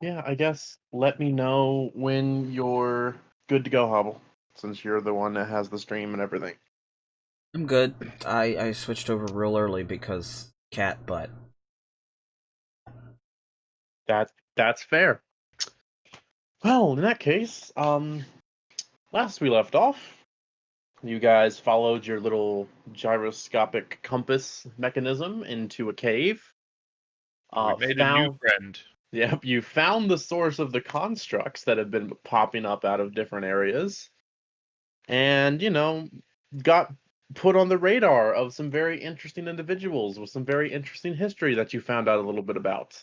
Yeah, I guess let me know when you're good to go, Hobble, since you're the one that has the stream and everything. I'm good. I switched over real early because cat butt. That's fair. Well, in that case, last we left off, you guys followed your little gyroscopic compass mechanism into a cave. We made a new Found friend. Yep, you found the source of the constructs that have been popping up out of different areas. And, got put on the radar of some very interesting individuals with some very interesting history that you found out a little bit about.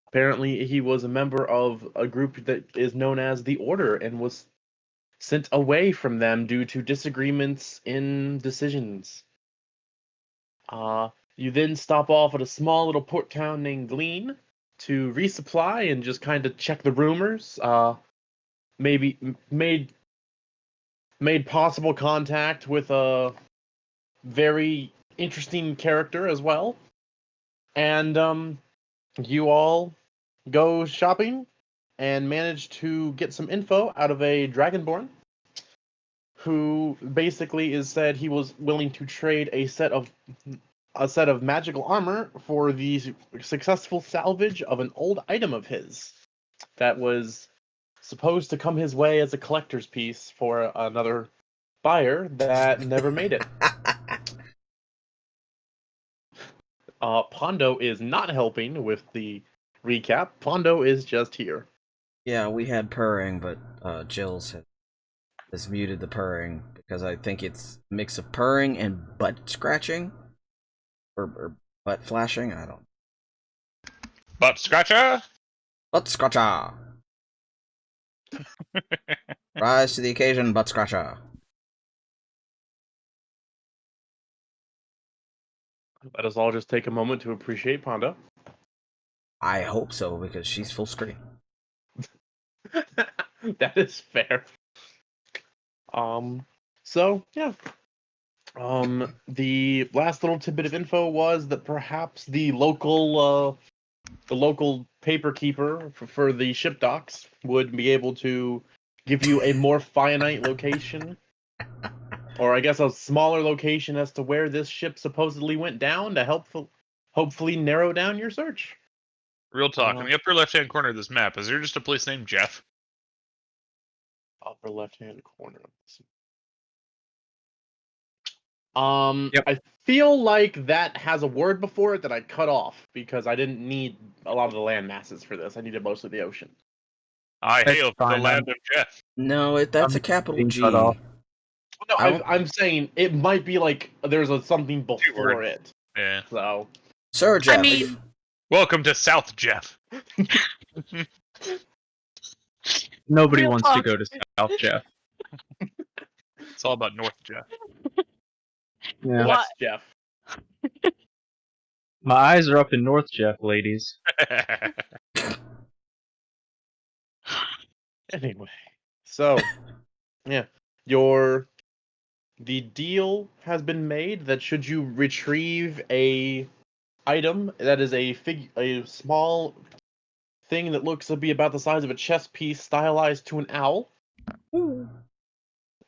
Apparently, he was a member of a group that is known as the Order and was sent away from them due to disagreements in decisions. You then stop off at a small little port town named Glean to resupply and just kind of check the rumors. Maybe made possible contact with a very interesting character as well. And you all go shopping and manage to get some info out of a Dragonborn who basically is said he was willing to trade a set of magical armor for the successful salvage of an old item of his that was supposed to come his way as a collector's piece for another buyer that never made it. Pondo is not helping with the recap. Pondo is just here. Yeah, we had purring, but Jill's has muted the purring because I think it's a mix of purring and butt scratching or butt flashing. I don't. Butt scratcher. Butt scratcher. Rise to the occasion, butt scratcher. Let us all just take a moment to appreciate Pondo. I hope so because she's full screen. That is fair. So yeah. The last little tidbit of info was that perhaps the local paper keeper for the ship docks would be able to give you a more finite location, or I guess a smaller location as to where this ship supposedly went down to hopefully narrow down your search. Real talk. In the upper left-hand corner of this map, is there just a place named Jeff? Upper left-hand corner. Yep. I feel like that has a word before it that I cut off because I didn't need a lot of the land masses for this. I needed mostly the ocean. I That's hail from the fine, land of Jeff. No, that's I'm a capital being G. cut off. No, I I'm saying it might be like there's something before words. it. Yeah. So, Sir Jeff. I mean, Welcome to South Jeff. Nobody Real wants to talk. go to South Jeff. It's all about North Jeff. Yeah. What? West Jeff. My eyes are up in North Jeff, ladies. Anyway, so yeah, the deal has been made that should you retrieve a item that is a small thing that looks to be about the size of a chess piece stylized to an owl,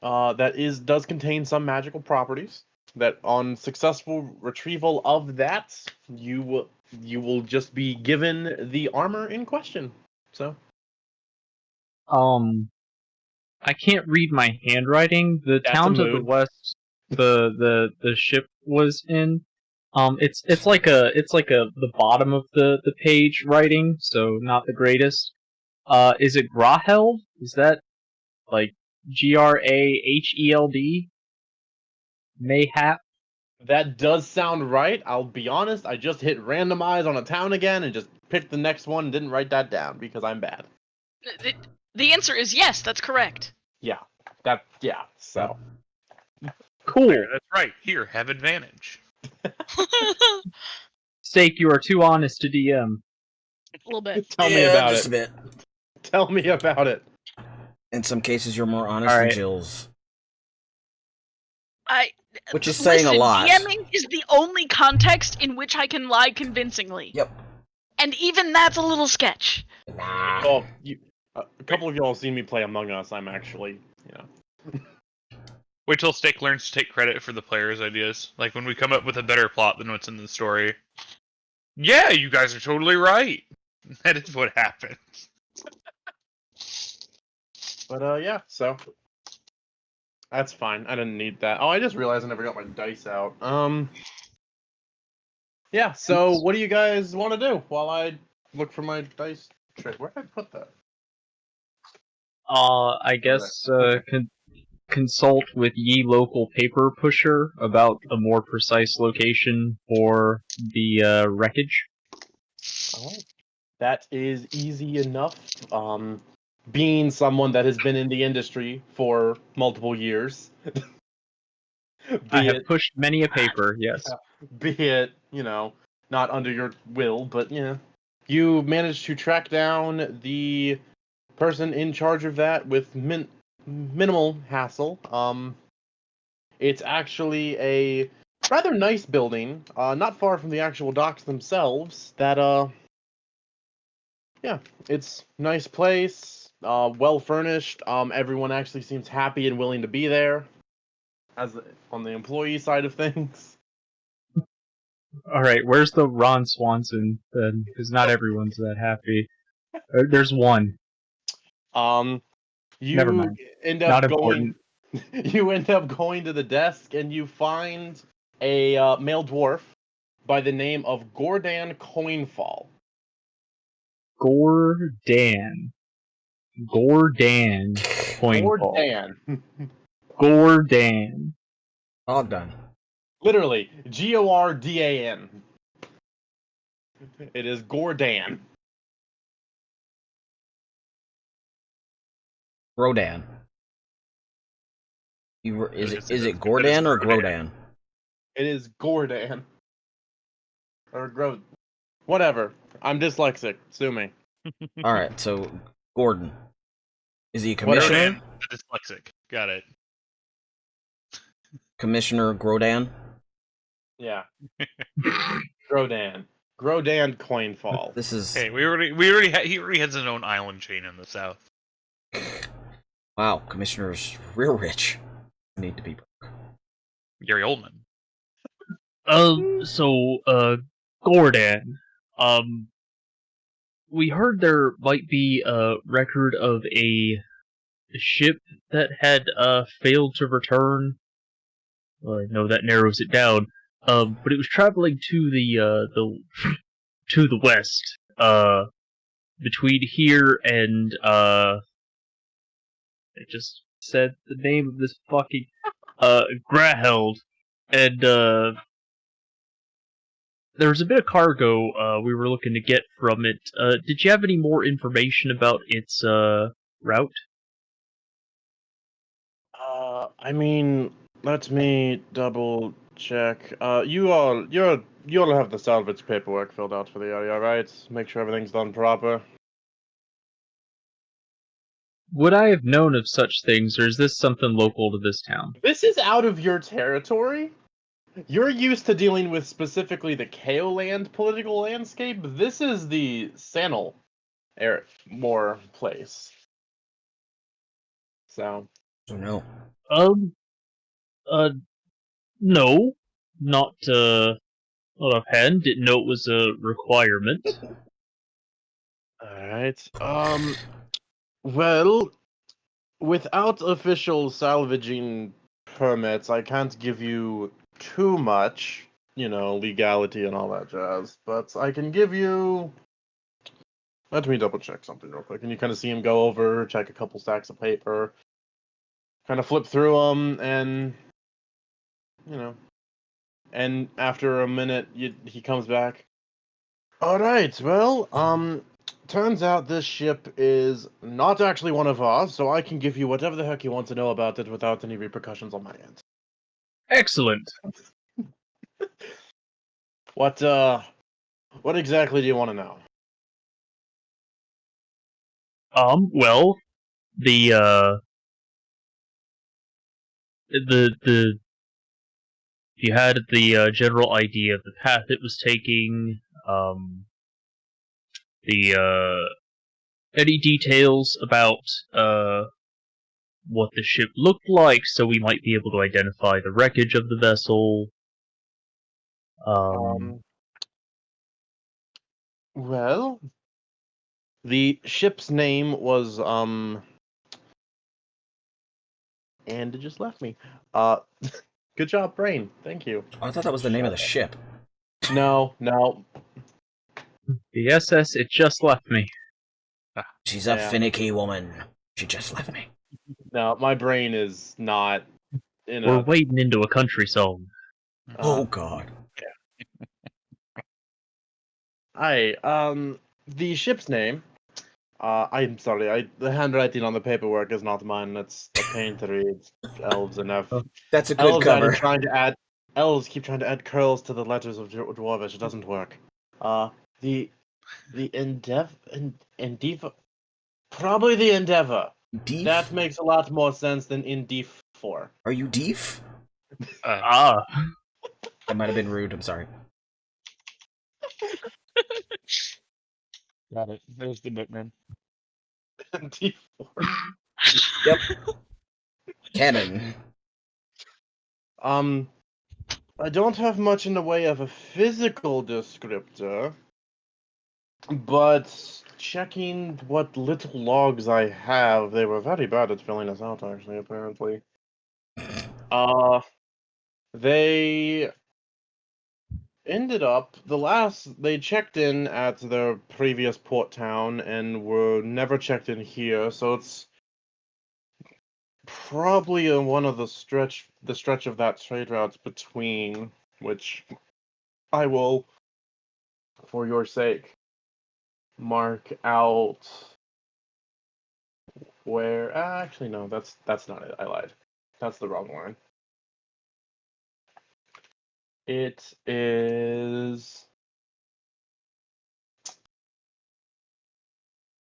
does contain some magical properties, that on successful retrieval of that, you will just be given the armor in question. So I can't read my handwriting. The That's town a to the mood. west, the ship was in. It's like the bottom of the page writing, so not the greatest. Is it Graheld? Is that like Graheld? Mayhap. that does sound right. I'll be honest, I just hit randomize on a town again and just picked the next one and didn't write that down because I'm bad. the answer is yes. That's correct. Yeah. So Cool. There, that's right. Here, have advantage. Steak, you are too honest to DM. A little bit. tell me about just it. a bit. Tell me about it. In some cases, you're more honest All than right. Jill's. Which is Listen, saying a lot. DMing is the only context in which I can lie convincingly. Yep. And even that's a little sketch. Oh, a couple of y'all have seen me play Among Us. I'm actually, Wait till Steak learns to take credit for the players' ideas. Like when we come up with a better plot than what's in the story. Yeah, you guys are totally right. That is what happened. But yeah, so that's fine. I didn't need that. Oh, I just realized I never got my dice out. Yeah. So what do you guys want to do while I look for my dice tray? Where did I put that? I guess consult with ye local paper pusher about a more precise location for the wreckage. Alright. That is easy enough. Being someone that has been in the industry for multiple years, I be have it, pushed many a paper, yes. be it, not under your will, but yeah, you managed to track down the person in charge of that with minimal hassle. It's actually a rather nice building, not far from the actual docks themselves. Yeah, it's nice place, well furnished. Everyone actually seems happy and willing to be there, on the employee side of things. Alright, where's the Ron Swanson then? Because not everyone's that happy. There's one. Um, Never you mind. end Not up going. important. You end up going to the desk and you find a male dwarf by the name of Gordan Coinfall. Gordan. Coinfall. Gordan. Gordan. Bogdan. Literally, Gordan. It is Gordan. Rodan. Is it Gordan or Grodan? It is Gordan. Or whatever. I'm dyslexic. Sue me. All right, so Gordon. Is he a Whatever. commissioner? Grodan, the dyslexic. Got it. Commissioner Grodan? Yeah. Grodan. Grodan Coinfall. This is Hey, he already has his own island chain in the south. wow. Commissioner's real rich. Need to be broke. Gary Oldman. Gordon, we heard there might be a record of a ship that had failed to return. Well, I know that narrows it down. But it was traveling to the west. Between here and I just said the name of this fucking Graheld, and there was a bit of cargo we were looking to get from it. Did you have any more information about its route? I mean, let me double check. You all have the salvage paperwork filled out for the area, right? Make sure everything's done proper. Would I have known of such things, or is this something local to this town? This is out of your territory. You're used to dealing with specifically the Kaoland political landscape. This is the Sanal more place. So, So no. Um, no, not not offhand. Didn't know it was a requirement. all right. Well, without official salvaging permits, I can't give you too much, legality and all that jazz. But I can give you. Let me double check something real quick. And you kind of see him go over, check a couple stacks of paper, kind of flip through them, and and after a minute, he comes back. All right. Well, turns out this ship is not actually one of ours, so I can give you whatever the heck you want to know about it without any repercussions on my end. Excellent. What exactly do you want to know? Well, the the you had the general idea of the path it was taking. the any details about what the ship looked like, so we might be able to identify the wreckage of the vessel. Well, the ship's name was and it just left me. Good job, brain. Thank you. Oh, I thought that was the name of the ship. No. The SS, it just left me. She's a Yeah. finicky woman. She just left me. No, my brain is not in We're a. wading into a country song. Oh god. The ship's name. I'm sorry. The handwriting on the paperwork is not mine. It's a pain to read. Elves and F. That's a good Elves cover. Elves keep trying to add curls to the letters of Dwarvish. It doesn't work. The Endeavor. Probably the Endeavor. Deef? That makes a lot more sense than Indif 4. Are you Deef? Ah. That might have been rude, I'm sorry. Got it. There's the nickname. Indif 4. Yep. Canon. I don't have much in the way of a physical descriptor, but checking what little logs I have, they were very bad at filling us out, actually, apparently. They ended up, they checked in at their previous port town and were never checked in here, so it's probably one of the stretch of that trade routes between, which I will, for your sake, mark out where. Actually, no, that's not it. I lied. That's the wrong line. It is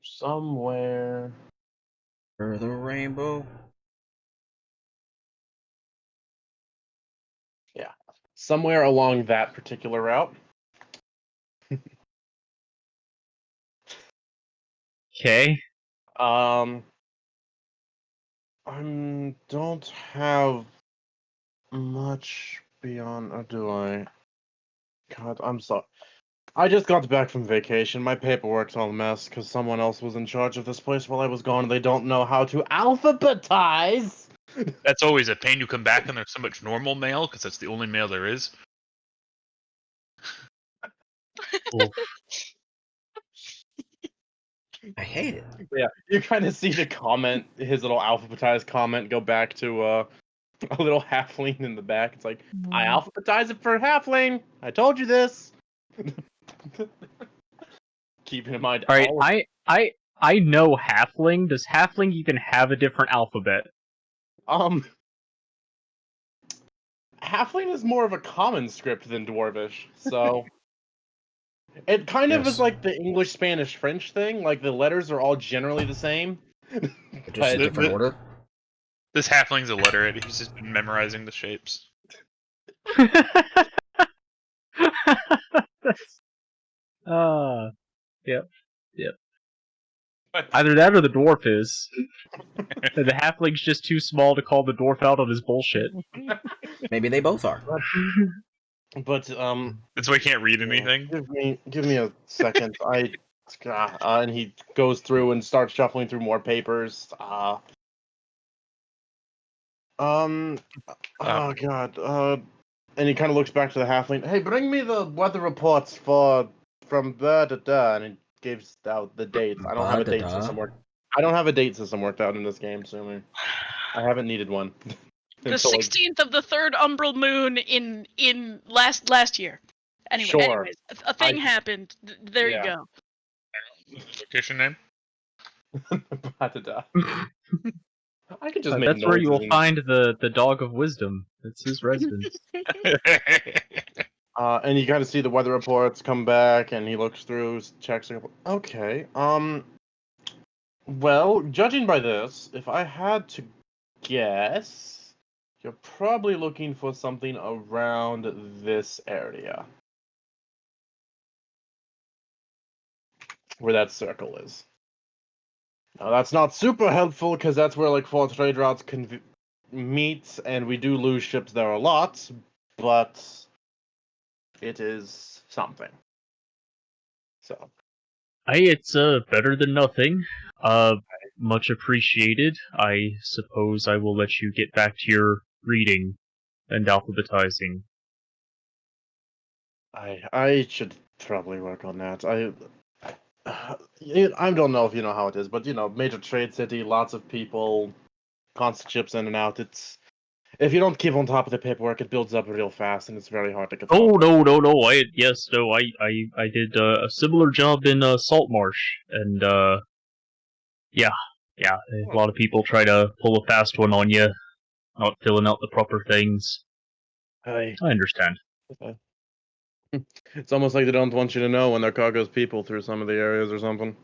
somewhere. For the rainbow. Yeah, somewhere along that particular route. Okay. I don't have much beyond. Or do I? God, I'm sorry. I just got back from vacation. My paperwork's all a mess because someone else was in charge of this place while I was gone. They don't know how to alphabetize. That's always a pain. You come back and there's so much normal mail because that's the only mail there is. I hate it. Yeah, you kind of see the comment, his little alphabetized comment, go back to a little halfling in the back. It's like, I alphabetize it for halfling. I told you this. Keeping in mind, All right. I know halfling. Does halfling even have a different alphabet? Halfling is more of a common script than Dwarvish, so it kind of is Yes. like the English, Spanish, French thing. Like the letters are all generally the same, Just in but different order. This halfling's illiterate. He's just been memorizing the shapes. Yep. Either that or the dwarf is. The halfling's just too small to call the dwarf out on his bullshit. Maybe they both are. but That's why he can't read anything. Give me a second. And he goes through and starts shuffling through more papers. Oh god. And he kind of looks back to the halfling. Hey, bring me the weather reports from da da da, and he gives out the dates. I don't have a date system worked. I don't have a date system worked out in this game, so I haven't needed one. The Until, 16th of the third umbral moon in last year. Anyway, Sure. anyways, a thing happened. There Yeah. you go. Location name? da da da. I could just make That's where you will noises find the dog of wisdom. It's his residence. and you kind of see the weather reports come back, and he looks through, checks. Okay. Well, judging by this, if I had to guess, you're probably looking for something around this area. where that circle is. Now that's not super helpful because that's where like 4 trade routes meet, and we do lose ships there a lot, but it is something. So. Hey, it's better than nothing. Much appreciated. I suppose I will let you get back to your reading and alphabetizing. I should probably work on that. I don't know if you know how it is, but major trade city, lots of people, constant ships in and out. It's if you don't keep on top of the paperwork, it builds up real fast, and it's very hard to get. Oh no. I did a similar job in Saltmarsh, and yeah, a lot of people try to pull a fast one on you, not filling out the proper things. I understand. It's almost like they don't want you to know when their car goes people through some of the areas or something.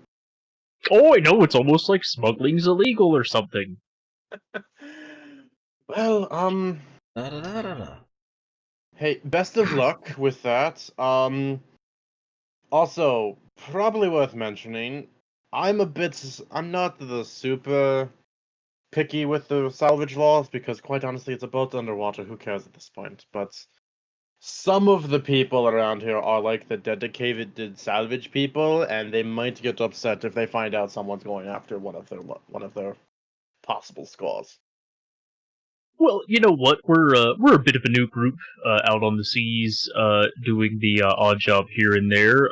Oh, I know, it's almost like smuggling's illegal or something. Well, Da-da-da-da-da. hey, best of luck with that. Also, probably worth mentioning, I'm not the super picky with the salvage laws because, quite honestly, it's a boat underwater. Who cares at this point? But some of the people around here are like the dedicated salvage people, and they might get upset if they find out someone's going after one of their possible scores. Well, you know what? We're a bit of a new group out on the seas, doing the odd job here and there.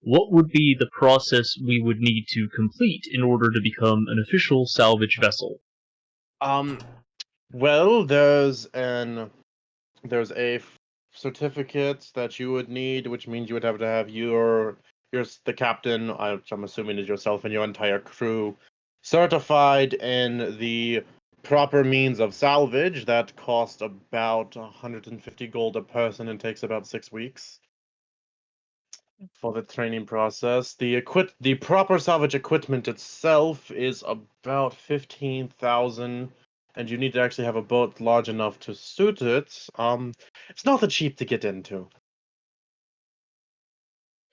What would be the process we would need to complete in order to become an official salvage vessel? Well, there's a certificate that you would need, which means you would have to have the captain, which I'm assuming is yourself, and your entire crew certified in the proper means of salvage. That cost about 150 gold a person and takes about 6 weeks for the training process. The proper salvage equipment itself is about 15,000, and you need to actually have a boat large enough to suit it. It's not that cheap to get into.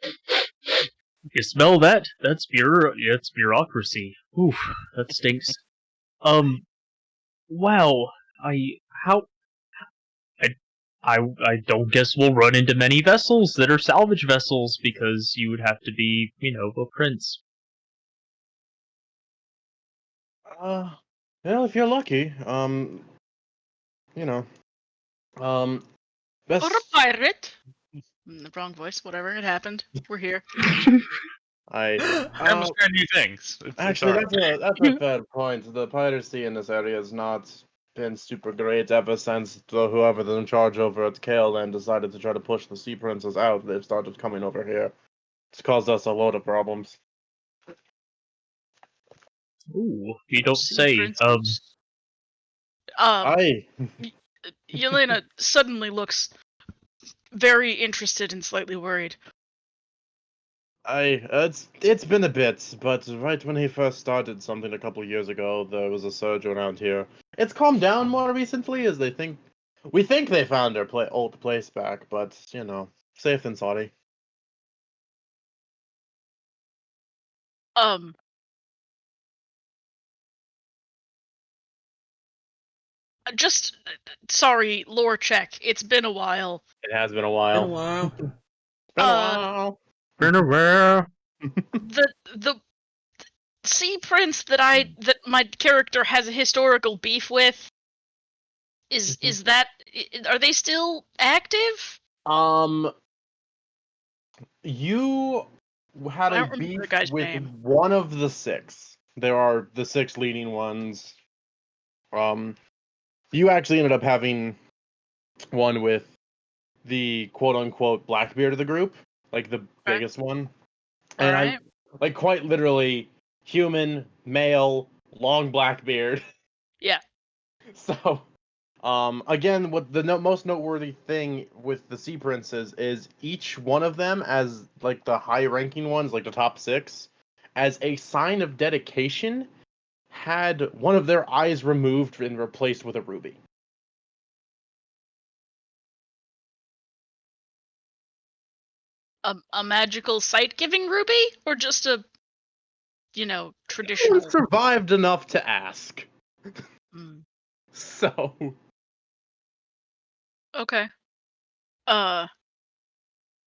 You smell that? That's bureaucracy. Oof, that stinks. Wow. I how I I don't guess we'll run into many vessels that are salvage vessels because you would have to be, a prince. Well, if you're lucky, you know, best. Or a pirate. The wrong voice. Whatever. It happened. We're here. I understand new things. Actually, alright. that's a fair point. The piracy in this area has not been super great ever since whoever's in charge over at Kaleland decided to try to push the Sea Princes out. They've started coming over here. It's caused us a load of problems. Ooh, you don't Sea say. princess. I Yelena suddenly looks very interested and slightly worried. It's been a bit, but right when he first started something a couple years ago, there was a surge around here. It's calmed down more recently, as we think they found their old place back, but safe than sorry. Just sorry, lore check. It's been a while. It has been a Been while. a while. Been a while. Been a while. The sea prince that my character has a historical beef with is that are they still active? You had I a don't remember the beef guy's with name. one of the 6. There are the 6 leading ones. You actually ended up having one with the quote-unquote Blackbeard of the group, like the biggest one. And Alright. I, like, quite literally, human, male, long black beard. Yeah. So, again, what the most noteworthy thing with the Sea Princes is each one of them, as like the high-ranking ones, like the top 6, as a sign of dedication, had one of their eyes removed and replaced with a ruby. a magical sight-giving ruby, or just a, We traditional? survived enough to ask. Hmm. So, Okay.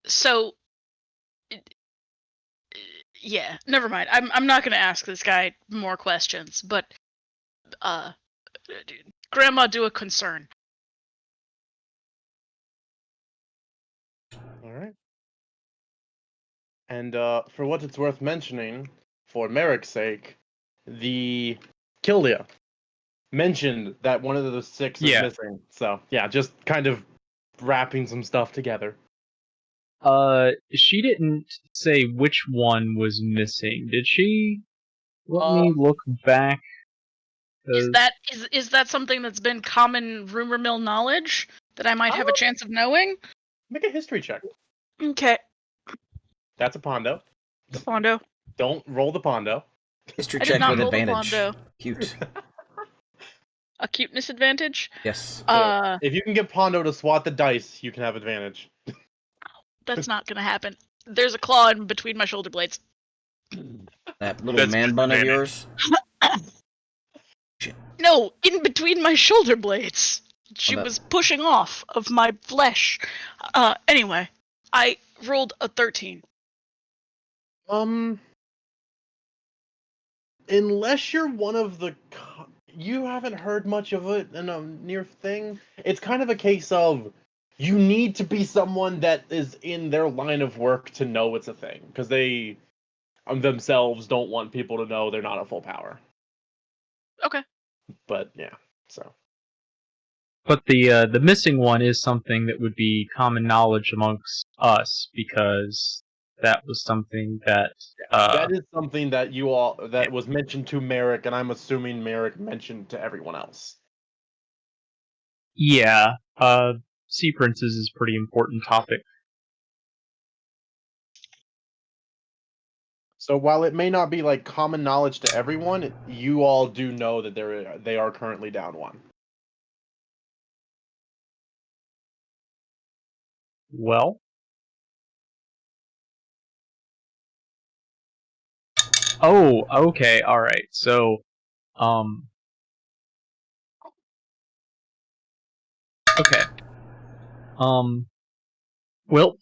So, yeah, never mind. I'm not gonna ask this guy more questions, but Grandma, do a concern. all right. And for what it's worth mentioning, for Merrick's sake, the Kildia mentioned that one of the 6 is Yeah. missing. So yeah, just kind of wrapping some stuff together. She didn't say which one was missing, did she? Let me look back. Is that something that's been common rumor mill knowledge that I might have a chance of knowing? Make a history check. Okay, That's a Pondo. Pondo. Don't roll the Pondo. History I did check not with roll the advantage. Pondo. Cute. A cuteness advantage? Yes. If you can get Pondo to swat the dice, you can have advantage. That's not gonna happen. There's a claw in between my shoulder blades. That little That's man bun of disadvantage. yours. No, in between my shoulder blades. She that- was pushing off of my flesh. Anyway, I rolled a 13. Unless you're one of the, you haven't heard much of it in a near thing. It's kind of a case of you need to be someone that is in their line of work to know it's a thing, because they themselves don't want people to know they're not at full power. Okay. But yeah, so But the missing one is something that would be common knowledge amongst us because that was something that that is something that you all that was mentioned to Merrick, and I'm assuming Merrick mentioned to everyone else. yeah, sea princes is a pretty important topic. So while it may not be like common knowledge to everyone, you all do know that they are currently down one. Well, oh, okay, all right. So, okay, well,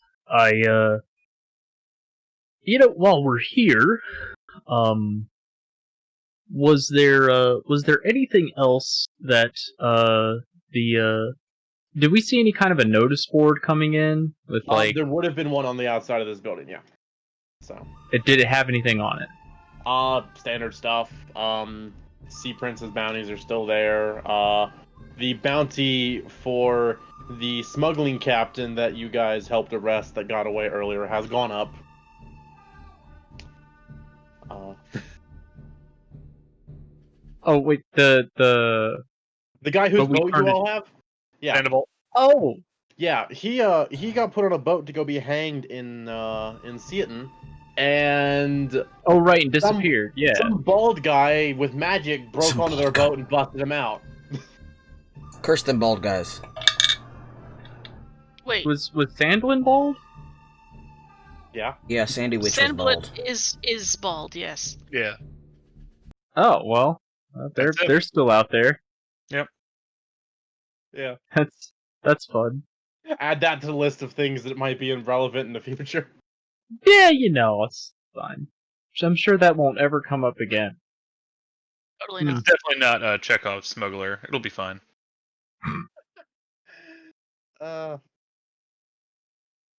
while we're here, was there anything else that did we see any kind of a notice board coming in with like There would have been one on the outside of this building, yeah. So did it have anything on it? standard stuff. Sea Prince's bounties are still there. The bounty for the smuggling captain that you guys helped arrest that got away earlier has gone up. Oh wait, the guy whose but we boat turned you it- all have? Yeah. Sandoval. oh Yeah, he got put on a boat to go be hanged in Seaton, and oh right, and disappeared. Yeah. some bald guy with magic broke Some onto their bald guy. boat and busted him out. Curse them bald guys. Wait, Was Sandlin bald? Yeah. Yeah, Sandy Witch was Sandblit bald. is bald, yes. Yeah. Oh well, they're That's it. they're still out there. Yeah. That's fun. Add that to the list of things that might be irrelevant in the future. Yeah, it's fine. I'm sure that won't ever come up again. Totally Hmm. not. It's definitely not Chekhov's smuggler. It'll be fine.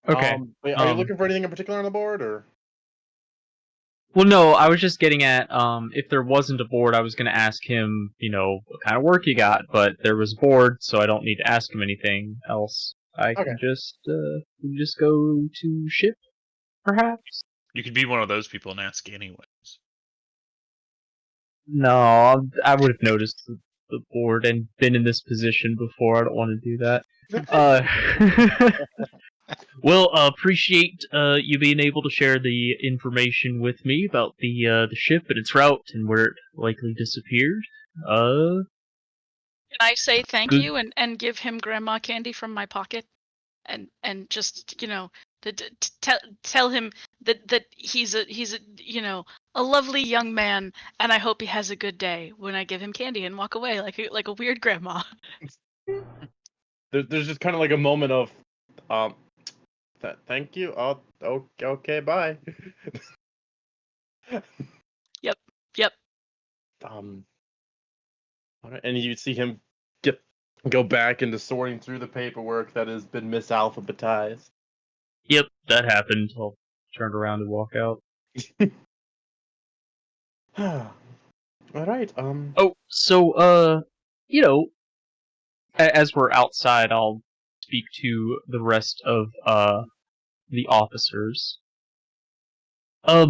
Okay. Wait, are you looking for anything in particular on the board, or? Well, no, I was just getting at if there wasn't a board, I was going to ask him, what kind of work he got, but there was a board, so I don't need to ask him anything else. I Okay. can just go to ship, perhaps. You could be one of those people and ask anyways. No, I would have noticed the board and been in this position before. I don't want to do that. Well, appreciate you being able to share the information with me about the ship and its route and where it likely disappeared. Can I say thank Good. you and give him grandma candy from my pocket? And just, Tell him that he's a a lovely young man, and I hope he has a good day when I give him candy and walk away like a weird grandma. There's just kind of like a moment of, thank you. Oh, okay, bye. Yep. All right, and you see him go back into sorting through the paperwork that has been misalphabetized. Yep, that happened. I'll turn around and walk out. All right. Oh, so as we're outside, I'll speak to the rest of the officers. I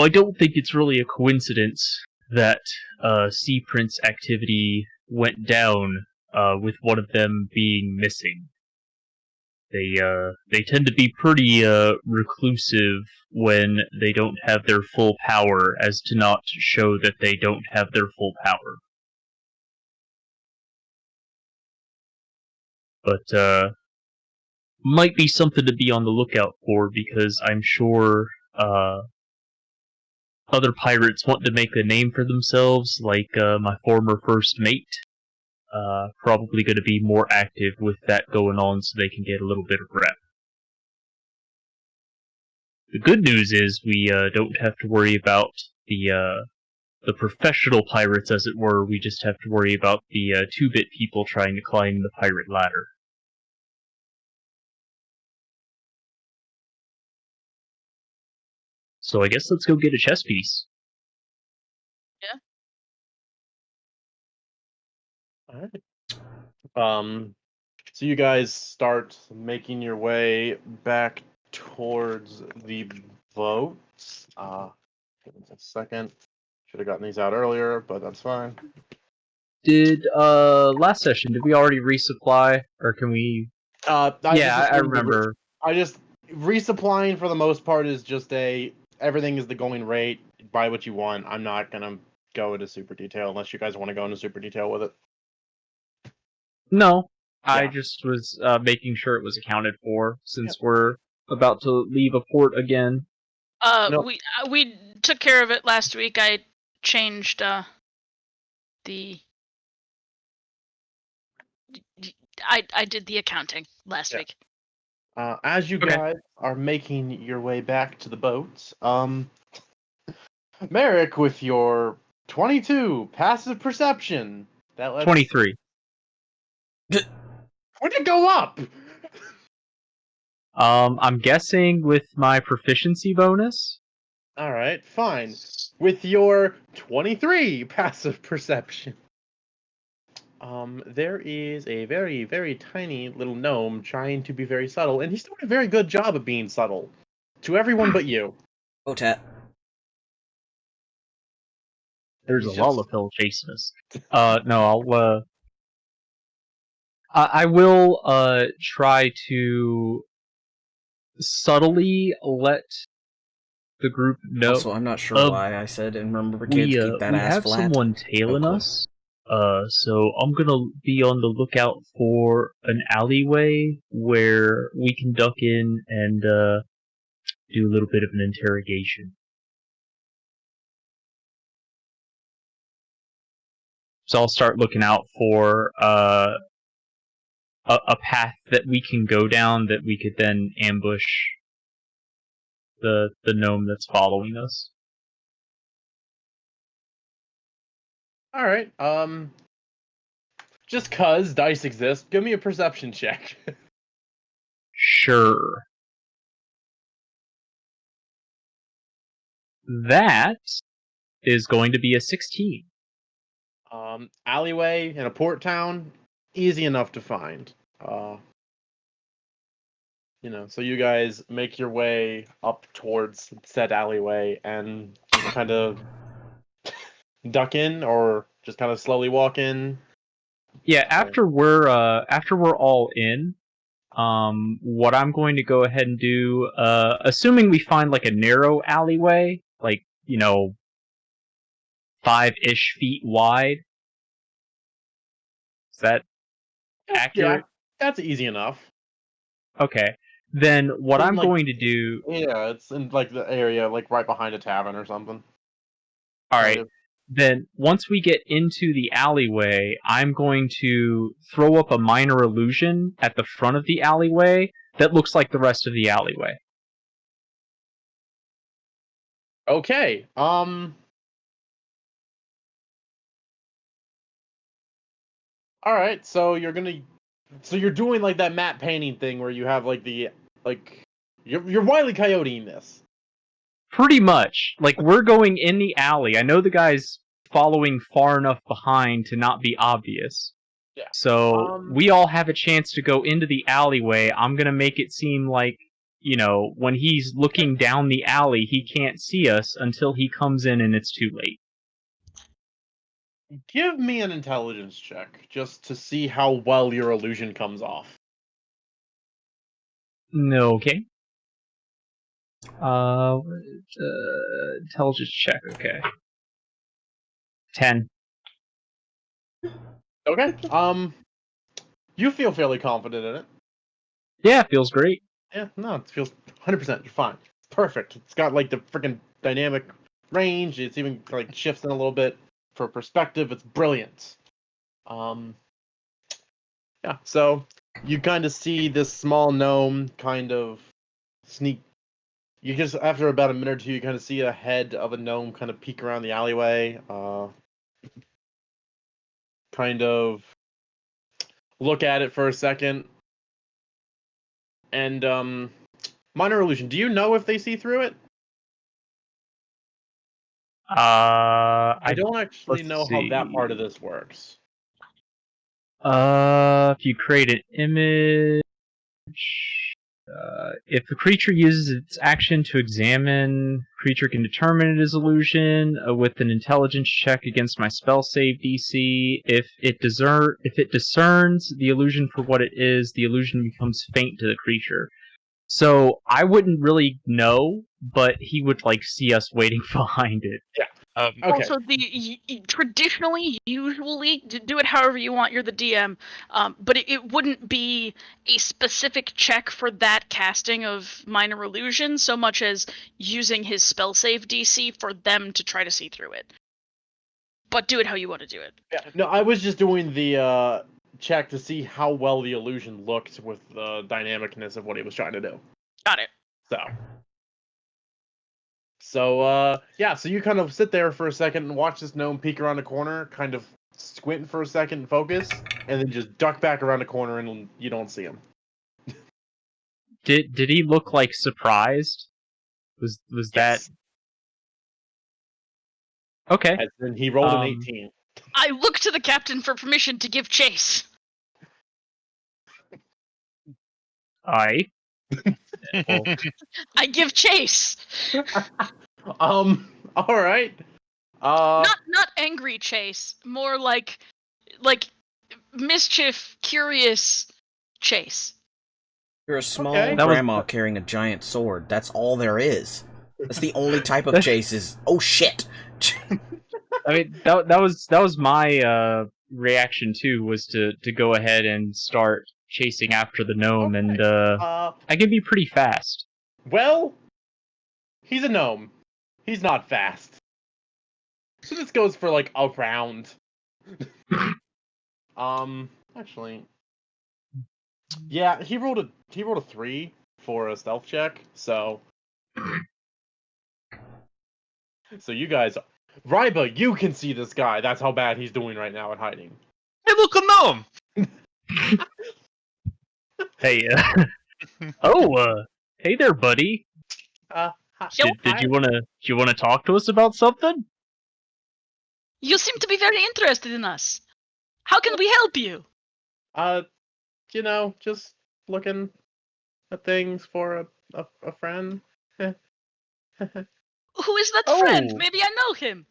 don't think it's really a coincidence that Sea Prince activity went down with one of them being missing. They tend to be pretty reclusive when they don't have their full power, as to not show that they don't have their full power. But might be something to be on the lookout for, because I'm sure other pirates want to make a name for themselves, like my former first mate. Probably going to be more active with that going on, so they can get a little bit of rep. The good news is we don't have to worry about the professional pirates, as it were. We just have to worry about the 2-bit people trying to climb the pirate ladder. So I guess let's go get a chess piece. All right. So you guys start making your way back towards the boats. Give me a second. Should have gotten these out earlier, but that's fine. Did last session, did we already resupply, or can we? I remember. I just resupplying for the most part is just everything is the going rate. Buy what you want. I'm not gonna go into super detail unless you guys want to go into super detail with it. No, I Yeah. just was making sure it was accounted for, since we're about to leave a port again. No. We took care of it last week. I changed the. I did the accounting last week. As you Okay. guys are making your way back to the boats, Merrick, with your 22 passive perception, that lets 23. Where'd it go up? I'm guessing with my proficiency bonus. All right, fine. With your 23 passive perception, there is a very, very tiny little gnome trying to be very subtle, and he's doing a very good job of being subtle to everyone but you. Otat. There's He's a just- Lollapil chasing us. No, I will try to subtly let the group know. Also, I'm not sure why I said, and remember, kids, keep that we ass have flat. someone tailing Oakland. us. So I'm gonna be on the lookout for an alleyway where we can duck in and do a little bit of an interrogation. So I'll start looking out for a path that we can go down that we could then ambush the gnome that's following us. All right. Just cause dice exist, give me a perception check. Sure. That is going to be a 16. Alleyway in a port town, easy enough to find. So you guys make your way up towards said alleyway and just kind of duck in, or just kind of slowly walk in. Yeah, after we're all in, what I'm going to go ahead and do, assuming we find like a narrow alleyway, like 5-ish feet wide. Is that accurate? Yeah, that's easy enough. Okay. then what In, I'm like- going to do. Yeah, it's in like the area, like right behind a tavern or something. All Kind right. of. Then once we get into the alleyway, I'm going to throw up a minor illusion at the front of the alleyway that looks like the rest of the alleyway. Okay. All right. So you're doing like that matte painting thing where you have like you're Wile E. Coyoteing this. Pretty much. Like, we're going in the alley. I know the guy's following far enough behind to not be obvious. Yeah. So we all have a chance to go into the alleyway. I'm gonna make it seem like, when he's looking down the alley, he can't see us until he comes in and it's too late. Give me an intelligence check just to see how well your illusion comes off. Okay. Intelligence check. Okay. 10. Okay. You feel fairly confident in it. Yeah, feels great. Yeah, no, it feels 100%. You're fine. It's perfect. It's got like the freaking dynamic range. It's even like shifts in a little bit for perspective. It's brilliant. Yeah. So you kind of see this small gnome kind of sneak. You just after about a minute or two, you kind of see a head of a gnome kind of peek around the alleyway. Kind of look at it for a second, and minor illusion. Do you know if they see through it? I don't actually let's know how that see. part of this works. If you create an image, if the creature uses its action to examine, creature can determine it is illusion with an intelligence check against my spell save DC. If it discerns the illusion for what it is, the illusion becomes faint to the creature. So I wouldn't really know, but he would like see us waiting behind it. Okay. Also, traditionally, usually, do it however you want. You're the DM, but it wouldn't be a specific check for that casting of minor illusion, so much as using his spell save DC for them to try to see through it. But do it how you want to do it. Yeah. No, I was just doing the check to see how well the illusion looked with the dynamicness of what he was trying to do. Got it. So yeah, so you kind of sit there for a second and watch this gnome peek around the corner, kind of squint for a second and focus, and then just duck back around the corner and you don't see him. Did he look like surprised? Was that Yes. okay? And then he rolled an 18. I look to the captain for permission to give chase. Well, I give chase. All right. Not angry chase, more like mischief, curious chase. You're a small Okay. grandma carrying a giant sword. That's all there is. That's the only type of chase is, oh shit! I mean, that was my reaction too, was to go ahead and start chasing after the gnome, and I can be pretty fast. Well, he's a gnome. He's not fast. So this goes for like a round. Actually, yeah, he rolled a 3 for a stealth check. So you guys, Ryba, you can see this guy. That's how bad he's doing right now at hiding. Hey, look, a gnome! Hey, hey there, buddy. Did you wanna talk to us about something? You seem to be very interested in us. How can we help you? Just looking at things for a friend. Who is that friend? Maybe I know him.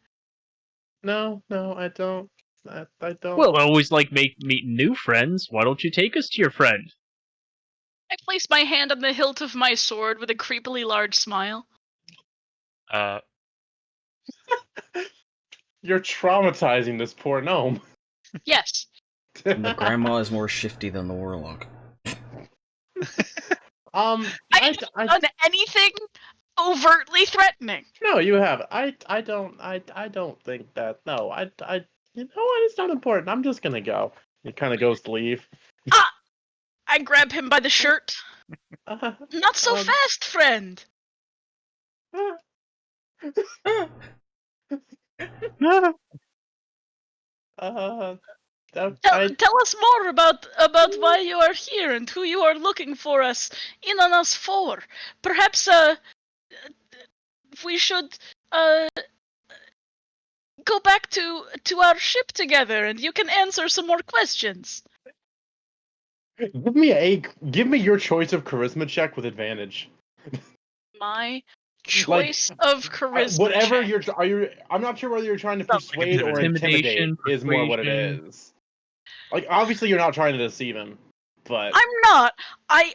No, I don't. I don't. Well, I always like meeting new friends. Why don't you take us to your friend? I place my hand on the hilt of my sword with a creepily large smile. You're traumatizing this poor gnome. Yes. And the grandma is more shifty than the warlock. I haven't done anything overtly threatening. No, you have. I don't think that. No, you know what? It's not important. I'm just gonna go. He kind of goes to leave. I grab him by the shirt. Not so fast, friend. Tell us more about why you are here and who you are looking for us in on us for. Perhaps we should go back to our ship together, and you can answer some more questions. Give me your choice of charisma check with advantage. My choice of charisma whatever check. I'm not sure whether you're trying to Sounds persuade or intimidate Intimidation, is more what it persuasion. is. Like, obviously you're not trying to deceive him, but I'm not. I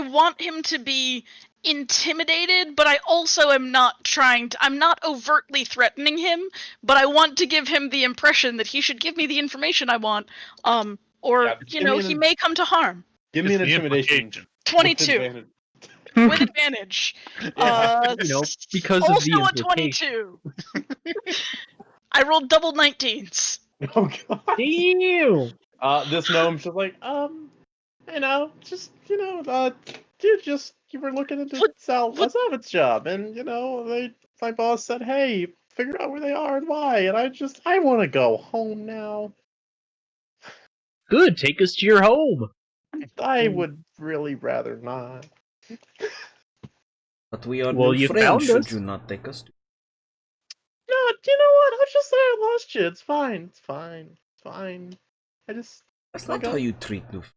want him to be intimidated, but I also am not I'm not overtly threatening him, but I want to give him the impression that he should give me the information I want, or Yeah, he may come to harm. give me an It's the intimidation. implication. 22 With with advantage. Yeah. Because also of the a implication. 22. I rolled double 19s. Oh god. Damn! This gnome's just like, you were looking into a salvage job, and my boss said, hey, figure out where they are and why, and I want to go home now. Good, take us to your home. I would really rather not. But we are Well, new you friends, found should us. you not take us to? No, you know what? I'll just say I lost you. It's fine. It's fine. It's fine. That's not how you treat new friends.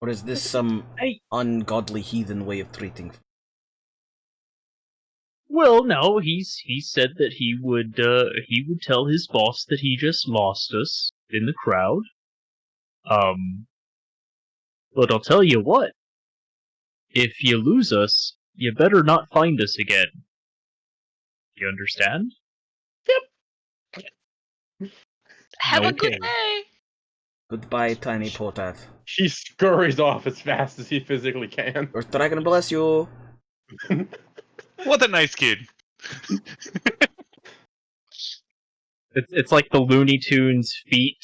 Or is this some ungodly heathen way of treating? Well, no, he said that he would tell his boss that he just lost us in the crowd. But I'll tell you what. If you lose us, you better not find us again. You understand? Have a Okay. good day. Goodbye, tiny potat. He scurries off as fast as he physically can. Your dragon bless you. What a nice kid. It's like the Looney Tunes feet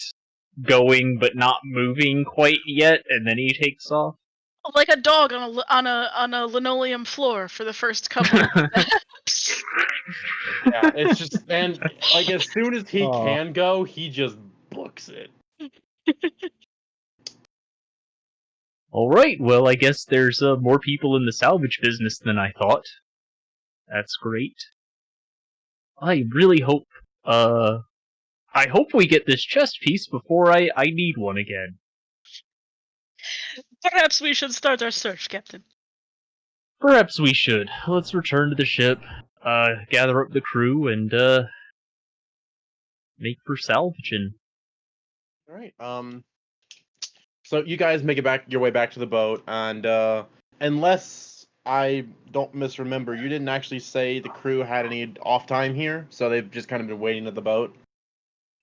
going but not moving quite yet, and then he takes off. Like a dog on a linoleum floor for the first couple of steps. Yeah, it's just, and like as soon as he Aw. can go, he just books it. Alright, well, I guess there's more people in the salvage business than I thought. That's great. I really hope, I hope we get this chest piece before I need one again. Perhaps we should start our search, Captain. Perhaps we should. Let's return to the ship, gather up the crew, and, make for salvaging. All right. So you guys make your way back to the boat, and unless I don't misremember, you didn't actually say the crew had any off time here, so they've just kind of been waiting at the boat.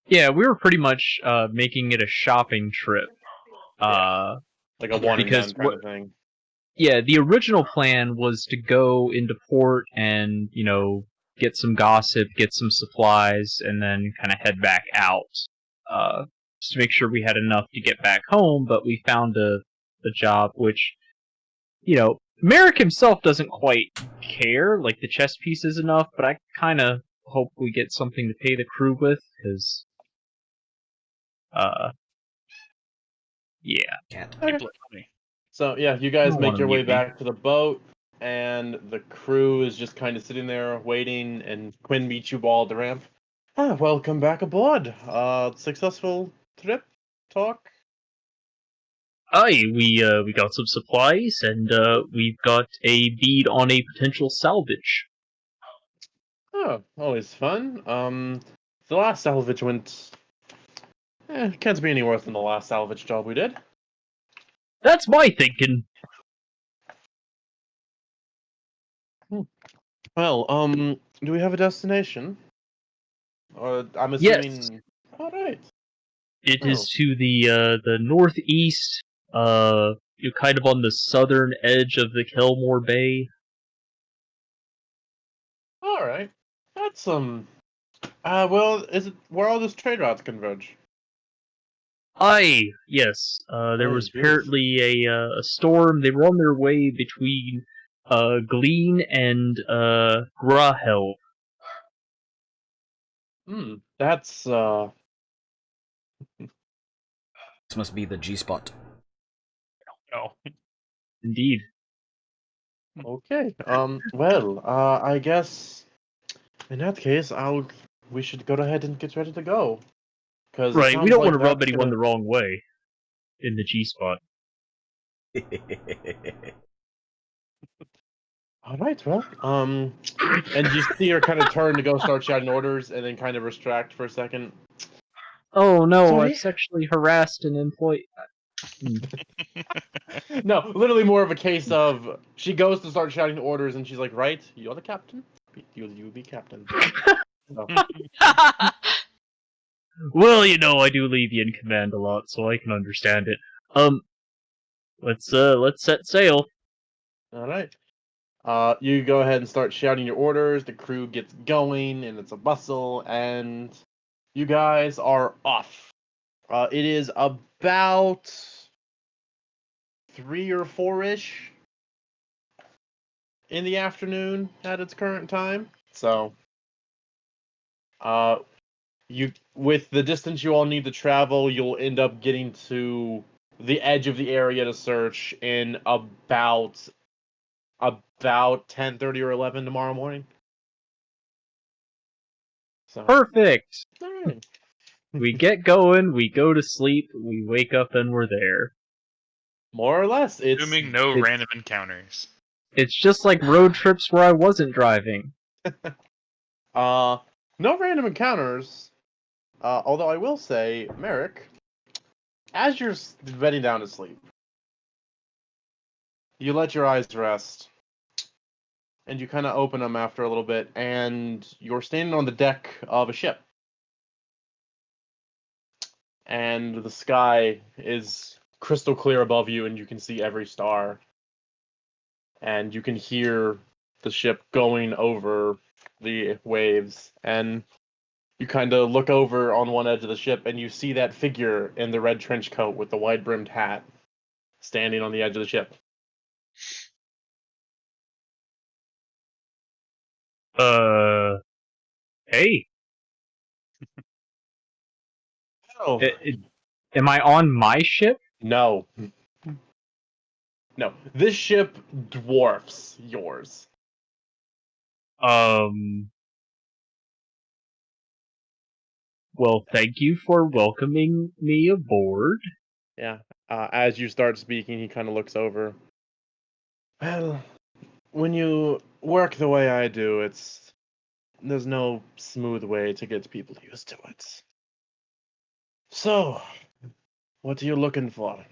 Yeah, we were pretty much making it a shopping trip. Like a one and because done kind of thing. Yeah, the original plan was to go into port and, get some gossip, get some supplies, and then kind of head back out. Just to make sure we had enough to get back home, but we found a job which, Merrick himself doesn't quite care, like the chess piece is enough, but I kind of hope we get something to pay the crew with, because, yeah. Cat. People are funny. So yeah, you guys don't make wanna your way mute me. back to the boat, and the crew is just kind of sitting there waiting, and Quinn meets you all at the ramp. Welcome back aboard. Successful trip, talk. Aye, we got some supplies, and we've got a bead on a potential salvage. Oh, always fun. The last salvage went. Can't be any worse than the last salvage job we did. That's my thinking. Well, do we have a destination? Or I'm Yes. assuming. All right. It Oh. is to the northeast, you're kind of on the southern edge of the Kelmore Bay. All right. That's well, is it where all those trade routes converge? Aye, yes. There Oh, was yes. apparently a storm. They were on their way between Glean and Grahel. That's This must be the G spot. No. Indeed. okay. Well, I guess in that case, we should go ahead and get ready to go. Because it Right, we sounds don't like want to rub that's anyone gonna. the wrong way in the G spot. All right. Well, and you see her kind of turn to go start shouting orders, and then kind of retract for a second. Oh no, Sorry? I've sexually harassed an employee. No, literally more of a case of she goes to start shouting orders, and she's like, "Right, you're the captain. You be captain." So, Well, I do leave you in command a lot, so I can understand it. Let's set sail. all right. You go ahead and start shouting your orders. The crew gets going, and it's a bustle, and you guys are off. It is about 3 or 4-ish in the afternoon at its current time. So, you with the distance you all need to travel, you'll end up getting to the edge of the area to search in about 10:30 or 11 tomorrow morning. So, Perfect. alright. We get going, we go to sleep, we wake up, and we're there. More or less, Assuming no it's- random encounters. It's just like road trips where I wasn't driving. no random encounters. Although I will say, Merrick, as you're bedding down to sleep, you let your eyes rest, and you kind of open them after a little bit, and you're standing on the deck of a ship. And the sky is crystal clear above you, and you can see every star. And you can hear the ship going over the waves. And you kind of look over on one edge of the ship, and you see that figure in the red trench coat with the wide-brimmed hat standing on the edge of the ship. Hey, Oh, am I on my ship? no. No, this ship dwarfs yours. Well, thank you for welcoming me aboard. Yeah. As you start speaking, he kind of looks over. Well, when you work the way I do, there's no smooth way to get people used to it. So, what are you looking for?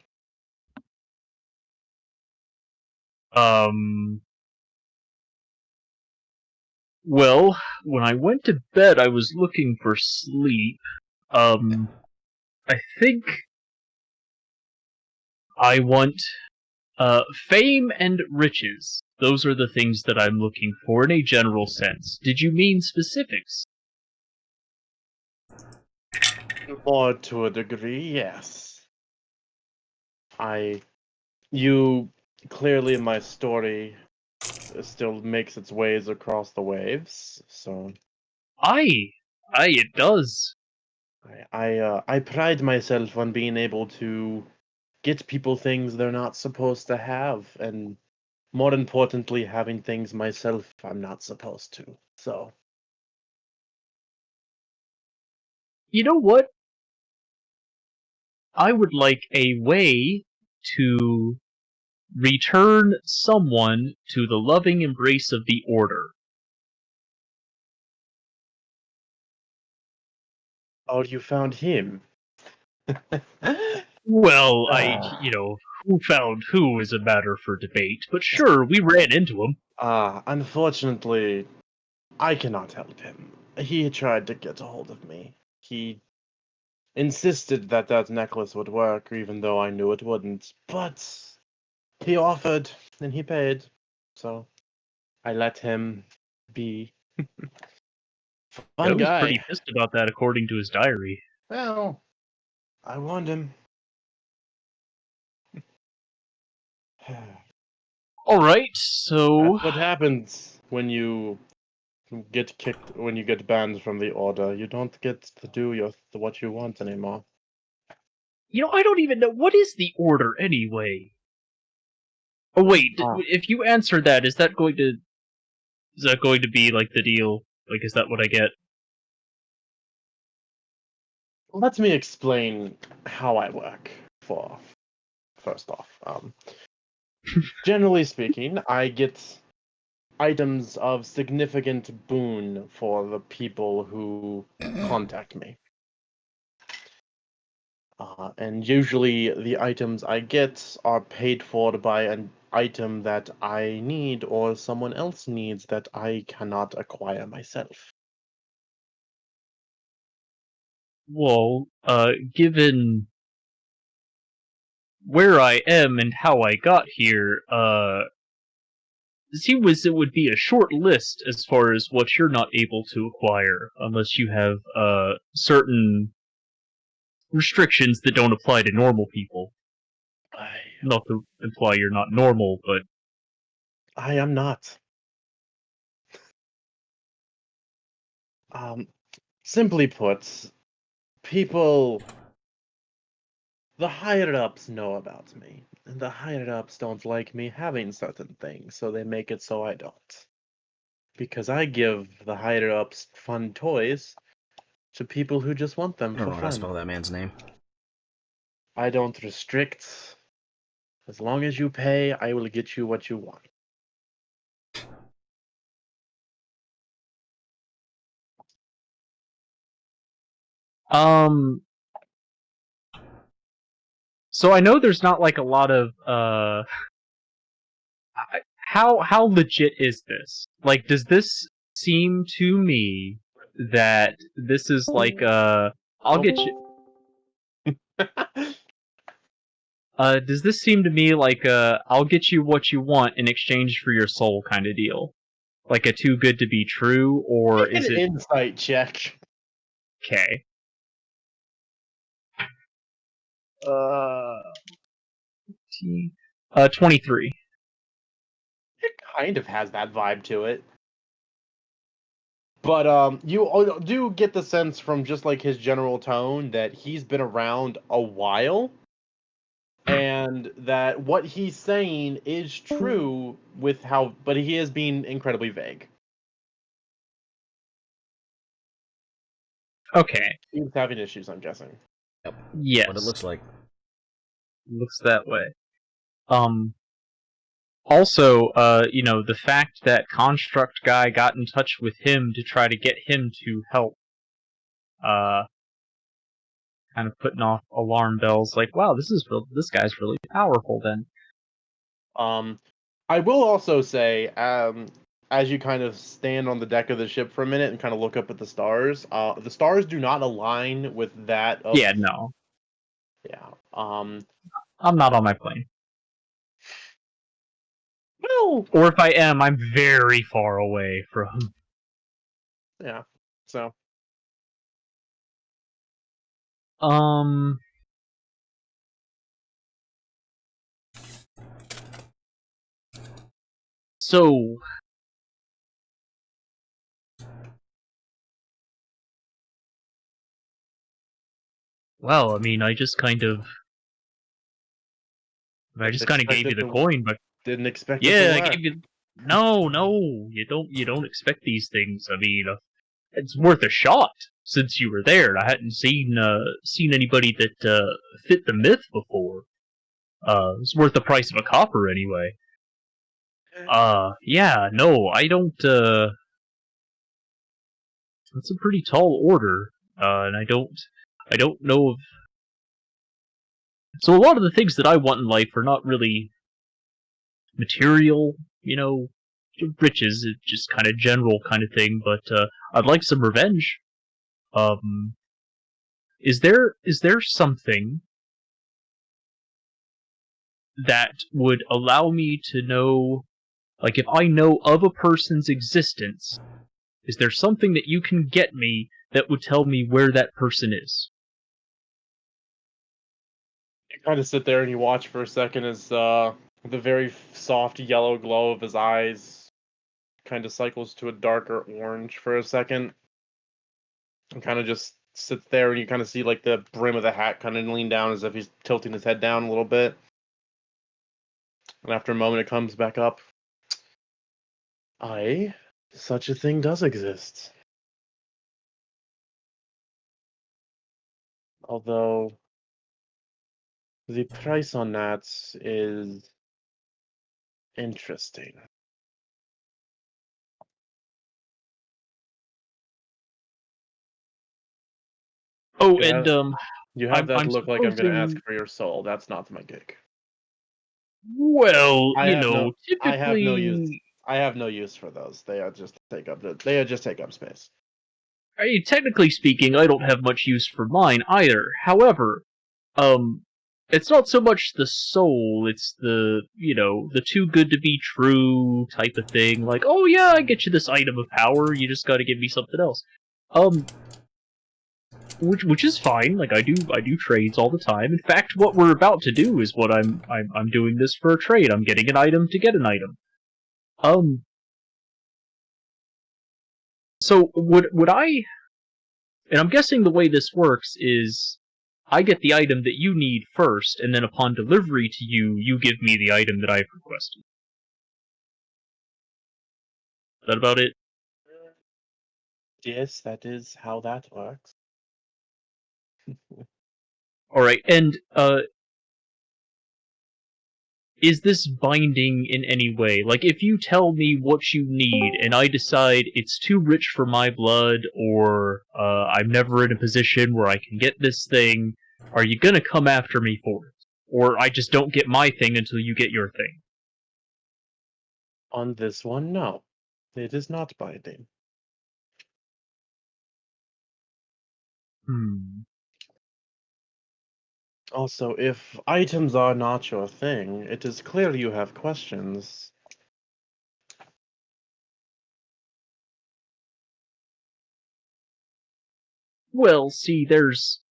Well, when I went to bed, I was looking for sleep. I think I want fame and riches. Those are the things that I'm looking for in a general sense. Did you mean specifics? More to a degree, yes. You clearly in my story still makes its ways across the waves, so Aye, it does. I pride myself on being able to get people things they're not supposed to have, and more importantly, having things myself I'm not supposed to. So, You know what? I would like a way to return someone to the loving embrace of the Order. oh, you found him. Well, Ah. who found who is a matter for debate, but sure, we ran into him. Unfortunately, I cannot help him. He tried to get a hold of me. He insisted that necklace would work, even though I knew it wouldn't. But He offered, and he paid. So I let him be. I Fun was guy. pretty pissed about that, according to his diary. Well, I warned him. All right, so That's what happens when you get kicked, when you get banned from the order. You don't get to do what you want anymore. I don't even know what is the order anyway. Oh wait, Oh. if you answer that, is that going to be like the deal? Like, is that what I get? Let me explain how I work. First off, generally speaking, I get items of significant boon for the people who contact me. And usually the items I get are paid for by an item that I need or someone else needs that I cannot acquire myself. Well, given where I am and how I got here, it seems it would be a short list as far as what you're not able to acquire, unless you have certain restrictions that don't apply to normal people. Not to imply you're not normal, but I am not. Simply put, people, the higher ups know about me, and the higher ups don't like me having certain things, so they make it so I don't. Because I give the higher ups fun toys to people who just want them I don't for know how to fun. spell that man's name. I don't restrict. As long as you pay, I will get you what you want. so I know there's not like a lot of how legit is this? Like, does this seem to me that this is like I'll get you. Does this seem to me like I'll get you what you want in exchange for your soul kind of deal? Like a too good to be true, or Make is an it insight check. okay? Uh, 23. It kind of has that vibe to it. But you do get the sense from just like his general tone that he's been around a while, and that what he's saying is true with how, but he is being incredibly vague. Okay. He's having issues, I'm guessing. Yep. Yes. What it looks like. Looks that way. Also, the fact that Construct Guy got in touch with him to try to get him to help, kind of putting off alarm bells. Like, wow, this guy's really powerful. Then, I will also say, as you kind of stand on the deck of the ship for a minute and kind of look up at the stars do not align with that of. yeah, no, Yeah. I'm not on my plane. Well. Or if I am, I'm very far away from. Yeah. So. So, well, I mean, I just kind of gave you the coin, but Didn't expect yeah, it to I work. gave you. No, you don't expect these things. I mean, it's worth a shot since you were there. I hadn't seen anybody that fit the myth before. It's worth the price of a copper anyway. Yeah, no, I don't. That's a pretty tall order, and I don't know of. So a lot of the things that I want in life are not really material, riches, it's just kind of general kind of thing. But I'd like some revenge. Is there something that would allow me to know, like, if I know of a person's existence, is there something that you can get me that would tell me where that person is? You kind of sit there and you watch for a second as the very soft yellow glow of his eyes kind of cycles to a darker orange for a second, and kind of just sits there, and you kind of see like the brim of the hat kind of lean down as if he's tilting his head down a little bit. And after a moment, it comes back up. Aye, such a thing does exist. Although the price on that is interesting. Oh, You and have, you have that I'm look like I'm going to ask supposing. for your soul. That's not my gig. Well, I have no, I have no use. typically, I have no use for those. They are just take up. They are just take up space. technically speaking, I don't have much use for mine either. However, um, it's not so much the soul; it's the too good to be true type of thing. Like, oh yeah, I get you this item of power. You just got to give me something else. Um, which is fine. Like I do trades all the time. In fact, what we're about to do is what I'm doing this for a trade. I'm getting an item to get an item. Um, so would I? And I'm guessing the way this works is I get the item that you need first, and then upon delivery to you, you give me the item that I've requested. Is that about it? Yes, that is how that works. All right. And is this binding in any way? Like, if you tell me what you need and I decide it's too rich for my blood, or I'm never in a position where I can get this thing, are you gonna come after me for it? Or I just don't get my thing until you get your thing? On this one, no. It is not binding. Hmm. Also, if items are not your thing, it is clear you have questions. Well, see, there's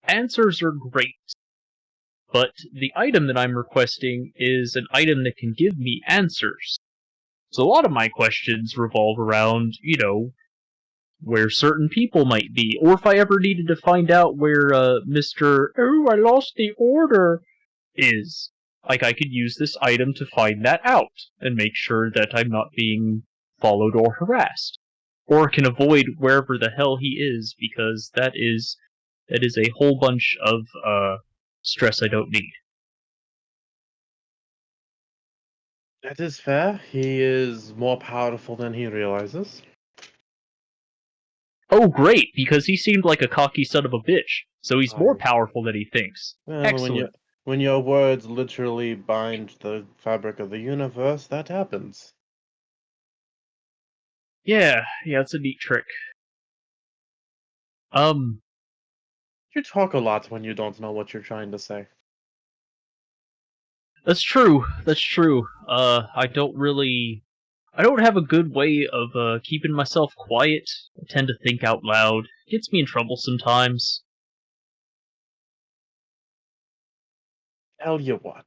answers are great, but the item that I'm requesting is an item that can give me answers. So a lot of my questions revolve around, where certain people might be, or if I ever needed to find out where Mr. Oh, I lost the order is. Like, I could use this item to find that out, and make sure that I'm not being followed or harassed. Or can avoid wherever the hell he is, because that is a whole bunch of stress I don't need. That is fair. He is more powerful than he realizes. Oh, great, because he seemed like a cocky son of a bitch, so he's more I, powerful than he thinks. well, Excellent. when your words literally bind the fabric of the universe, that happens. Yeah, it's a neat trick. Um, You talk a lot when you don't know what you're trying to say. that's true. That's true. I don't have a good way of keeping myself quiet. I tend to think out loud. It gets me in trouble sometimes. Tell you what.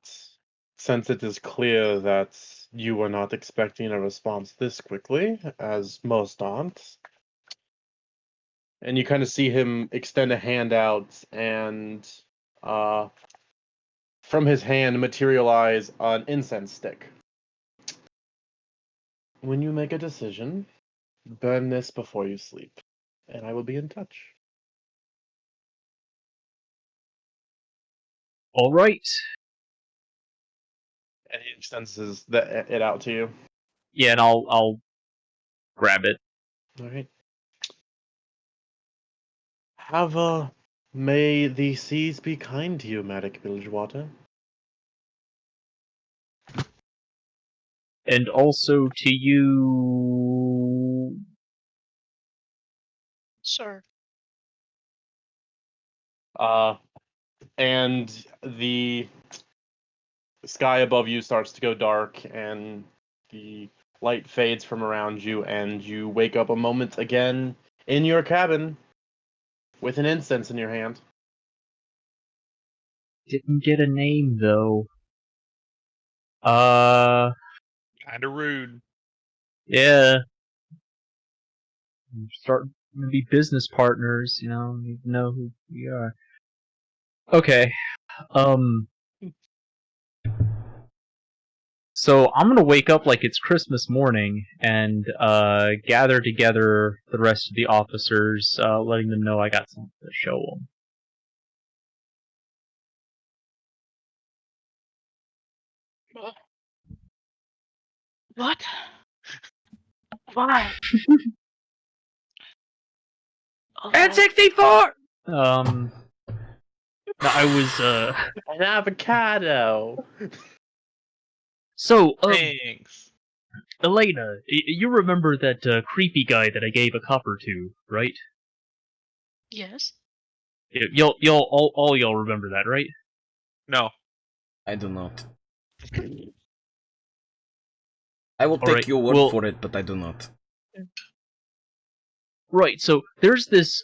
Since it is clear that you were not expecting a response this quickly, as most aren't, and you kind of see him extend a hand out, and uh, from his hand materialize an incense stick. When you make a decision, burn this before you sleep, and I will be in touch. All right. And he extends it out to you. Yeah, and I'll grab it. All right. Have a may the seas be kind to you, Madik Bilgewater. And also to you. Sir. And the sky above you starts to go dark, and the light fades from around you, and you wake up a moment again in your cabin with an incense in your hand. Didn't get a name though. Kinda rude. Yeah. Start to be business partners, you know, need to know who we are. Okay. So I'm gonna wake up like it's Christmas morning and gather together the rest of the officers, letting them know I got something to show them. What? Why? N64. No, I was An avocado! so Thanks. Elena, you remember that creepy guy that I gave a copper to, right? Yes. Y'all all y'all remember that, right? No. I do not. I will take Alright, your word well- for it, but I do not. Right, so there's this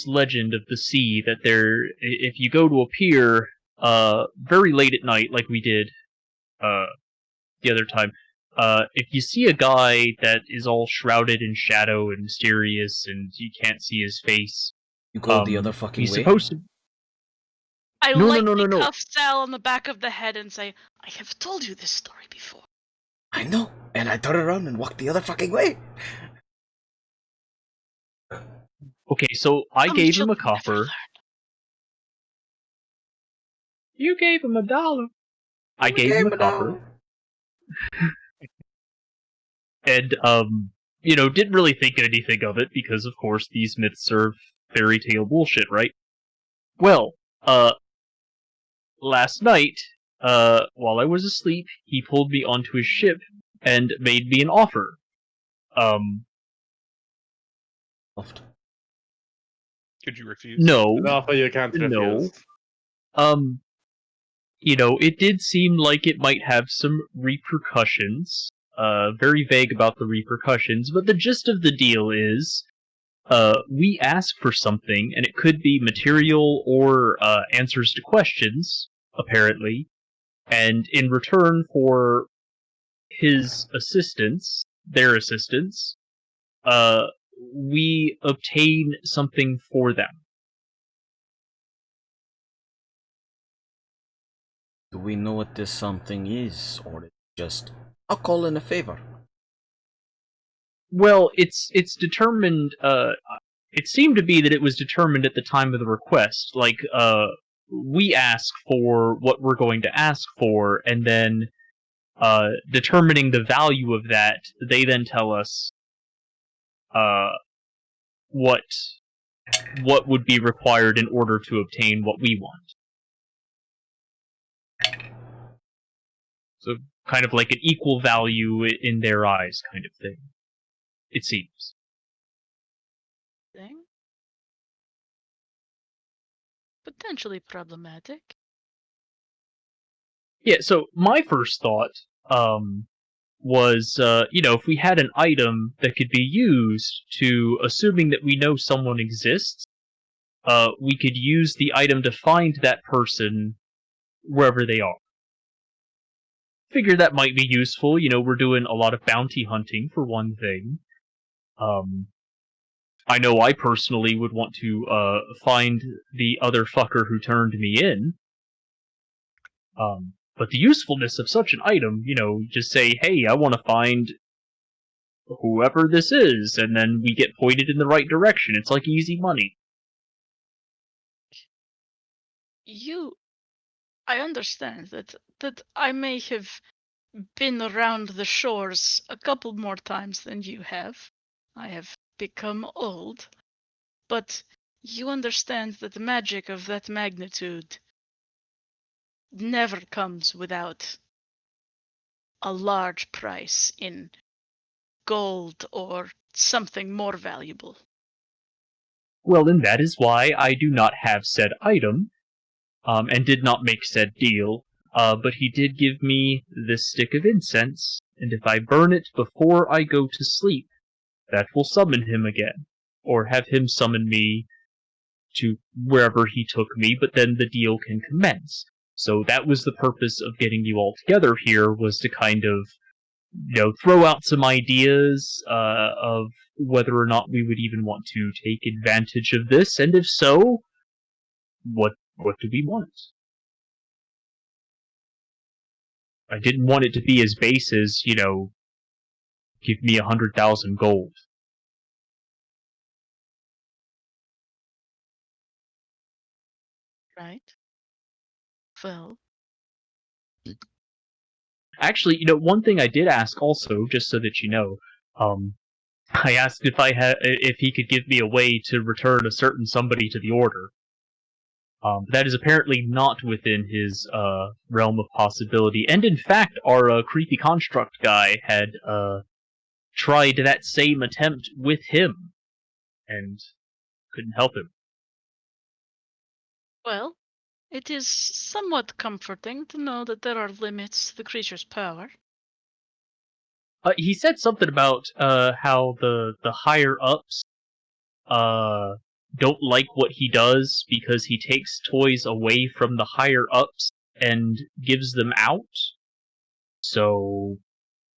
legend of the sea that if you go to a pier very late at night, like we did the other time, if you see a guy that is all shrouded in shadow and mysterious and you can't see his face, You go the other fucking he's way? supposed to. I No, lightly no. cuff Sal on the back of the head and say, I have told you this story before. I know, and I turn around and walk the other fucking way. Okay, so I Some gave him a children never copper. learn. You gave him $1. I gave him a copper. And, didn't really think anything of it because, of course, these myths are fairy tale bullshit, right? Well, last night, while I was asleep, he pulled me onto his ship and made me an offer. Could you refuse? No. An offer you can't refuse. No. It did seem like it might have some repercussions. Very vague about the repercussions, but the gist of the deal is, we ask for something, and it could be material or answers to questions, apparently, and in return for his assistance, their assistance, we obtain something for them. Do we know what this something is, or it's just a call in a favor? Well, it's determined. It seemed to be that it was determined at the time of the request. Like, we ask for what we're going to ask for, and then, determining the value of that, they then tell us, what would be required in order to obtain what we want. So, kind of like an equal value in their eyes, kind of thing. It seems. Thing? Potentially problematic. Yeah, so my first thought, was, if we had an item that could be used to, assuming that we know someone exists, we could use the item to find that person wherever they are. Figure that might be useful. We're doing a lot of bounty hunting, for one thing. I know I personally would want to find the other fucker who turned me in. But the usefulness of such an item, just say, hey, I want to find whoever this is, and then we get pointed in the right direction. It's like easy money. I understand that I may have been around the shores a couple more times than you have. I have become old. But you understand that the magic of that magnitude never comes without a large price in gold or something more valuable. Well, then that is why I do not have said item, and did not make said deal. But he did give me this stick of incense, and if I burn it before I go to sleep, that will summon him again, or have him summon me to wherever he took me, but then the deal can commence. So that was the purpose of getting you all together here, was to kind of, throw out some ideas of whether or not we would even want to take advantage of this, and if so, what do we want? I didn't want it to be as base as, give me 100,000 gold. Right. Well. Actually, one thing I did ask also, just so that you know, I asked if he could give me a way to return a certain somebody to the order. That is apparently not within his realm of possibility, and in fact, our creepy construct guy had tried that same attempt with him, and couldn't help him. Well, it is somewhat comforting to know that there are limits to the creature's power. He said something about how the higher ups don't like what he does because he takes toys away from the higher ups and gives them out. So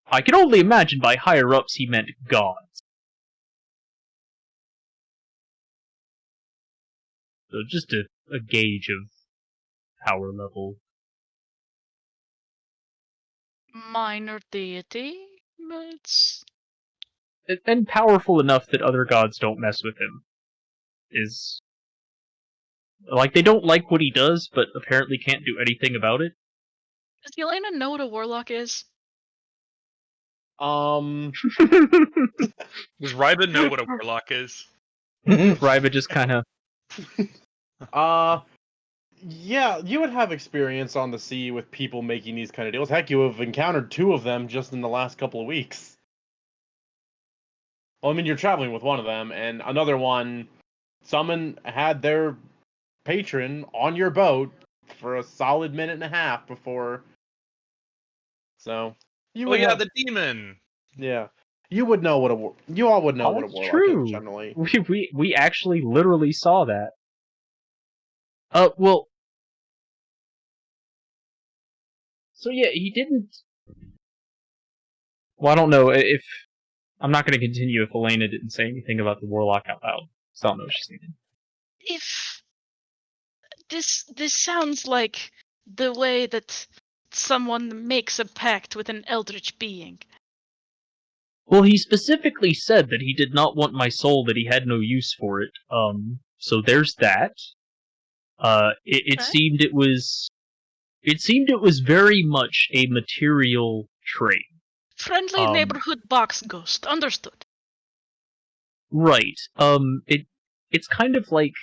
I can only imagine by higher ups he meant gods. So just a gauge of power level. Minor deity, but it's... And powerful enough that other gods don't mess with him. Is... Like, they don't like what he does, but apparently can't do anything about it. Does Yelena know what a warlock is? Um, Does Ryben know what a warlock is? Ryba just kind of... yeah, you would have experience on the sea with people making these kind of deals. Heck, you have encountered 2 of them just in the last couple of weeks. Well, I mean, you're traveling with one of them, and another one, someone had their patron on your boat for a solid minute and a half before. So you Oh would yeah, have, the demon. yeah, you would know what you all would know what a that's warlock true. is generally. We actually literally saw that. Well... So yeah, he didn't... Well, I don't know if... I'm not going to continue if Elena didn't say anything about the warlock out loud. So I don't know what she's thinking. If this sounds like the way that someone makes a pact with an eldritch being. Well, he specifically said that he did not want my soul, that he had no use for it. So there's that. It Okay. seemed it was... It seemed it was very much a material trait. Friendly neighborhood box ghost, understood. Right. It's kind of like...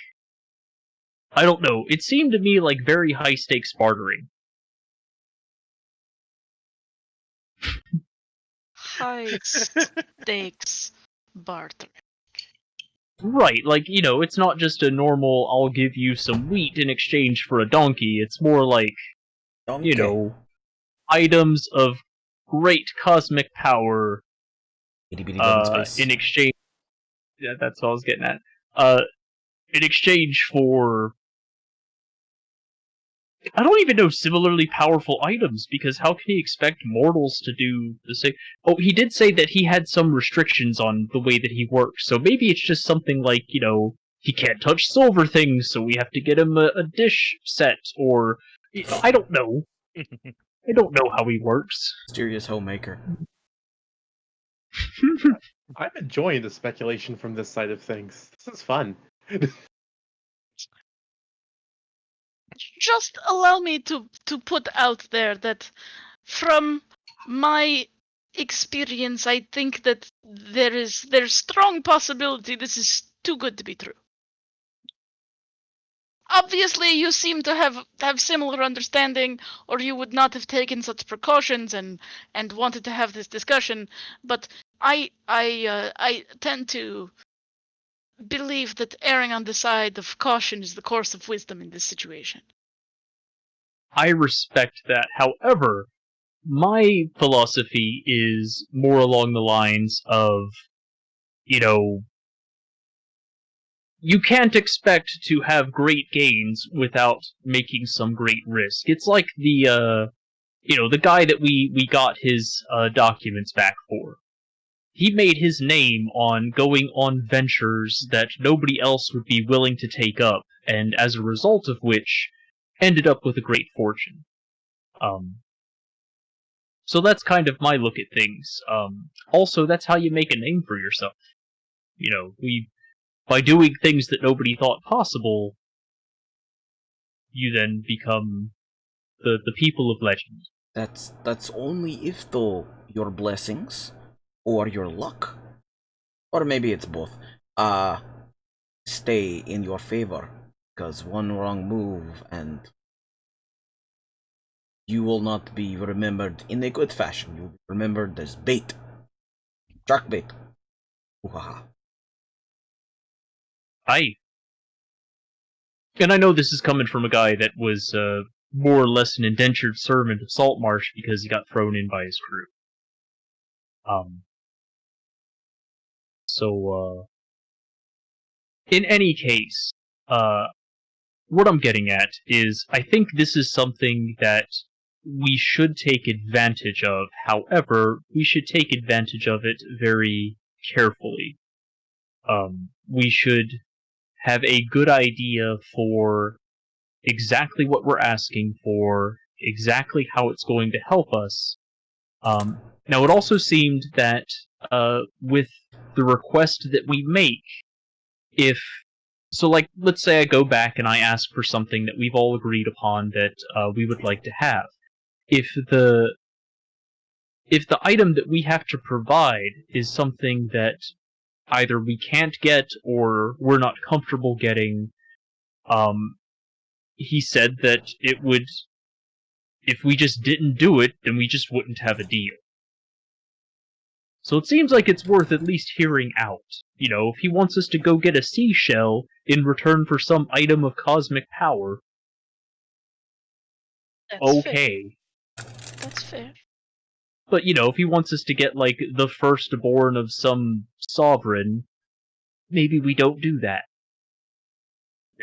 I don't know. It seemed to me like very high-stakes bartering. High stakes barter. Right, like, it's not just a normal, I'll give you some wheat in exchange for a donkey. It's more like, Donkey. items of great cosmic power Itty bitty dead in space. in exchange... Yeah, that's what I was getting at. In exchange for... I don't even know similarly powerful items, because how can he expect mortals to do the same? Oh, he did say that he had some restrictions on the way that he works, so maybe it's just something like, he can't touch silver things, so we have to get him a dish set, or... I don't know. I don't know how he works. Mysterious homemaker. I'm enjoying the speculation from this side of things. This is fun. Just allow me to put out there that from my experience, I think that there's strong possibility this is too good to be true. Obviously, you seem to have similar understanding, or you would not have taken such precautions and wanted to have this discussion. But I tend to believe that erring on the side of caution is the course of wisdom in this situation. I respect that. However, my philosophy is more along the lines of, you can't expect to have great gains without making some great risk. It's like the guy that we got his documents back for. He made his name on going on ventures that nobody else would be willing to take up, and as a result of which, ended up with a great fortune. So that's kind of my look at things. Also, that's how you make a name for yourself. By doing things that nobody thought possible, you then become the people of legend. That's only if though your blessings or your luck, or maybe it's both, stay in your favor. Because one wrong move and you will not be remembered in a good fashion. You'll be remembered as bait. Shark bait. Ooh-ha-ha. And I know this is coming from a guy that was more or less an indentured servant of Saltmarsh because he got thrown in by his crew. In any case, what I'm getting at is I think this is something that we should take advantage of. However, we should take advantage of it very carefully. We should have a good idea for exactly what we're asking for, exactly how it's going to help us. Now, it also seemed that with the request that we make, let's say I go back and I ask for something that we've all agreed upon that we would like to have. If the item that we have to provide is something that either we can't get or we're not comfortable getting, he said that it would, if we just didn't do it, then we just wouldn't have a deal. So it seems like it's worth at least hearing out. If he wants us to go get a seashell in return for some item of cosmic power, That's okay. Fair. That's fair. But, if he wants us to get, the firstborn of some sovereign, maybe we don't do that.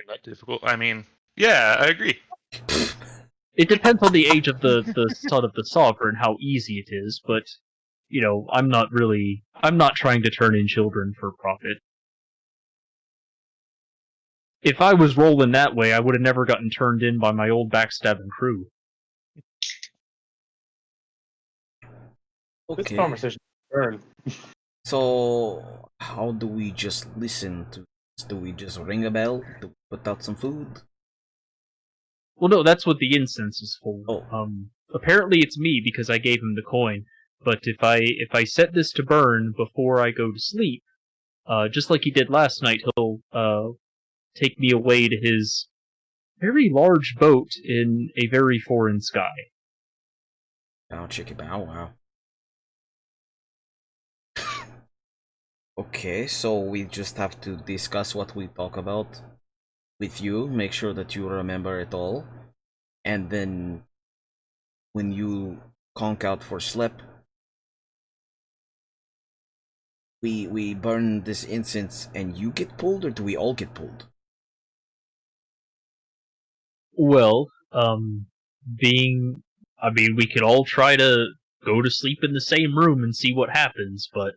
Not difficult. I mean, yeah, I agree. It depends on the age of the son of the sovereign, how easy it is, but, I'm not trying to turn in children for profit. If I was rolling that way, I would have never gotten turned in by my old backstabbing crew. This Okay. conversation burn. So, how do we just listen to this? Do we just ring a bell? Do we put out some food? Well, no, that's what the incense is for. Oh. Apparently it's me because I gave him the coin. But if I set this to burn before I go to sleep, just like he did last night, he'll take me away to his very large boat in a very foreign sky. Bow chicka bow wow. Okay, so we just have to discuss what we talk about with you, make sure that you remember it all, and then when you conk out for sleep, we burn this incense and you get pulled, or do we all get pulled? Well, we could all try to go to sleep in the same room and see what happens, but,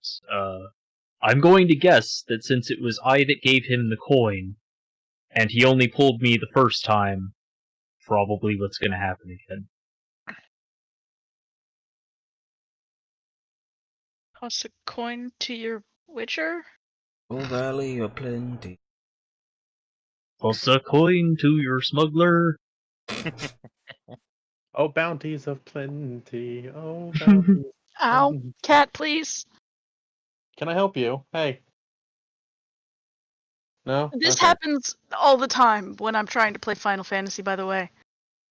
I'm going to guess that since it was I that gave him the coin, and he only pulled me the first time, probably what's gonna happen again. Toss a coin to your witcher? Oh, valley of plenty. Toss a coin to your smuggler. Oh, bounties of plenty. Oh, bounties. Ow. Cat, please. Can I help you? Hey. No? This Okay. happens all the time when I'm trying to play Final Fantasy, by the way.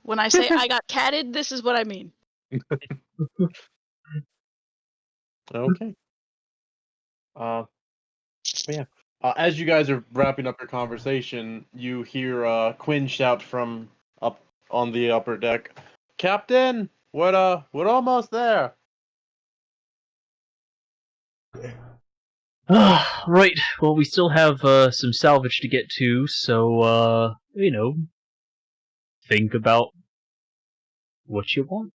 When I say I got catted, this is what I mean. Okay. But yeah. As you guys are wrapping up your conversation, you hear Quinn shout from up on the upper deck, "Captain, we're almost there." Right. Well, we still have some salvage to get to, so think about what you want.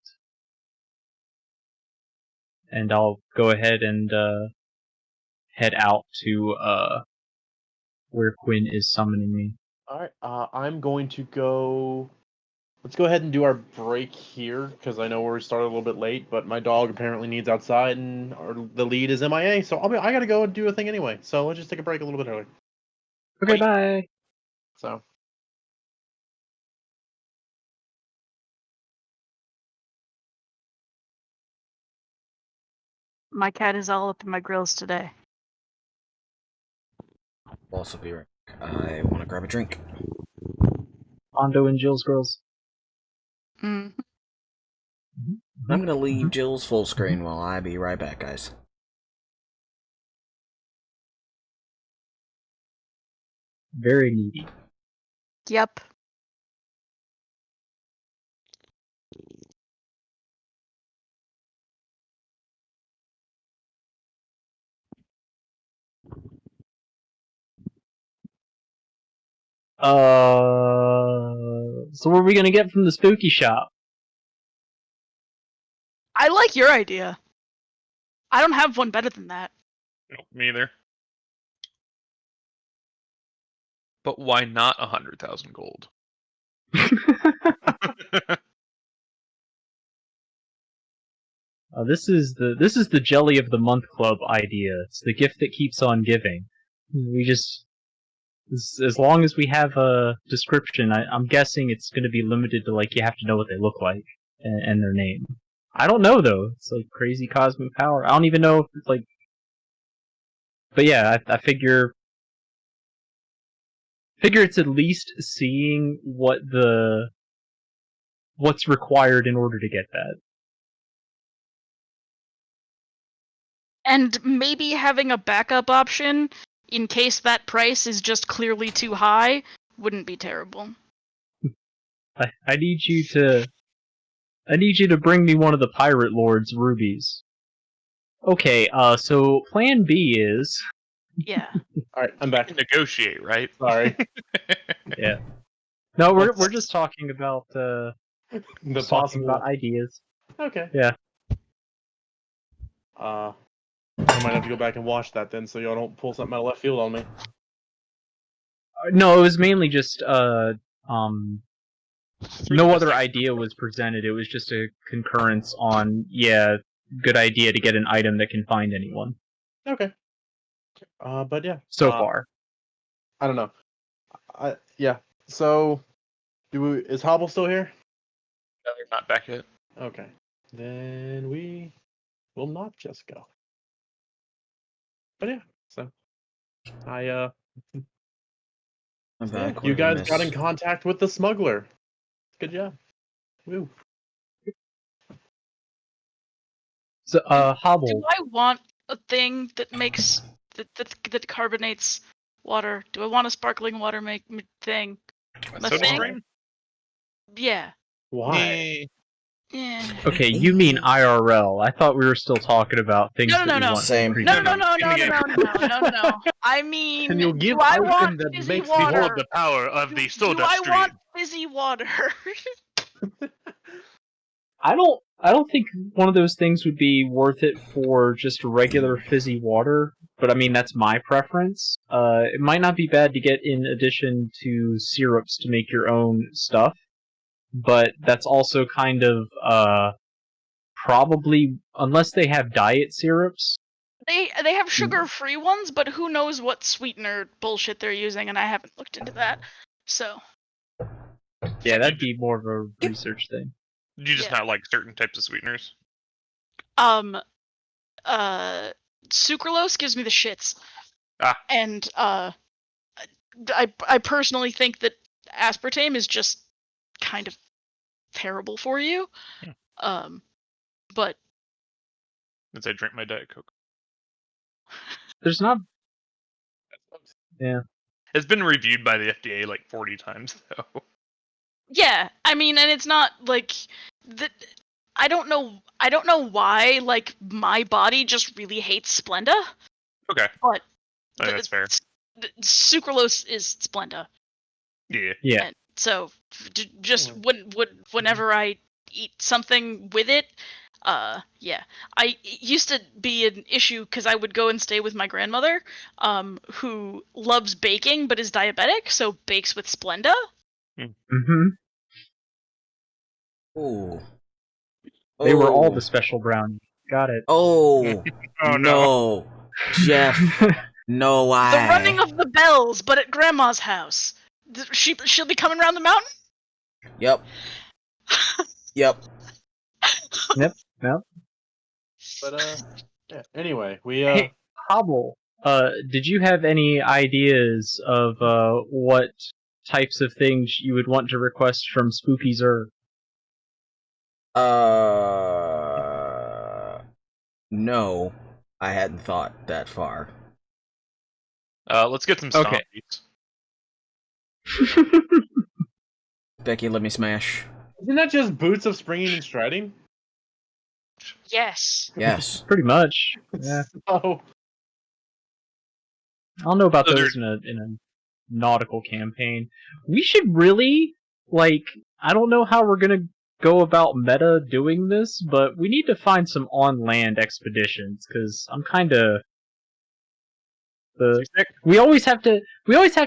And I'll go ahead and head out to where Quinn is summoning me. All right, I'm going to go. Let's go ahead and do our break here because I know we started a little bit late, but my dog apparently needs outside, and the lead is MIA, so I gotta go and do a thing anyway. So let's just take a break a little bit early. Okay, bye. So. My cat is all up in my grills today. I'll also be right back. I want to grab a drink. Ondo and Jill's girls. Mm. I'm gonna leave Jill's full screen while I be right back, guys. Very needy. Yep. So what are we gonna get from the spooky shop? I like your idea. I don't have one better than that. Nope, me either. But why not 100,000 gold? This is the Jelly of the Month Club idea. It's the gift that keeps on giving. We just, as long as we have a description, I'm guessing it's going to be limited to like you have to know what they look like and their name. I don't know though. It's like crazy cosmic power. I don't even know if it's like. But yeah, I figure it's at least seeing what's required in order to get that. And maybe having a backup option in case that price is just clearly too high wouldn't be terrible. I need you to bring me one of the Pirate Lord's rubies. Okay, so plan B is... Yeah. All right, I'm back. Negotiate, right? Sorry. Yeah. No, we're just talking about The talking possible. about ideas. Okay. Yeah. I might have to go back and watch that then, so y'all don't pull something out of left field on me. No, it was mainly just no other idea was presented. It was just a concurrence on good idea to get an item that can find anyone. Okay. But yeah. So far. I don't know. Yeah. So, is Hobble still here? No, they're not back yet. Okay. Then we will not just go. But yeah, so I'm back. you guys got in contact with the smuggler. Good job. Woo. So, Hobble. Do I want a thing that makes that carbonates water? Do I want a sparkling water thing? A soda stream? Yeah. Why? Yeah. Okay, you mean IRL. I thought we were still talking about things No. that we want. Same. No. I mean, Can you give do I item want that fizzy makes water? Behold the power of the soda Do I stream. want fizzy water? I don't think one of those things would be worth it for just regular fizzy water, but I mean that's my preference. It might not be bad to get in addition to syrups to make your own stuff, but that's also kind of probably unless they have diet syrups. They have sugar-free ones, but who knows what sweetener bullshit they're using, and I haven't looked into that. So. Yeah, that'd be more of a research thing. Do you just not like certain types of sweeteners? Sucralose gives me the shits. And I personally think that aspartame is just kind of terrible for you. But As I drink my Diet Coke. There's not Yeah. It's been reviewed by the FDA like 40 times though. Yeah, I mean, and it's not like the. I don't know why. Like my body just really hates Splenda, Okay, but I think that's fair. sucralose is Splenda. Yeah. Yeah. And so just Hmm. whenever I eat something with it, yeah, it used to be an issue because I would go and stay with my grandmother, who loves baking but is diabetic, so bakes with Splenda. Mm-hmm. Ooh. They were all Oh. the special brownies. Got it. Oh. Oh no. No. Jeff. No The running way. of the bells, but at grandma's house. She'll be coming around the mountain. Yep. Yep. Yep. Yep. But yeah. Anyway, we Hey, Hobble. Did you have any ideas of what types of things you would want to request from Spooky Zer? No. I hadn't thought that far. Let's get some Okay. stompies. Becky, let me smash. isn't that just boots of springing and striding? Yes. Yes. Pretty much. Yeah. So I don't know about So those in a nautical campaign. We should really I don't know how we're gonna go about meta doing this, but we need to find some on land expeditions because I'm kind of we always have to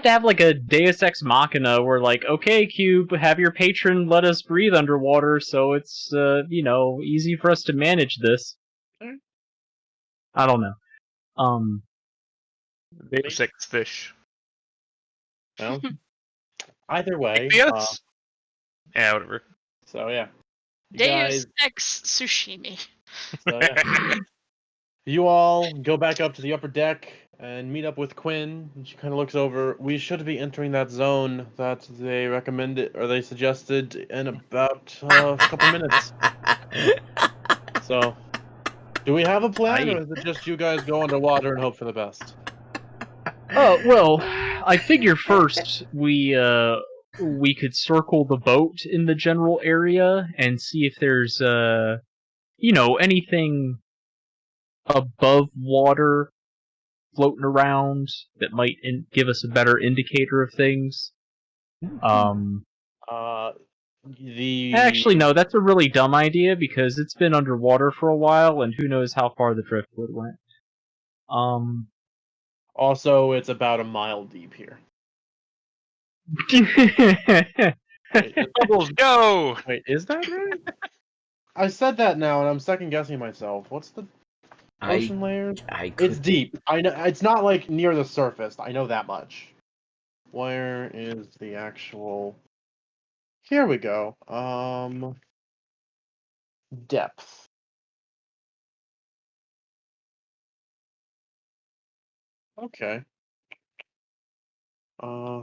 have like a Deus Ex Machina where like, okay, Cube, have your patron let us breathe underwater, so it's easy for us to manage this. I don't know. Deus Ex fish. well, either way. Yes. Yeah, whatever. So yeah. You Deus guys. Ex Sushimi. So yeah. You all go back up to the upper deck and meet up with Quinn. And she kind of looks over. We should be entering that zone that they recommended or they suggested in about a couple minutes. So, do we have a plan, or is it just you guys go underwater and hope for the best? Oh well, I figure first we could circle the boat in the general area and see if there's anything above water floating around that might give us a better indicator of things. Uh, the Actually, no, that's a really dumb idea because it's been underwater for a while, and who knows how far the driftwood went. Also, it's about a mile deep here. Bubbles, go! Wait, is that right? I said that now, and I'm second guessing myself. What's the ocean layers? I It's could. deep. I know it's not like near the surface. I know that much. Where is the actual? Here we go. Depth. Okay. Uh,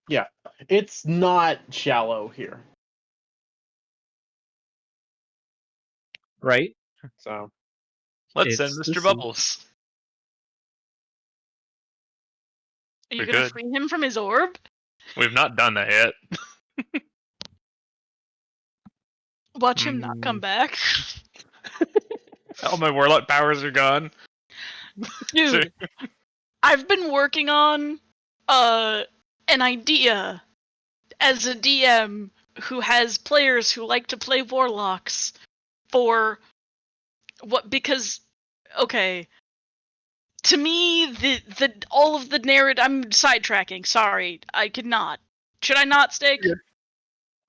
yeah. It's not shallow here. Right? So Let's send This Mr. is- Bubbles. Are you We gonna could. free him from his orb? We've not done that yet. Watch him not come back. All my warlock powers are gone. Dude, I've been working on an idea as a DM who has players who like to play warlocks for because okay, to me the all of the narrative. I'm sidetracking. Sorry, I could not. Should I not, Steak? Yeah.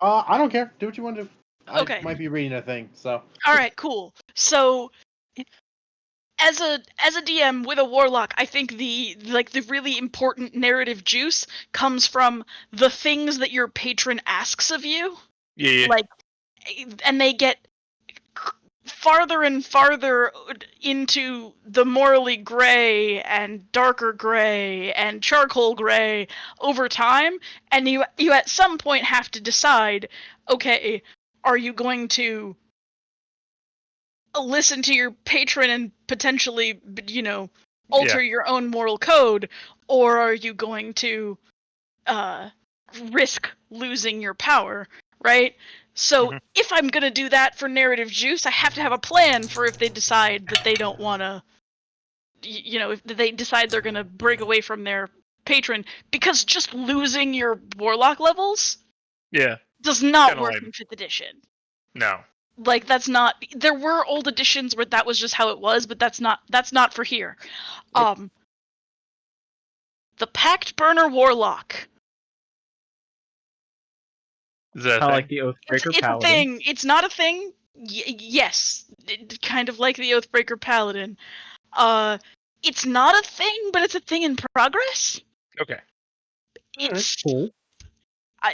I don't care. Do what you want to do. Okay. I might be reading a thing, so. All right, cool. So, as a DM with a warlock, I think the really important narrative juice comes from the things that your patron asks of you. Yeah. Like, and they get farther and farther into the morally gray and darker gray and charcoal gray over time, and you at some point have to decide, okay, are you going to listen to your patron and potentially, alter your own moral code, or are you going to risk losing your power, right? So if I'm going to do that for narrative juice, I have to have a plan for if they decide that they don't want to, if they decide they're going to break away from their patron, because just losing your warlock levels does not work in 5th edition. No. Like, that's not... There were old editions where that was just how it was, but that's not for here. The Pact Burner Warlock. Is that Kind of like the Oathbreaker It's Paladin. a thing. It's not a thing. Yes. Kind of like the Oathbreaker Paladin. It's not a thing, but it's a thing in progress. Okay. It's... Cool.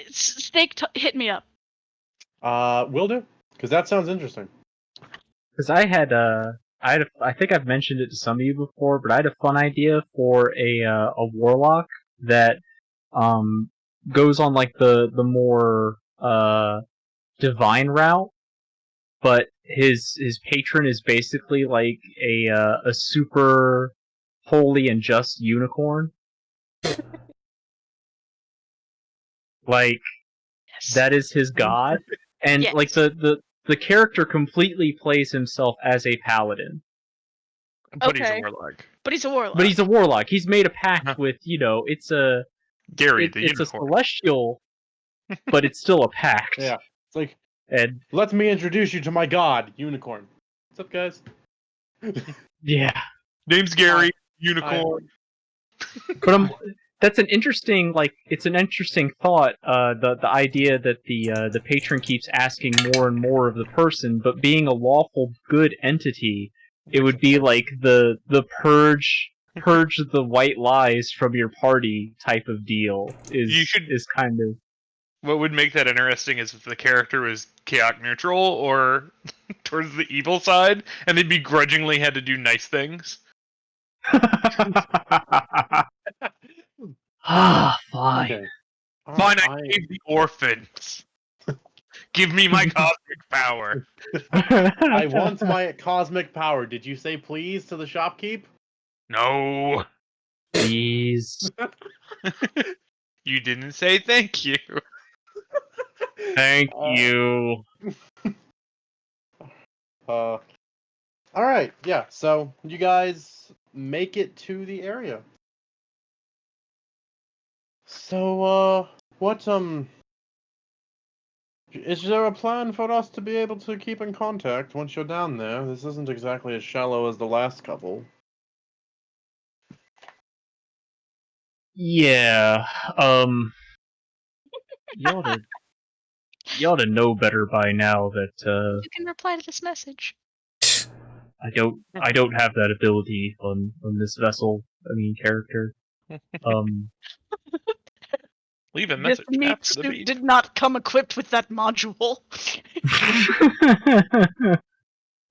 Snake, hit me up. Will do, because that sounds interesting. Because I think I've mentioned it to some of you before, but I had a fun idea for a warlock that goes on like the more divine route, but his patron is basically like a super holy and just unicorn. Like, Yes. that is his god, and Yes. like the character completely plays himself as a paladin. But he's Okay. a warlock. But he's a warlock. But he's a warlock. He's made a pact with, it's a Gary, the it's a unicorn. celestial, but it's still a pact. Yeah, it's like, And let me introduce you to my god, unicorn. What's up, guys? yeah, Name's Gary, unicorn. but that's an interesting it's an interesting thought. The idea that the patron keeps asking more and more of the person, but being a lawful good entity, it would be like the purge the white lies from your party type of deal. Is kind of. What would make that interesting is if the character was chaotic neutral or towards the evil side, and they begrudgingly had to do nice things. Fine. Okay. Fine, I gave the orphans. Give me my cosmic power. I want my cosmic power. Did you say please to the shopkeep? No. Please. You didn't say thank you. Thank you. Alright, yeah, so you guys make it to the area. So, is there a plan for us to be able to keep in contact once you're down there? This isn't exactly as shallow as the last couple. Yeah. You ought to know better by now that You can reply to this message. I don't have that ability on this vessel. I mean, character. Leave a This message meat after the suit beep. did not come equipped with that module.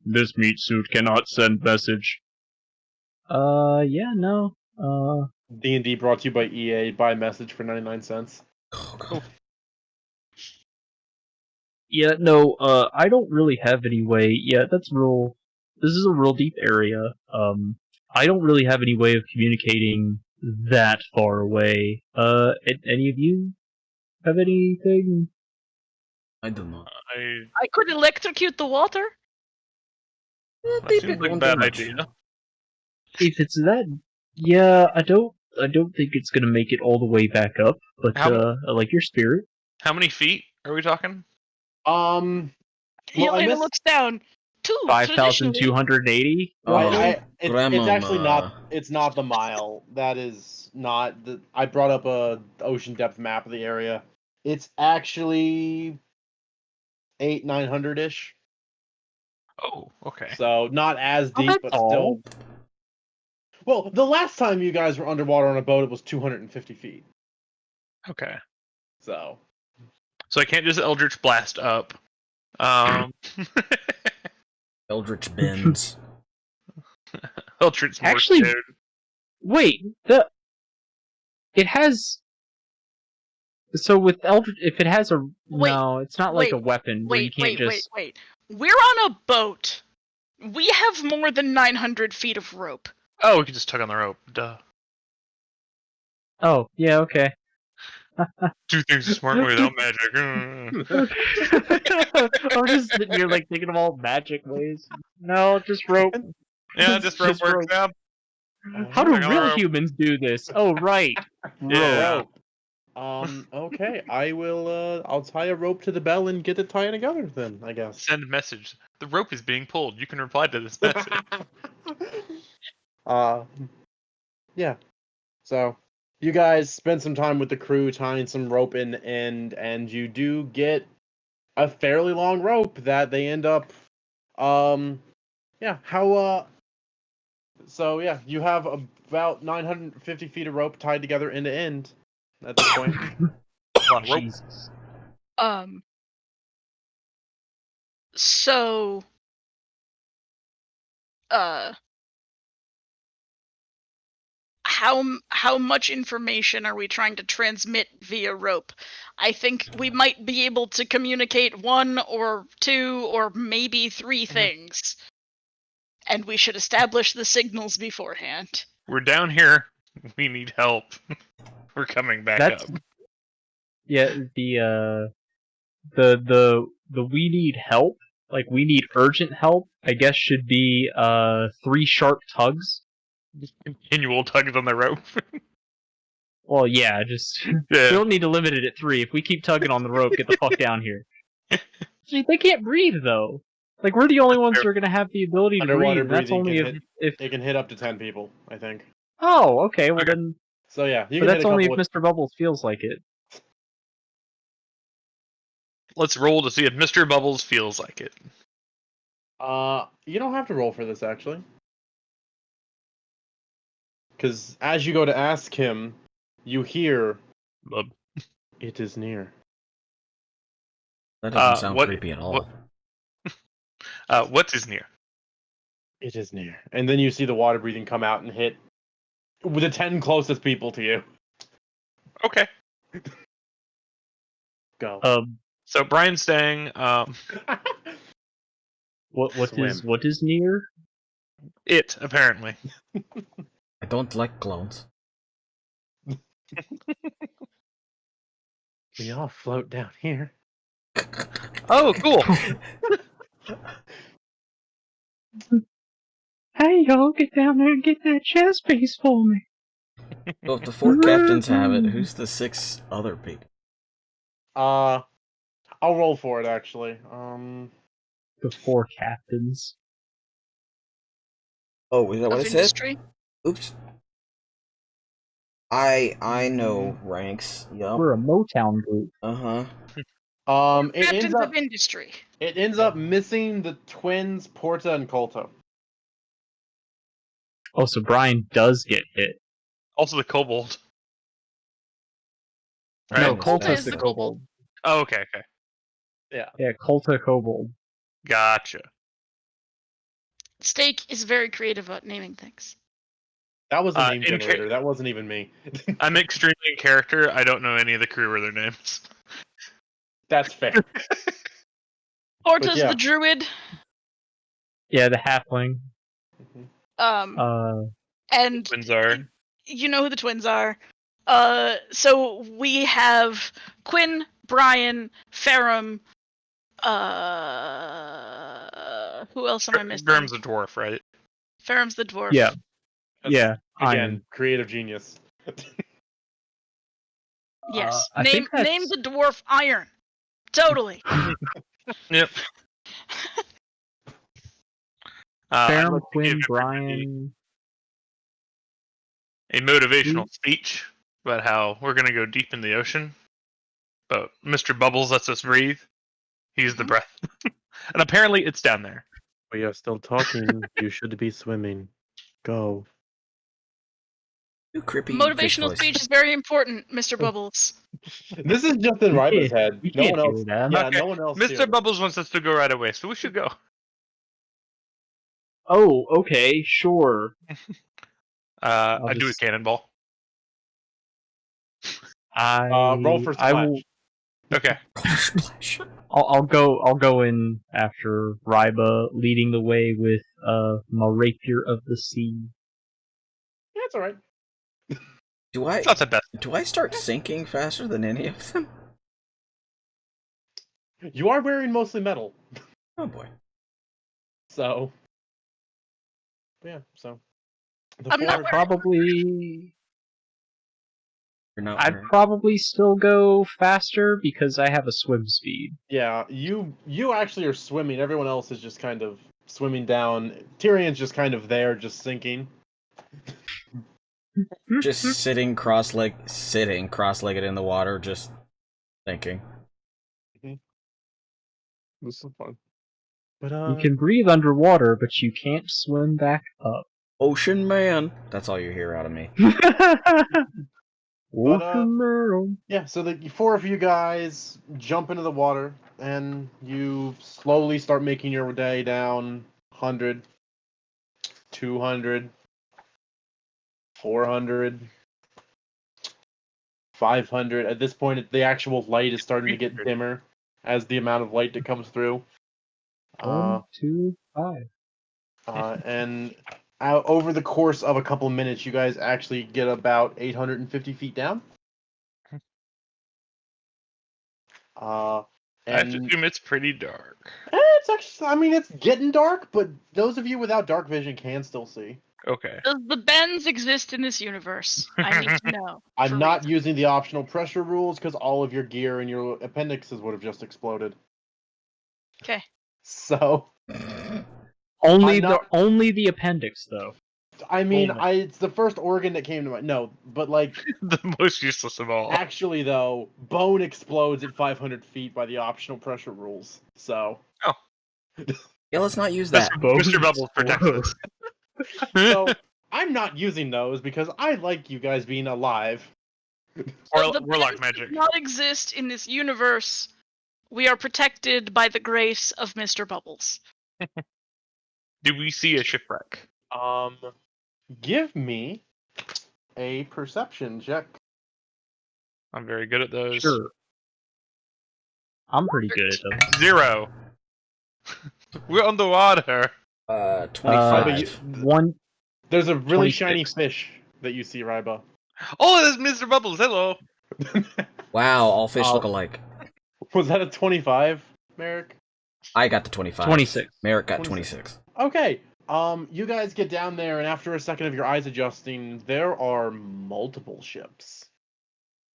This meat suit cannot send message. Yeah, no. D&D brought to you by EA. Buy a message for 99 cents. Oh, God. Yeah, no, I don't really have any way. Yeah, this is a real deep area. I don't really have any way of communicating that far away. Any of you have anything? I don't know. I could electrocute the water. That seems like a bad idea. If it's that, yeah, I don't think it's gonna make it all the way back up. But I like your spirit. How many feet are we talking? Well, Elena looks down. 5,280. It's actually not. It's not the mile. That is not the. I brought up a ocean depth map of the area. It's actually 800-900 ish. Oh, okay. So not as deep, that's but all. still. Well, the last time you guys were underwater on a boat, it was 250 feet. Okay. So I can't just Eldritch Blast up. Eldritch bends. Eldritch Actually, Morse, dude. wait, it has. So with Eldritch, if it has a no, it's not like a weapon where you can't just. Wait. We're on a boat. We have more than 900 feet of rope. Oh, we could just tug on the rope. Duh. Oh, yeah, okay. Do things a smart way without magic. I'm just sitting here like thinking of all magic ways. No, just rope. Yeah, It's just rope works out. How do Tug on the real rope. humans do this? Oh, right. Yeah. Rope. Okay. I will. I'll tie a rope to the bell and get it tied together. Then I guess. Send a message. The rope is being pulled. You can reply to this message. Yeah. So, you guys spend some time with the crew tying some rope in the end, and you do get a fairly long rope that they end up. Yeah. How? So yeah, you have about 950 feet of rope tied together end to end at this point. On rope. Jesus. So, how much information are we trying to transmit via rope? I think we might be able to communicate 1 or 2 or maybe 3 things. And we should establish the signals beforehand. We're down here. We need help. We're coming back up. Yeah, the we need help, like we need urgent help, I guess should be 3 sharp tugs. Continual tugs on the rope. Well, yeah, just we Yeah. don't need to limit it at 3. If we keep tugging on the rope, get the fuck down here. See, they can't breathe though. Like we're the only ones who are gonna have the ability to Underwater breathe. And that's breathing only can if. It can hit up to 10 people, I think. Oh, okay. Well then, So yeah, you but can that's hit a only if couple with, Mr. Bubbles feels like it. Let's roll to see if Mr. Bubbles feels like it. you don't have to roll for this actually. Because as you go to ask him, you hear, Bub. "It is near." That doesn't sound what- creepy at all. What's his near? It is near. And then you see the water breathing come out and hit with the 10 closest people to you. Okay. Go. So Brian's staying. What is near? It apparently. I don't like clones. We all float down here. Oh, cool. Hey, y'all, get down there and get that chess piece for me. So if the 4 captains have it, who's the 6 other people? I'll roll for it actually. The 4 captains. Oh, is that what Of it said? industry? Oops. I know ranks. Yup. We're a Motown group. Uh-huh. It Captains ends up of industry. it ends up missing the twins Porta and Colta. Oh, so Brian does get hit. Also the kobold. No, Right. Colta's Is the the kobold. Oh, okay. Yeah, Colta kobold. Gotcha. Steak is very creative at naming things. That was a name in generator. That wasn't even me. I'm extremely in character. I don't know any of the crew or their names. That's fair. Porta's yeah. the druid. Yeah, the halfling. And Twins are. you know who the twins are. So we have Quinn, Brian, Ferrum. Who else am I missing? Grim's a dwarf, right? Ferrum's the dwarf. Yeah. Yeah, Again, Iron. creative genius. Yes. I Name think that's- name the dwarf Iron. Totally. Yep. Ferrum, I'd like to Quinn, give Brian. a motivational speech about how we're going to go deep in the ocean. But Mr. Bubbles lets us breathe. He's the breath. And apparently it's down there. We are still talking. You should be swimming. Go. You creepy Motivational fish voice. speech is very important, Mr. Bubbles. This is just in Ryba's head. You No can't one do else. that. Yeah, Okay, no one else. Mr. Bubbles wants us to go right away, so we should go. Oh, okay, sure. I do a just- cannonball. Roll for I splash. will. Okay. Splash. I'll go in after Ryba, leading the way with my rapier of the sea. That's all right. It's not the best. Do I start sinking faster than any of them? You are wearing mostly metal, Oh boy. so yeah. So the I'm not four- Probably. You're not I'd wearing- probably still go faster because I have a swim speed. Yeah, you actually are swimming. Everyone else is just kind of swimming down. Tyrion's just kind of there, just sinking. just sitting cross-legged in the water, just thinking. This is fun. But You can breathe underwater, but you can't swim back up. Ocean man. That's all you hear out of me. Ocean man. yeah, so the four of you guys jump into the water, and you slowly start making your way down 100, 200, 400, 500. At this point, the actual light is starting to get dimmer as the amount of light that comes through. 1, 2, 5. And over the course of a couple of minutes, you guys actually get about 850 feet down. I have to And assume it's pretty dark. it's actually, I mean, it's getting dark, but those of you without dark vision can still see. Okay. Does the bends exist in this universe? I need to know. I'm for not reasons. using the optional pressure rules because all of your gear and your appendixes would have just exploded. Okay. So, Only I'm the not- only the appendix though. I mean, Only. it's the first organ that came to mind. No, but like, The most useless of all. actually though, bone explodes at 500 feet by the optional pressure rules. So, Yeah, let's not use that. Mr. Bubbles protects us. so I'm not using those because I like you guys being alive. Or The warlock bends magic. do not exist in this universe. We are protected by the grace of Mr. Bubbles. Do we see a shipwreck? Give me a perception check. I'm very good at those. Sure. I'm pretty good at those. 0. We're underwater. 25. One. There's a really 26. shiny fish that you see, Ryba. Oh, there's Mr. Bubbles. Hello. Wow, all fish Oh. look alike. Was that a 25, Merrick? I got the 25. 26. Merrick got 26. 26. Okay. You guys get down there, and after a second of your eyes adjusting, there are multiple ships.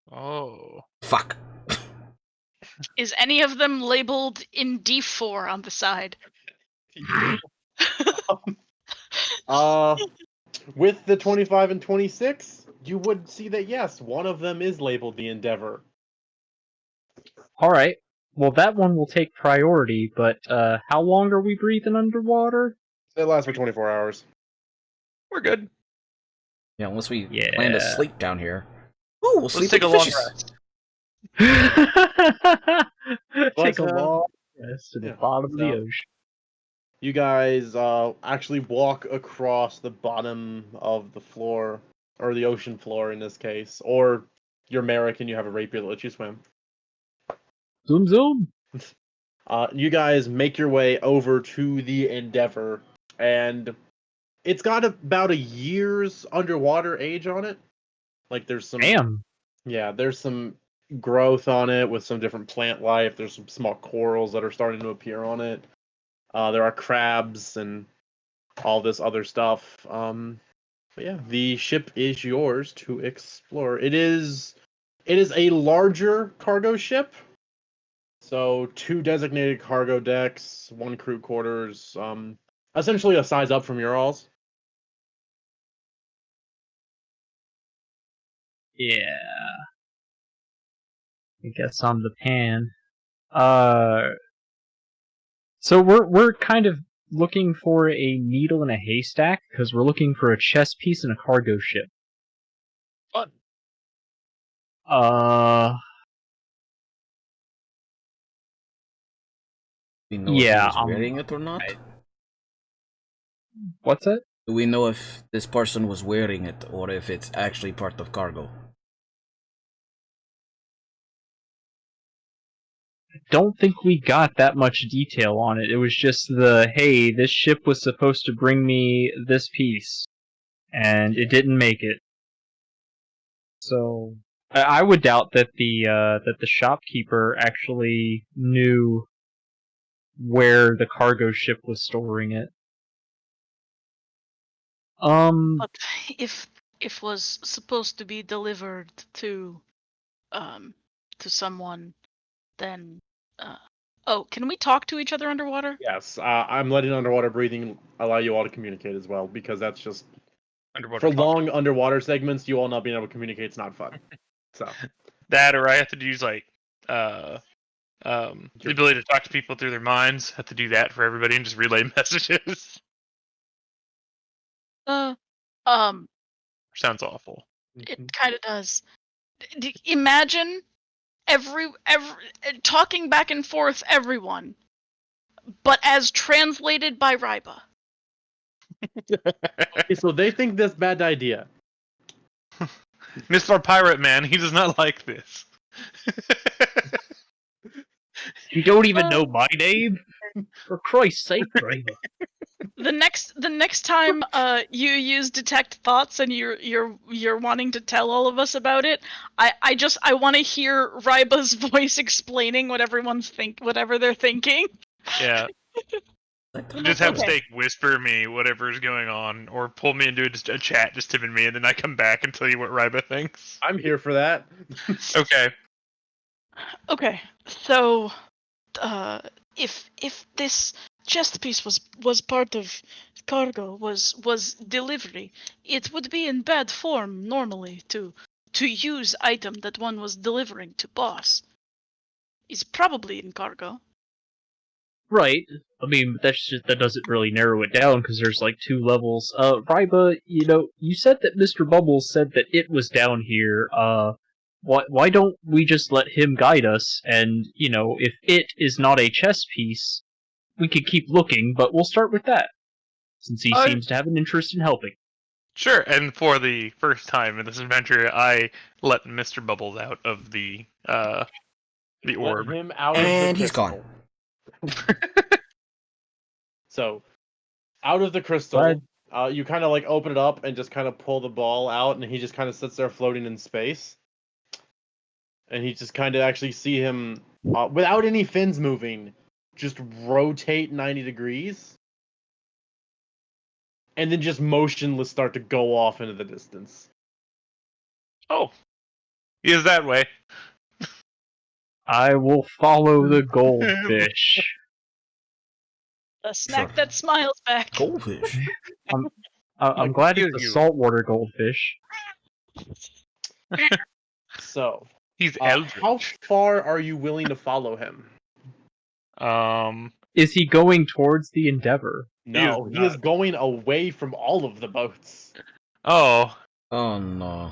Oh. Fuck. Is any of them labeled in D4 on the side? With the 25 and 26, you would see that yes, one of them is labeled the Endeavor. All right. Well, that one will take priority. But how long are we breathing underwater? It lasts for 24 hours. We're good. Yeah, unless we Yeah. plan to sleep down here. Oh, we'll Let's sleep take a with the long fishes. rest. Take a But, long rest at the yeah, bottom of the so- ocean. You guys actually walk across the bottom of the floor, or the ocean floor in this case, or you're Merrick and you have a rapier that lets you swim. Zoom zoom. You guys make your way over to the Endeavor, and it's got about a year's underwater age on it. Like there's some, Damn. yeah, there's some growth on it with some different plant life. There's some small corals that are starting to appear on it. There are crabs and all this other stuff. But yeah, the ship is yours to explore. It is a larger cargo ship. So 2 designated cargo decks, 1 crew quarters, essentially a size up from your all's. Yeah. I guess I'm the pan. So we're kind of looking for a needle in a haystack because we're looking for a chess piece in a cargo ship. Fun. Do we know Yeah, if he was wearing it or not? What's that? Do we know if this person was wearing it or if it's actually part of cargo? Don't think we got that much detail on it. It was just hey, this ship was supposed to bring me this piece. and it didn't make it. So I would doubt that the shopkeeper actually knew where the cargo ship was storing it. But if was supposed to be delivered to someone, then oh, can we talk to each other underwater? Yes, I'm letting underwater breathing allow you all to communicate as well, because that's just Underwater for talk. long underwater segments, you all not being able to communicate is not fun. So That, or I have to use like the ability to talk to people through their minds. Have to do that for everybody and just relay messages. Um, Sounds awful. it kind of does. Imagine every talking back and forth, everyone, but as translated by Ryba. Okay, so they think this bad idea. Mr. Pirate Man, he does not like this. You don't even know my name? For Christ's sake, Ryba. The next time you use detect thoughts and you're wanting to tell all of us about it, I want to hear Ryba's voice explaining whatever they're thinking. Yeah. Like, Just have Okay. Steak whisper me whatever's going on, or pull me into a chat, just him and me, and then I come back and tell you what Ryba thinks. I'm here for that. Okay. Okay, so if this chest piece was part of cargo, was delivery, it would be in bad form normally to use item that one was delivering to boss. It's probably in cargo. Right. I mean, that doesn't really narrow it down because there's like 2 levels. Ryba, you said that Mr. Bubbles said that it was down here. Why don't we just let him guide us? And if it is not a chess piece, we could keep looking, but we'll start with that since he seems to have an interest in helping. Sure, and for the first time in this adventure, I let Mr. Bubbles out of the orb. Let him out And of the he's crystal. gone. So, out of the crystal, you kind of like open it up and just kind of pull the ball out, and he just kind of sits there floating in space. And he just kind of actually see him, without any fins moving, just rotate 90 degrees. And then just motionless start to go off into the distance. Oh, he is that way. I will follow the goldfish. A snack Sure. that smiles back. Goldfish. I'm glad you- it's a you. saltwater goldfish. So, He's how eldritch. far are you willing to follow him? Is he going towards the Endeavor? No, is he is not. going away from all of the boats. Oh, Oh no.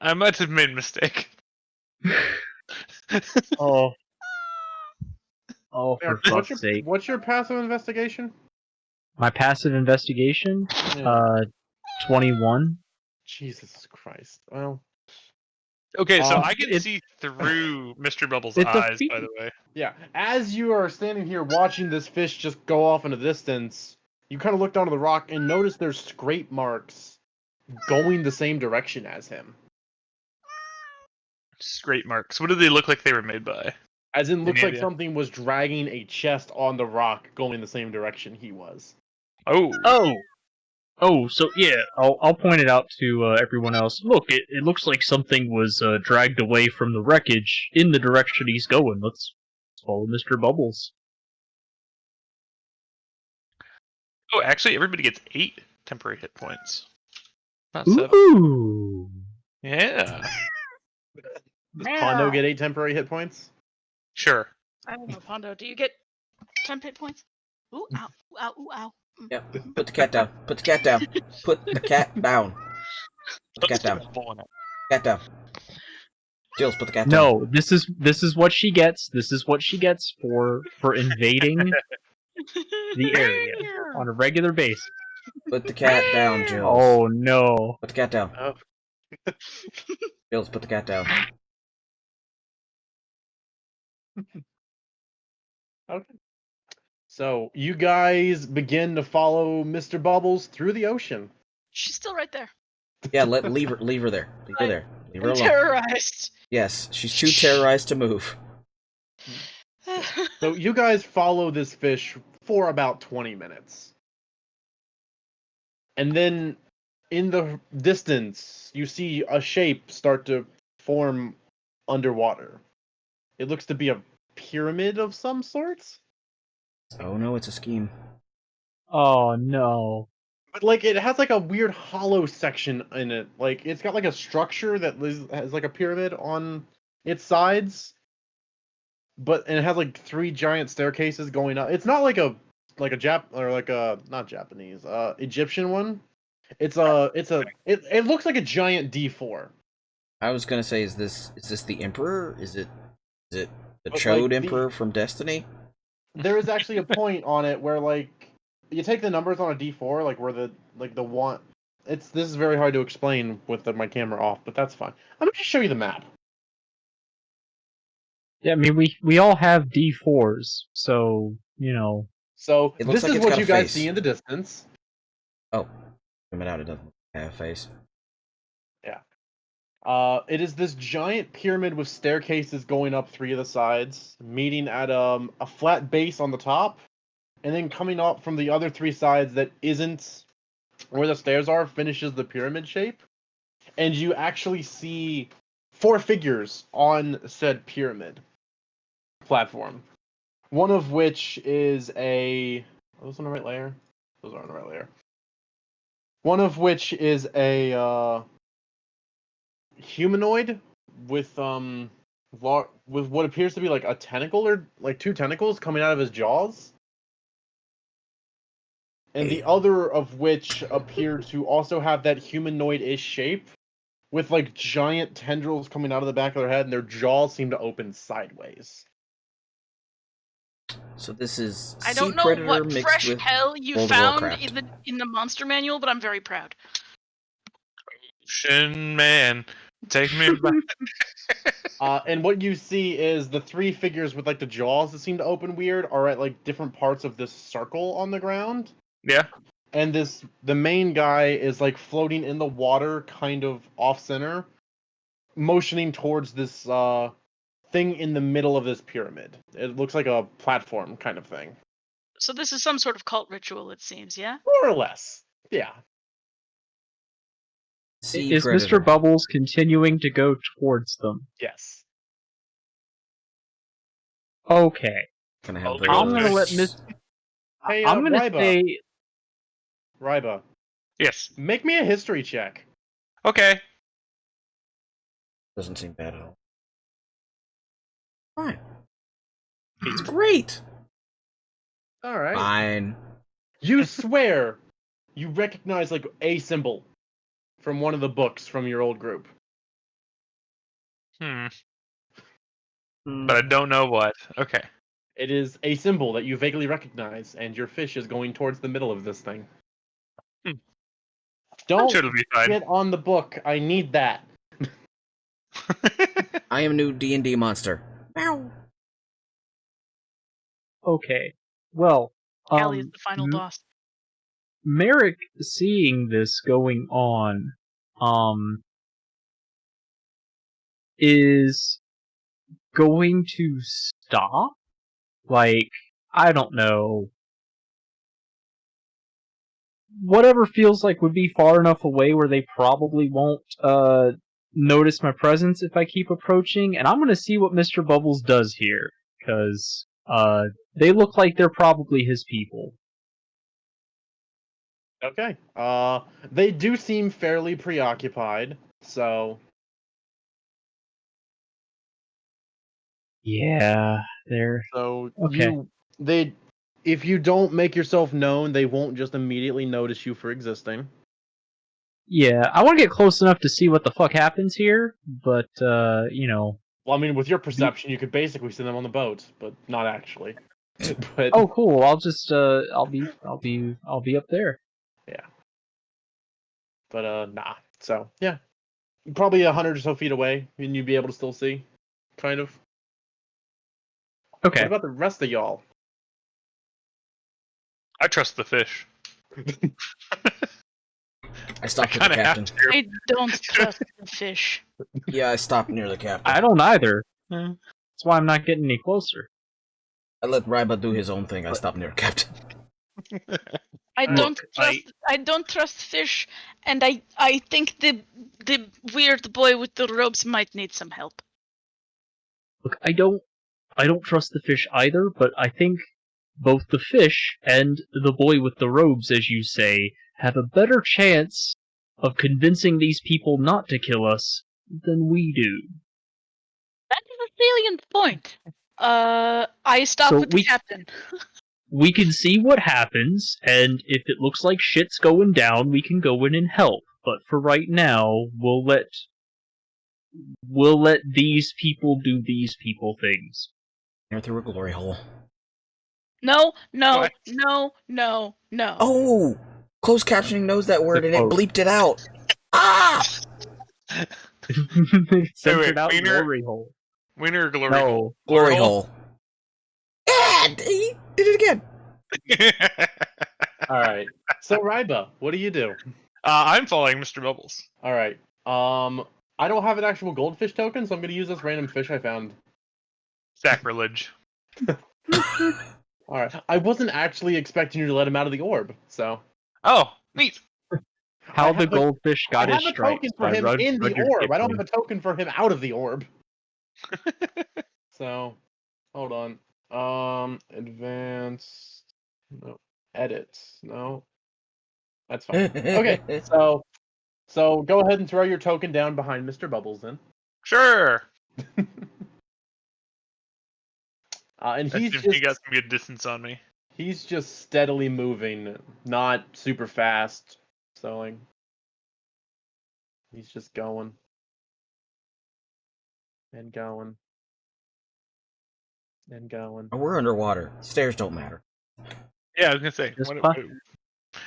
I might have made a mistake. Oh, for Eric, fuck's sake. what's your passive investigation? My passive investigation? 21. Jesus Christ. Well, Okay, so I can it's- see through Mr. Bubbles' it's a eyes, feat. by the way. yeah. As you are standing here watching this fish just go off in the distance, you kind of look down to the rock and notice there's scrape marks going the same direction as him. Scrape marks. What do they look like they were made by? As in, looks Any like idea? something was dragging a chest on the rock going the same direction he was. Oh. So yeah, I'll point it out to everyone else. Look, it looks like something was dragged away from the wreckage in the direction he's going. Let's follow Mr. Bubbles. Oh, actually, everybody gets 8 temporary hit points. Not 7. Ooh. Yeah. Does Pondo get 8 temporary hit points? Sure. I don't know, Pondo. Do you get 10 hit points? Ooh, ow, ooh, ow, ooh, ow. Yep. Put the cat down. Put the cat down. Put the cat down. Put the cat down. Cat down. Jills, put the cat down. No, this is what she gets. This is what she gets for invading the area on a regular basis. Put the cat down, Jills. Oh no. Put the cat down. Oh. Jills, put the cat down. Okay. So you guys begin to follow Mr. Bubbles through the ocean. She's still right there. Yeah, leave her there. Leave her there. Leave her I'm alone. terrorized. Yes, she's too terrorized to move. So you guys follow this fish for about 20 minutes. And then in the distance, you see a shape start to form underwater. It looks to be a pyramid of some sorts. Oh no, it's a scheme. Oh no. But like it has like a weird hollow section in it. Like it's got like a structure that has like a pyramid on its sides. And it has like 3 giant staircases going up. It's not like a not Japanese, Egyptian one. It looks like a giant D4. I was gonna say, is this the Emperor? Is it the But, Chode like, Emperor from Destiny? There is actually a point on it where like you take the numbers on a D4, like where the one. This is very hard to explain with my camera off, but that's fine. I'm gonna just show you the map. Yeah, I mean we all have D4s, so you know. So It looks this like is it's what got a you guys face. see in the distance. Oh, coming out, it doesn't have a face. It is this giant pyramid with staircases going up 3 of the sides, meeting at a flat base on the top, and then coming up from the other 3 sides that isn't where the stairs are, finishes the pyramid shape. And you actually see 4 figures on said pyramid platform. One of which is a... Are those on the right layer? Those are on the right layer. One of which is a humanoid with with what appears to be like a tentacle or like 2 tentacles coming out of his jaws. And the other of which appear to also have that humanoid-ish shape with like giant tendrils coming out of the back of their head, and their jaws seem to open sideways. So this is I Sea don't know Predator what mixed fresh with hell you World of found Warcraft. in the monster manual, but I'm very proud. Ocean man, take me back. And what you see is the 3 figures with like the jaws that seem to open weird are at like different parts of this circle on the ground. Yeah. And the main guy is like floating in the water, kind of off center, motioning towards this thing in the middle of this pyramid. It looks like a platform kind of thing. So this is some sort of cult ritual, it seems, yeah? More or less. Yeah. Sea Is Predator. Mr. Bubbles continuing to go towards them? Yes. Okay. Gonna have Oh, the I'm gonna let Miss- Miss. Hey, I'm gonna Ryba. say Ryba, Yes. make me a history check. Okay. doesn't seem bad at all. Fine. It's great. All right. Fine. You swear you recognize like a symbol from one of the books from your old group. But I don't know what. Okay. It is a symbol that you vaguely recognize, and your fish is going towards the middle of this thing. I'm Don't sure it'll be fine. get on the book. I need that. I am new D&D monster. Meow. okay. Well, Callie is the final boss. Merrick, seeing this going on, is going to stop. Like, I don't know. Whatever feels like would be far enough away where they probably won't notice my presence if I keep approaching, and I'm gonna see what Mr. Bubbles does here, because they look like they're probably his people. Okay. They do seem fairly preoccupied, so Yeah, they're okay. if you don't make yourself known, they won't just immediately notice you for existing. Yeah, I want to get close enough to see what the fuck happens here, but you know. Well, I mean, with your perception, you could basically see them on the boat, but not actually. But Oh, cool. I'll just I'll be up there. yeah. But nah. So yeah, probably 100 or so feet away, and you'd be able to still see, kind of. Okay. What about the rest of y'all? I trust the fish. I stopped with the kinda have captain. to. I don't trust the fish. Yeah, I stopped near the captain. I don't either. That's why I'm not getting any closer. I let Ryba do his own thing. I stopped near the captain. I Look, don't trust. I don't trust fish, and I think the weird boy with the robes might need some help. Look, I don't trust the fish either, but I think both the fish and the boy with the robes, as you say, have a better chance of convincing these people not to kill us than we do. That is a salient point. I stop So with the captain. We can see what happens, and if it looks like shit's going down, we can go in and help. But for right now, we'll let these people do these people things. They're through a glory hole. No, no, What? no, no, no. Oh! Closed captioning knows that word and it quote. bleeped it out. Ah! They censored wait, out Wiener? glory hole. Winner or glory No, hole? Glory hole. Yeah! He did it again. All right. So Ryba, what do you do? I'm following Mr. Bubbles. All right. I don't have an actual goldfish token, so I'm gonna use this random fish I found. Sacrilege. All right. I wasn't actually expecting you to let him out of the orb, so. Oh, neat. how I the have a- goldfish got I his have a stripes token for by him Rudyard in the orb. I don't have Kipling. a token for him out of the orb. So, hold on. Advanced. No. Edit. No. That's fine. Okay. So go ahead and throw your token down behind Mr. Bubbles then. Sure. And I he's assume just he got some good distance on me. he's just steadily moving, not super fast. So like he's just going and going and going. We're underwater. Stairs don't matter. Yeah, I was gonna say. Just Where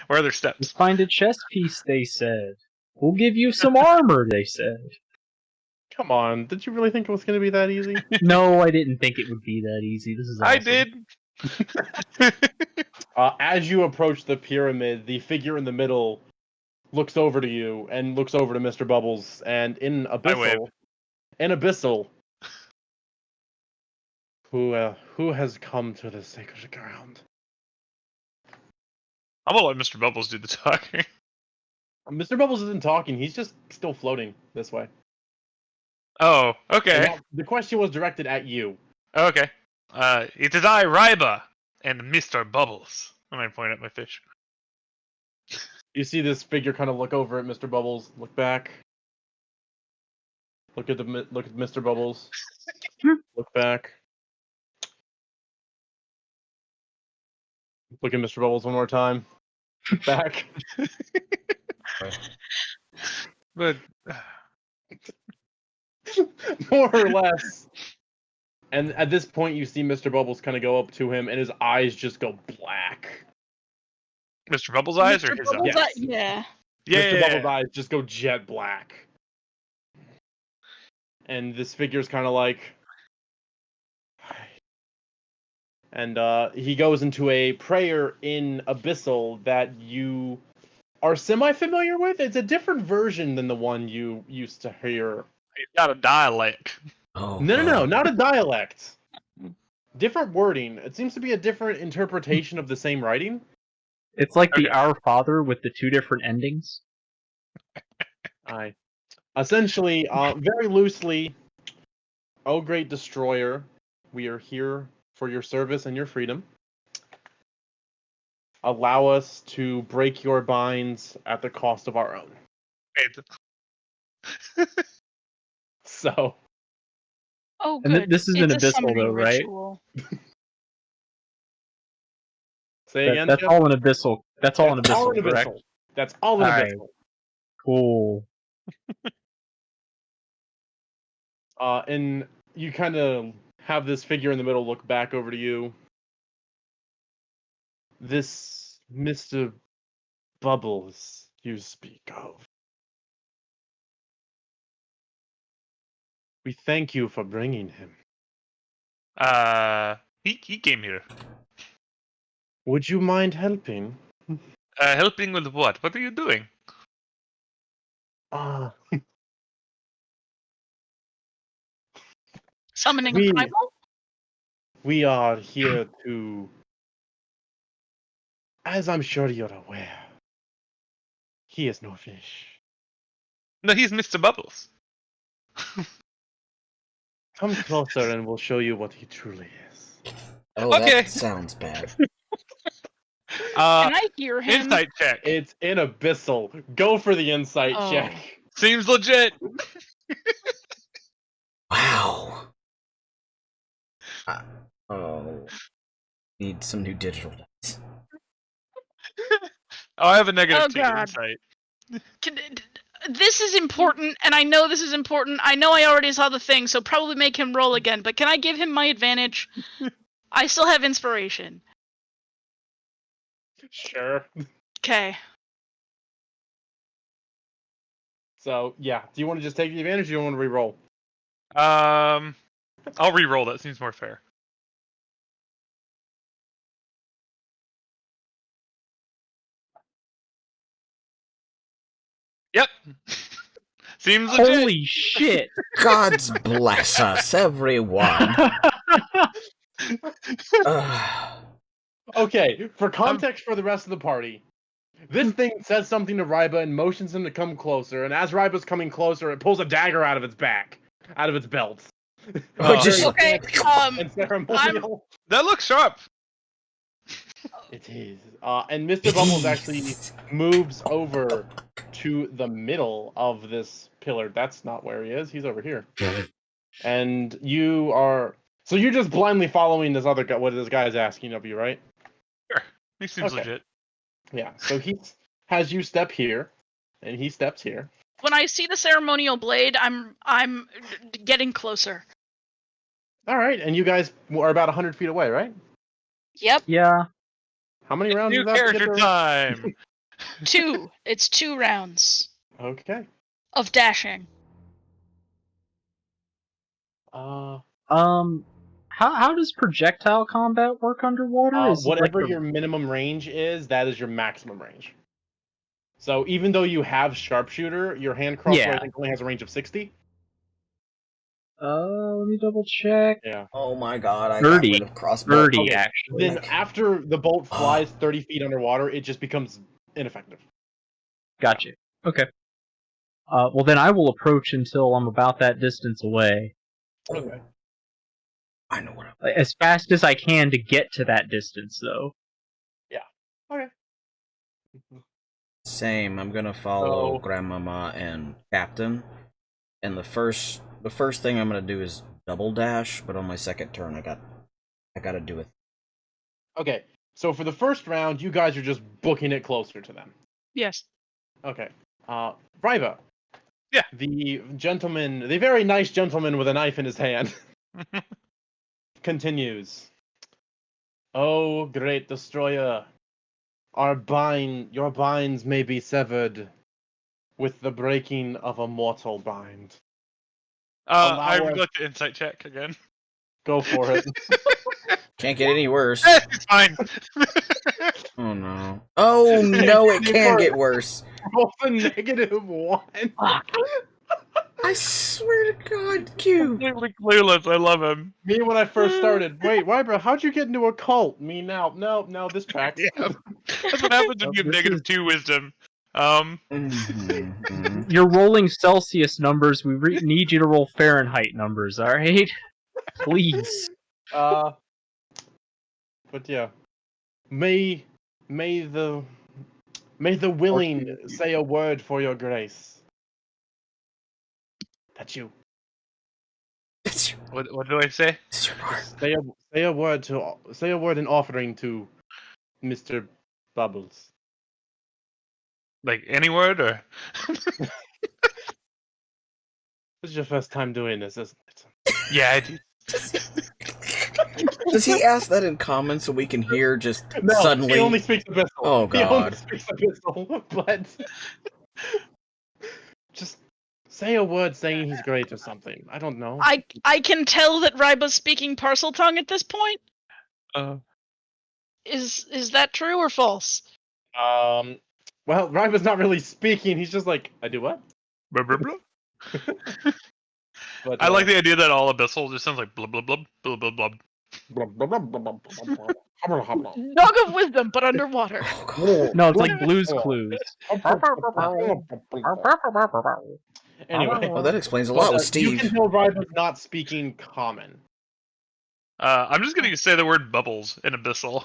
are their steps? Just find a chess piece, they said. We'll give you some armor, they said. Come on, did you really think it was going to be that easy? No, I didn't think it would be that easy. This is awesome. I did. As you approach the pyramid, the figure in the middle looks over to you and looks over to Mr. Bubbles, and in Abyssal, who has come to the sacred ground? I'm gonna let Mr. Bubbles do the talking. Mr. Bubbles isn't talking; he's just still floating this way. Oh, And okay. now, the question was directed at you. Okay. It is I, Ryba, and Mr. Bubbles. And I point at my fish. You see this figure kind of look over at Mr. Bubbles, look back, look at Mr. Bubbles, look back, look at Mr. Bubbles one more time, back. But More or less. And at this point, you see Mr. Bubbles kind of go up to him, and his eyes just go black. Mr. Bubbles' eyes or Mr. his Bubbles' eyes? Yes. Yeah. Yeah. Mr. Bubbles' eyes just go jet black. And this figure's kind of like... And he goes into a prayer in Abyssal that you are semi-familiar with. It's a different version than the one you used to hear. He's got a dialect. Oh, No, not a dialect. Different wording. It seems to be a different interpretation of the same writing. It's like the Okay. Our Father with the two different endings. Essentially, very loosely, O great destroyer, we are here for your service and your freedom. Allow us to break your binds at the cost of our own. So, Oh, And good. this is an It's a abyssal, summoning though, right? ritual. say again, That's Jeff? all an abyssal. That's all an That's all abyssal, an correct? abyssal. That's all an Alright. abyssal. Cool. And you kind of have this figure in the middle look back over to you. This Mr. Bubbles you speak of. We thank you for bringing him. He came here. Would you mind helping? Helping with what? What are you doing? Ah, Summoning We- a primal? we are here to, as I'm sure you're aware, he is no fish. No, he's Mr. Bubbles. Come closer and we'll show you what he truly is. Oh, Okay. that sounds bad. Can I hear him? Insight check. It's in abyssal. Go for the insight Oh. check. Seems legit. Wow. Oh. Need some new digital dice. Oh, I have a negative Oh, 2 God. insight. This is important, and I know this is important. I know I already saw the thing, so probably make him roll again. But can I give him my advantage? I still have inspiration. Sure. Okay. So, yeah. Do you want to just take the advantage or do you want to re-roll? I'll re-roll. That seems more fair. Yep. Seems legit. Holy shit! Gods bless us, everyone. Ugh. Okay, for context for the rest of the party, this thing says something to Ryba and motions him to come closer, and as Ryba's coming closer, it pulls a dagger out of its back, out of its belt. Oh, just- Okay. And ceremonial. That looks sharp. It is. And Mr. Bubbles actually moves over to the middle of this pillar. That's not where he is. He's over here. And you are... So you're just blindly following this other guy, what this guy is asking of you, right? Sure. He seems Okay. legit. Yeah. So he has you step here, and he steps here. When I see the ceremonial blade, I'm getting closer. All right, and you guys are about 100 feet away, right? Yep. Yeah. How many rounds New is that? to get character there? time. 2. It's 2 rounds Okay. of dashing. How does projectile combat work underwater? Is it like whatever a- your minimum range is, that is your maximum range. So even though you have sharpshooter, your hand crossbow Yeah. I think only has a range of 60. Let me double check. Yeah. Oh my god, I 30. got rid of crossbow. 30 Okay. actually. Then after the bolt flies 30 feet underwater, it just becomes ineffective. Gotcha. Okay. Well then I will approach until I'm about that distance away, Okay. I know what I'm... like, as fast as I can to get to that distance, though. Okay. Same, I'm gonna follow So- Grandmama and Captain. And the first thing I'm gonna do is double dash, but on my second turn I gotta do it. Okay. So for the first round, you guys are just booking it closer to them. Yes. Okay. Ryba. Yeah. The gentleman, the very nice gentleman with a knife in his hand, continues. Oh, great destroyer, your binds may be severed with the breaking of a mortal bind. I Allow would us- like to insight check again. Go for it. Can't get any worse. It's fine. Oh no. Oh no, it can get worse. Roll a -1. I swear to God, Q. Completely clueless. I love him. Me when I first started. Wait, Ryba, how'd you get into a cult? Me now. No, this tracks. Yeah. That's what happens when you have This negative is- 2 wisdom. Mhm. You're rolling Celsius numbers. We need you to roll Fahrenheit numbers. All right, please. But yeah, may the willing say a word for your grace. That's you. It's What do I say? your part. Say a word in offering to Mr. Bubbles. Like any word or? This is your first time doing this, isn't it? Yeah, I do. Does he ask that in common so we can hear just No, suddenly? he only speaks abyssal. Oh, He only God. speaks abyssal, but just say a word saying he's great or something. I don't know. I can tell that Ryba's speaking parcel tongue at this point. Is that true or false? Well, Ryba's not really speaking. He's just like, I do what? Blah, blah, blah. But, I like the idea that all abyssal just sounds like blub blub blub blub blub blub. Dog of wisdom, but underwater. Oh, God. No, it's like Blue's Clues. Anyway, Oh, that explains a lot with you can Steve. tell Ryba's not speaking common. I'm just gonna say the word bubbles in abyssal.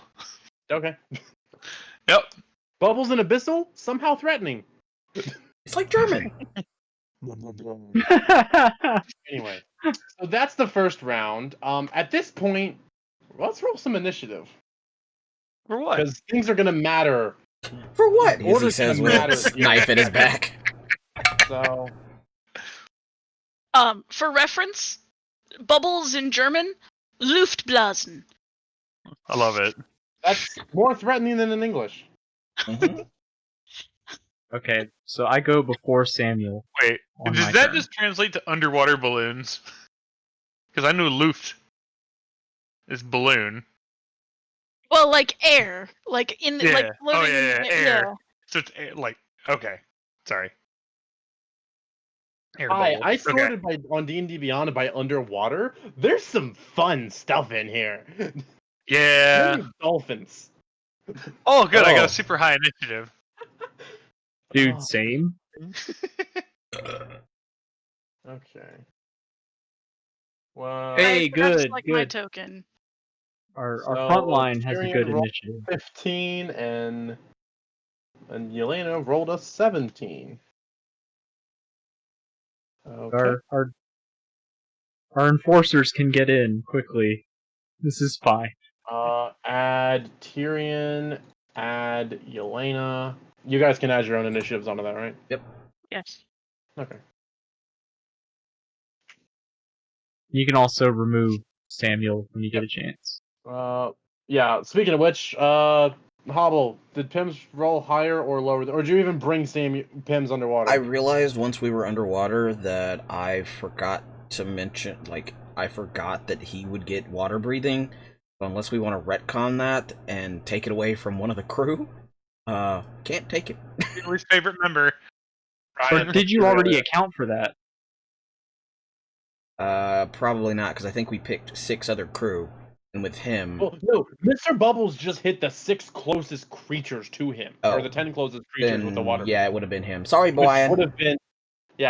Okay. Yep. Bubbles and Abyssal? Somehow threatening. It's like German. Anyway, so that's the first round. At this point, let's roll some initiative. For what? Because things are going to matter. For what? As he Order's says gonna with matter a here. knife in his back. So, For reference, bubbles in German, Luftblasen. I love it. that's more threatening than in English. Mhm. Okay, so I go before Samuel. Wait, On my does that turn. just translate to underwater balloons? Because I knew Luft is balloon. Well, like air, like in Yeah. like Oh, floating. yeah, in- air. So it's like, okay. Sorry. Air Hi, bubble. I Okay. sorted on D&D Beyond by underwater. There's some fun stuff in here. Yeah. Dolphins. Oh, good. I got Oh. a super high initiative. Dude, Oh, same. okay. Well, Hey, I forgot to good, select my good. token. Our So, front line has a Tyrion good rolled initiative. 15 and Yelena rolled a 17. Okay. Our enforcers can get in quickly. This is fine. Add Tyrion, add Yelena. You guys can add your own initiatives onto that, right? Yep. Yes. Okay. You can also remove Samuel when you get a chance. Yeah, speaking of which, Hobble, did Pims roll higher or lower? Or did you even bring Pims underwater? I realized once we were underwater that I forgot to mention, I forgot that he would get water breathing. But unless we want to retcon that and take it away from one of the crew, can't take it. Your least favorite member. Or did you already account for that? Probably not, because I think we picked 6 other crew, and with him, Oh, no, Mr. Bubbles just hit the 6 closest creatures to him, or Oh, the 10 closest creatures with the then water. yeah, it would have been him. Sorry, Which would Brian. have been,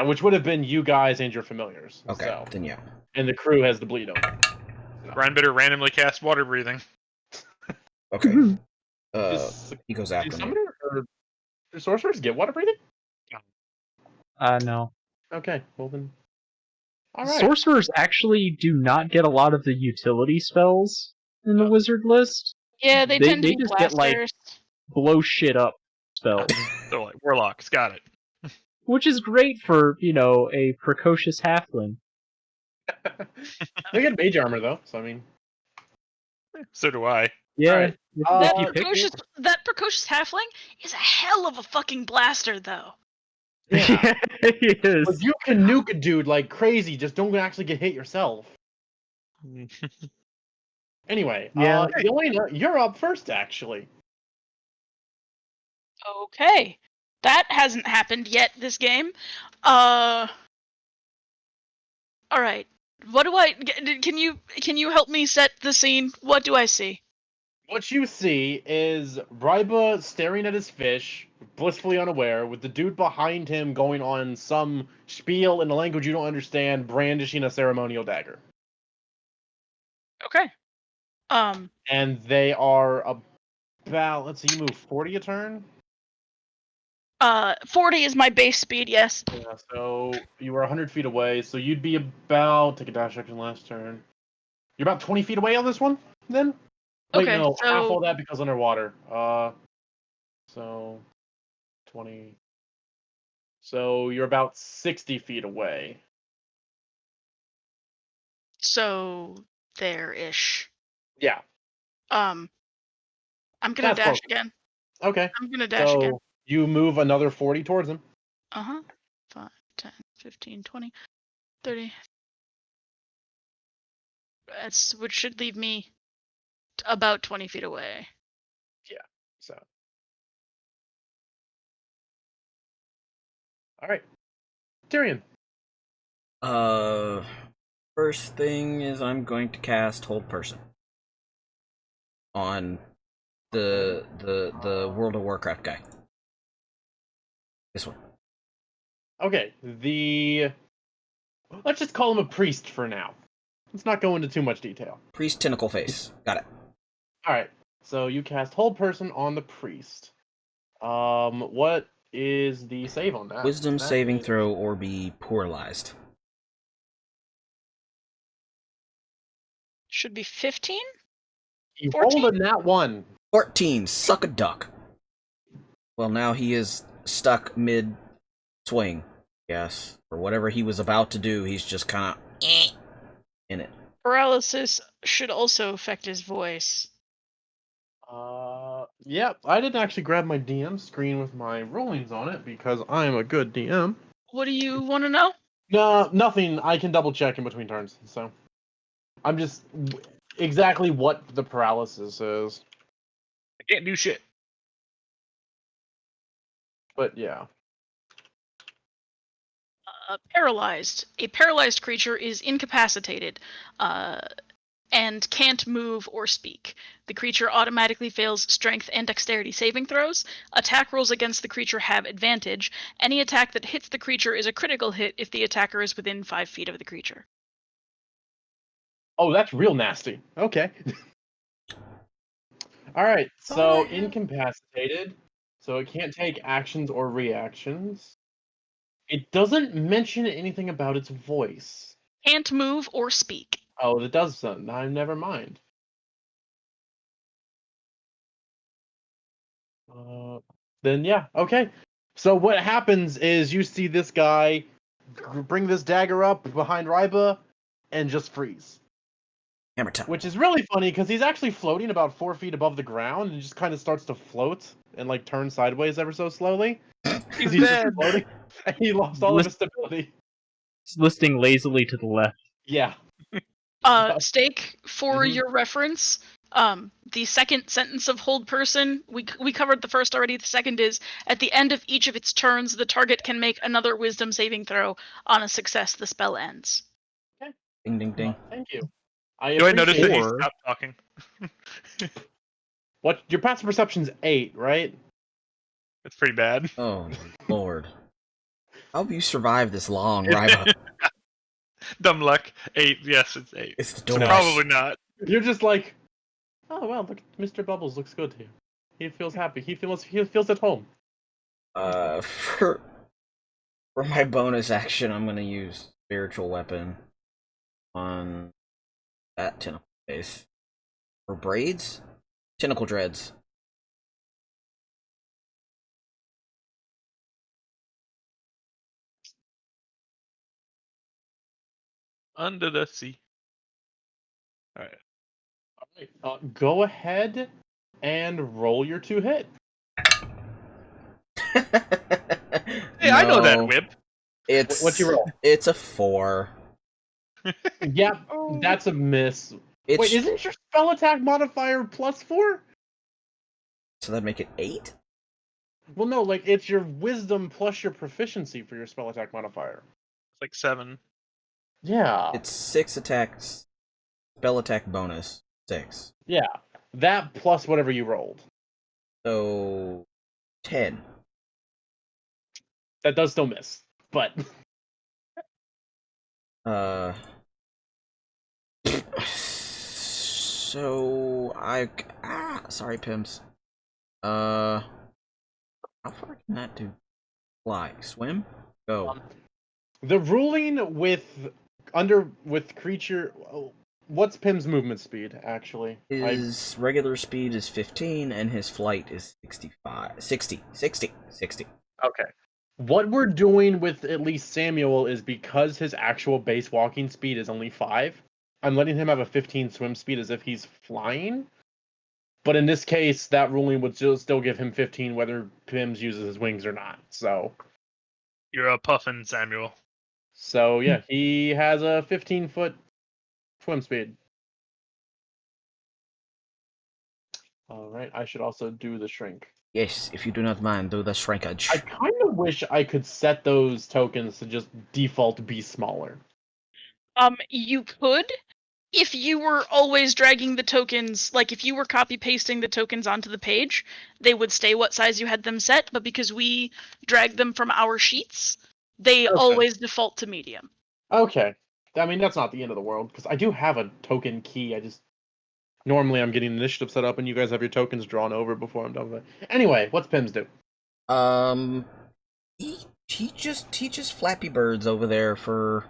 which would have been you guys and your familiars. Okay, So, then yeah. and the crew has the bleed over. Ryan better randomly cast water breathing. Okay. Does He goes after me. summoner or do sorcerers get water breathing? No. Okay, well then. All right. Sorcerers actually do not get a lot of the utility spells in the wizard list. Yeah, they tend to be just get like blasters. blow shit up spells, So like warlocks, got it. which is great for a precocious halfling. They get mage armor though, so I mean. So do I. Yeah, Alright. if That you pick precocious, it. that precocious halfling is a hell of a fucking blaster, though. Yeah. He is. But you can nuke a dude like crazy, just don't actually get hit yourself. Anyway, Yeah. Yelena, you're up first actually. Okay, that hasn't happened yet this game. All right. What do I? Can you help me set the scene? What do I see? What you see is Ryba staring at his fish, blissfully unaware, with the dude behind him going on some spiel in a language you don't understand, brandishing a ceremonial dagger. Okay. And they are about, let's see, you move 40 a turn? 40 is my base speed. Yes. Yeah, so you were 100 feet away, so you'd be about, take a dash action last turn. You're about 20 feet away on this one, then? Wait, Okay, no, so- half all that because underwater. So 20. So you're about 60 feet away. So there-ish. Yeah. I'm gonna That's dash close. again. Okay. I'm gonna dash again. So you move another 40 towards him. 5, 10, 15, 20, 30. Which should leave me about 20 feet away. So. All right, Tyrion. First thing is I'm going to cast Hold Person on the World of Warcraft guy. This one. Okay, let's just call him a priest for now. Let's not go into too much detail. Priest Tentacle Face. Got it. All right, so you cast Hold Person on the priest. What is the save on that? Wisdom That saving is- throw or be paralyzed. Should be 15? You 14? rolled a nat 1. 14. Suck a duck. Well, now he is stuck mid swing. Yes, or whatever he was about to do. He's just kind of in it. Paralysis should also affect his voice. Yeah, I didn't actually grab my DM screen with my rulings on it because I'm a good DM. What do you want to know? No, nothing. I can double check in between turns. So, I'm just exactly what the paralysis is. I can't do shit. But yeah. Paralyzed. A paralyzed creature is incapacitated and can't move or speak. The creature automatically fails strength and dexterity saving throws. Attack rolls against the creature have advantage. Any attack that hits the creature is a critical hit if the attacker is within 5 feet of the creature. Oh, that's real nasty. Okay. All right. So incapacitated. So it can't take actions or reactions. It doesn't mention anything about its voice. Can't move or speak. Oh, it does. Never mind. Then yeah, okay. So what happens is you see this guy bring this dagger up behind Ryba and just freeze. Hammer time. Which is really funny because he's actually floating about 4 feet above the ground and just kind of starts to float and like turn sideways ever so slowly. He's He's just dead. floating and he lost all of his stability. It's listing lazily to the left. Yeah. Steak, for Mhm. your reference, the second sentence of Hold Person, we covered the first already. The second is, at the end of each of its turns, the target can make another Wisdom saving throw. On a success, the spell ends. Ding ding ding. Thank you. Do I notice that appreciate you Or- stopped talking? What your passive perception's 8, right? That's pretty bad. Oh lord. How have you survived this long, Ryba? Dumb luck. 8. Yes, it's 8. It's the So doors. probably not. You're just like, oh well, look, Mr. Bubbles looks good here. He feels happy. He feels at home. For my bonus action, I'm gonna use spiritual weapon on that tentacle face. For braids, tentacle dreads. Under the sea. Alright. All right. Go ahead and roll your 2 hit. Hey, I know that No, whip. It's What'd you roll? It's a 4. Yep, that's a miss. It's Wait, isn't your spell attack modifier +4? so that make it 8? Well, no, like it's your wisdom plus your proficiency for your spell attack modifier. It's like 7. Yeah. It's 6 attacks. Spell attack bonus 6. Yeah. That plus whatever you rolled. So 10. That does still miss, but So sorry, Pims. How far can that do? Fly, swim, go. the ruling with creature. What's Pim's movement speed actually? His regular speed is 15 and his flight is 60. Okay. What we're doing with at least Samuel is because his actual base walking speed is only 5. I'm letting him have a 15 swim speed as if he's flying. But in this case, that ruling would still give him 15 whether Pims uses his wings or not. So You're a puffin, Samuel. yeah, he has a 15-foot swim speed. All right. I should also do the shrink. Yes, if you do not mind, do the I shrinkage. kind of wish I could set those tokens to just default be smaller. You could, if you were always dragging the tokens, like if you were copy pasting the tokens onto the page, they would stay what size you had them set, but because we drag them from our sheets, they Okay. always default to medium. Okay. I mean, that's not the end of the world, because I do have a token key. Normally I'm getting initiative set up, and you guys have your tokens drawn over before I'm done with it. Anyway, what's Pims do? He just teaches Flappy Birds over there for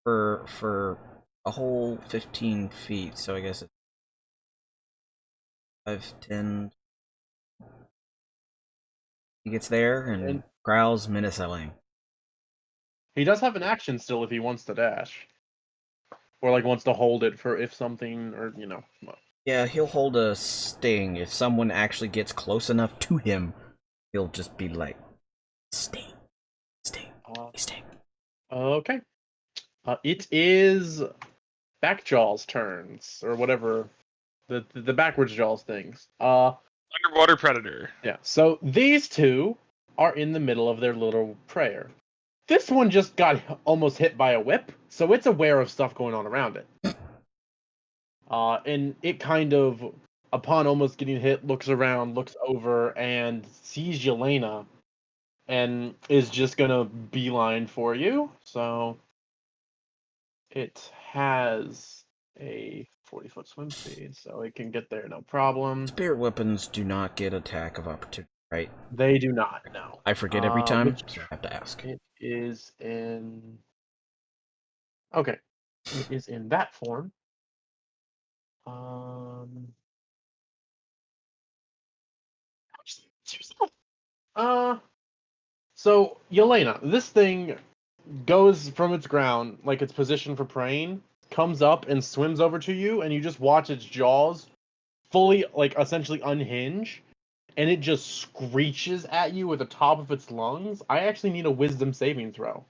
a whole 15 feet. So I guess it's 5, 10. He gets there and growls menacingly. He does have an action still if he wants to dash. Or, like, wants to hold it for if something, or, you know. Yeah, he'll hold a sting. If someone actually gets close enough to him, he'll just be like, sting, sting, sting. Okay. It is Backjaw's turns, or whatever. The backwards jaws things. Underwater predator. Yeah, so these two are in the middle of their little prayer. This one just got almost hit by a whip, so it's aware of stuff going on around it. And it kind of, upon almost getting hit, looks around, looks over, and sees Yelena, and is just gonna beeline for you. So it has a 40-foot swim speed, so it can get there no problem. Spirit weapons do not get attack of opportunity, right? They do not, no. I forget every time, Which so I have to ask. it is in... Okay. It is in that form. So, Yelena, this thing goes from its ground, like its position for praying, comes up and swims over to you, and you just watch its jaws fully, like, essentially unhinge, and it just screeches at you with the top of its lungs. I actually need a wisdom saving throw.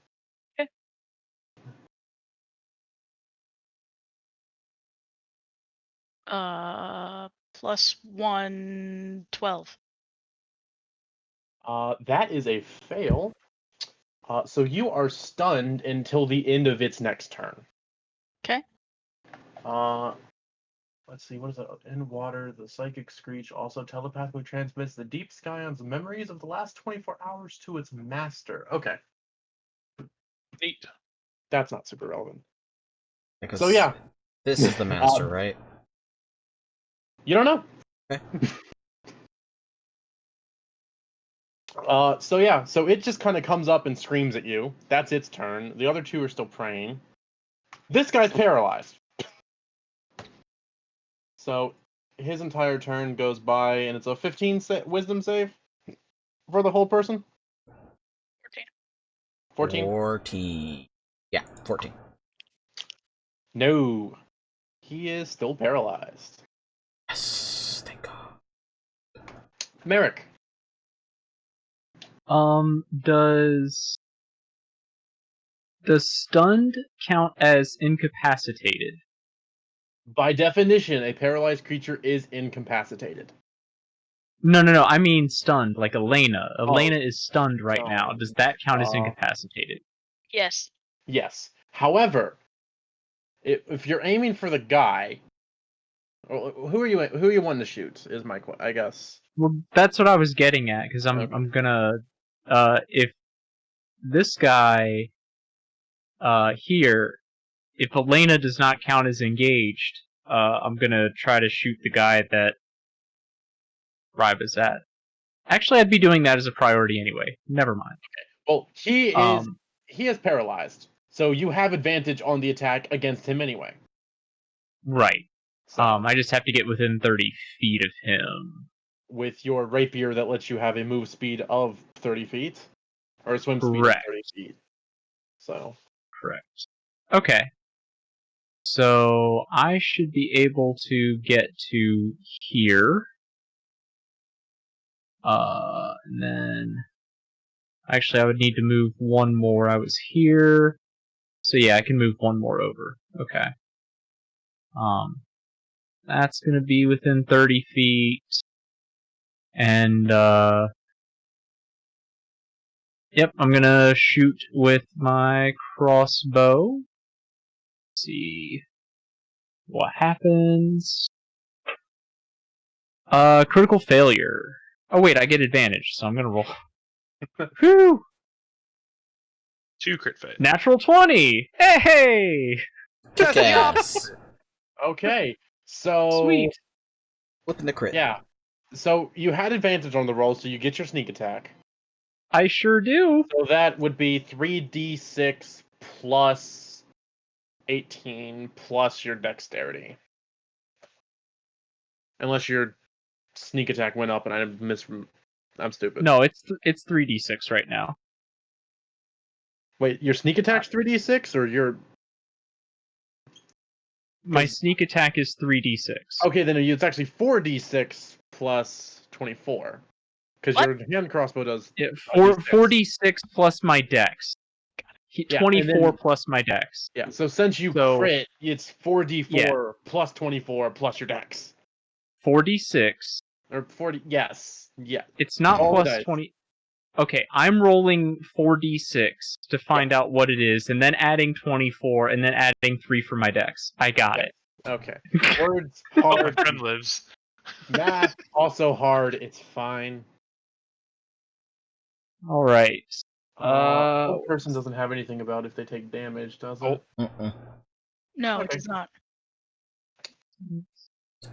Plus 1, 12. That is a fail. So you are stunned until the end of its next turn. Okay. Let's see, what is that? In water, the psychic screech also telepathically transmits the deep skyon's memories of the last 24 hours to its master. Okay. Neat. That's not super relevant. Because So yeah. This is the master, right? You don't know. Okay. So yeah, so it just kind of comes up and screams at you. That's its turn. The other two are still praying. This guy's paralyzed. So his entire turn goes by, and it's a 15 wisdom save for the whole person. 14. 14. Yeah, 14. No, he is still paralyzed. Yes, thank God. Merrick. Does stunned count as incapacitated? By definition, a paralyzed creature is incapacitated. No. I mean stunned, like Elena. Elena is stunned right now. stunned. Does that count as incapacitated? Yes. Yes. However, if you're aiming for the guy, who are you wanting to shoot? Is my question, I guess. Well, that's what I was getting at, because I'm gonna if this guy here, if Elena does not count as engaged, I'm gonna try to shoot the guy that Ryba's at. Actually, I'd be doing that as a priority anyway. Never mind. Well, he is paralyzed, so you have advantage on the attack against him anyway. Right. So, I just have to get within 30 feet of him. With your rapier that lets you have a move speed of 30 feet, or a swim speed of Correct. 30 feet. So. Correct. Okay. So I should be able to get to here. And then actually I would need to move one more. I was here. So yeah, I can move one more over. Okay. That's gonna be within 30 feet. And, yep, I'm gonna shoot with my crossbow. Let's see what happens. Critical failure. Oh wait, I get advantage, so I'm gonna roll. Whew! 2 crit fail. Natural 20! Hey! Kick ass. Okay, so Sweet. Flipping the crit. yeah, so you had advantage on the roll, so you get your sneak attack. I sure do. So that would be 3d6 plus 18 plus your dexterity. Unless your sneak attack went up and I'm stupid. No, it's 3d6 right now. Wait, your sneak attack's 3d6 or your... My sneak attack is 3d6. Okay, then it's actually 4d6 plus 24. Because What? your hand crossbow does... Yeah, 4d6. 4d6 plus my dex. Yeah, 24 and then- plus my dex. Yeah, so since you So- crit, it's 4d4 Yeah. plus 24 plus your dex. 4d6. Or 40... Yes. Yeah. It's not All plus dice. 20. Okay, I'm rolling 4d6 to find out what it is, and then adding 24, and then adding 3 for my dex. I got it. Okay. Words Oh, my hard. friend lives. Math also hard. It's fine. Alright. One person doesn't have anything about if they take damage, does it? Oh. Mm-mm. No, it Okay. does not.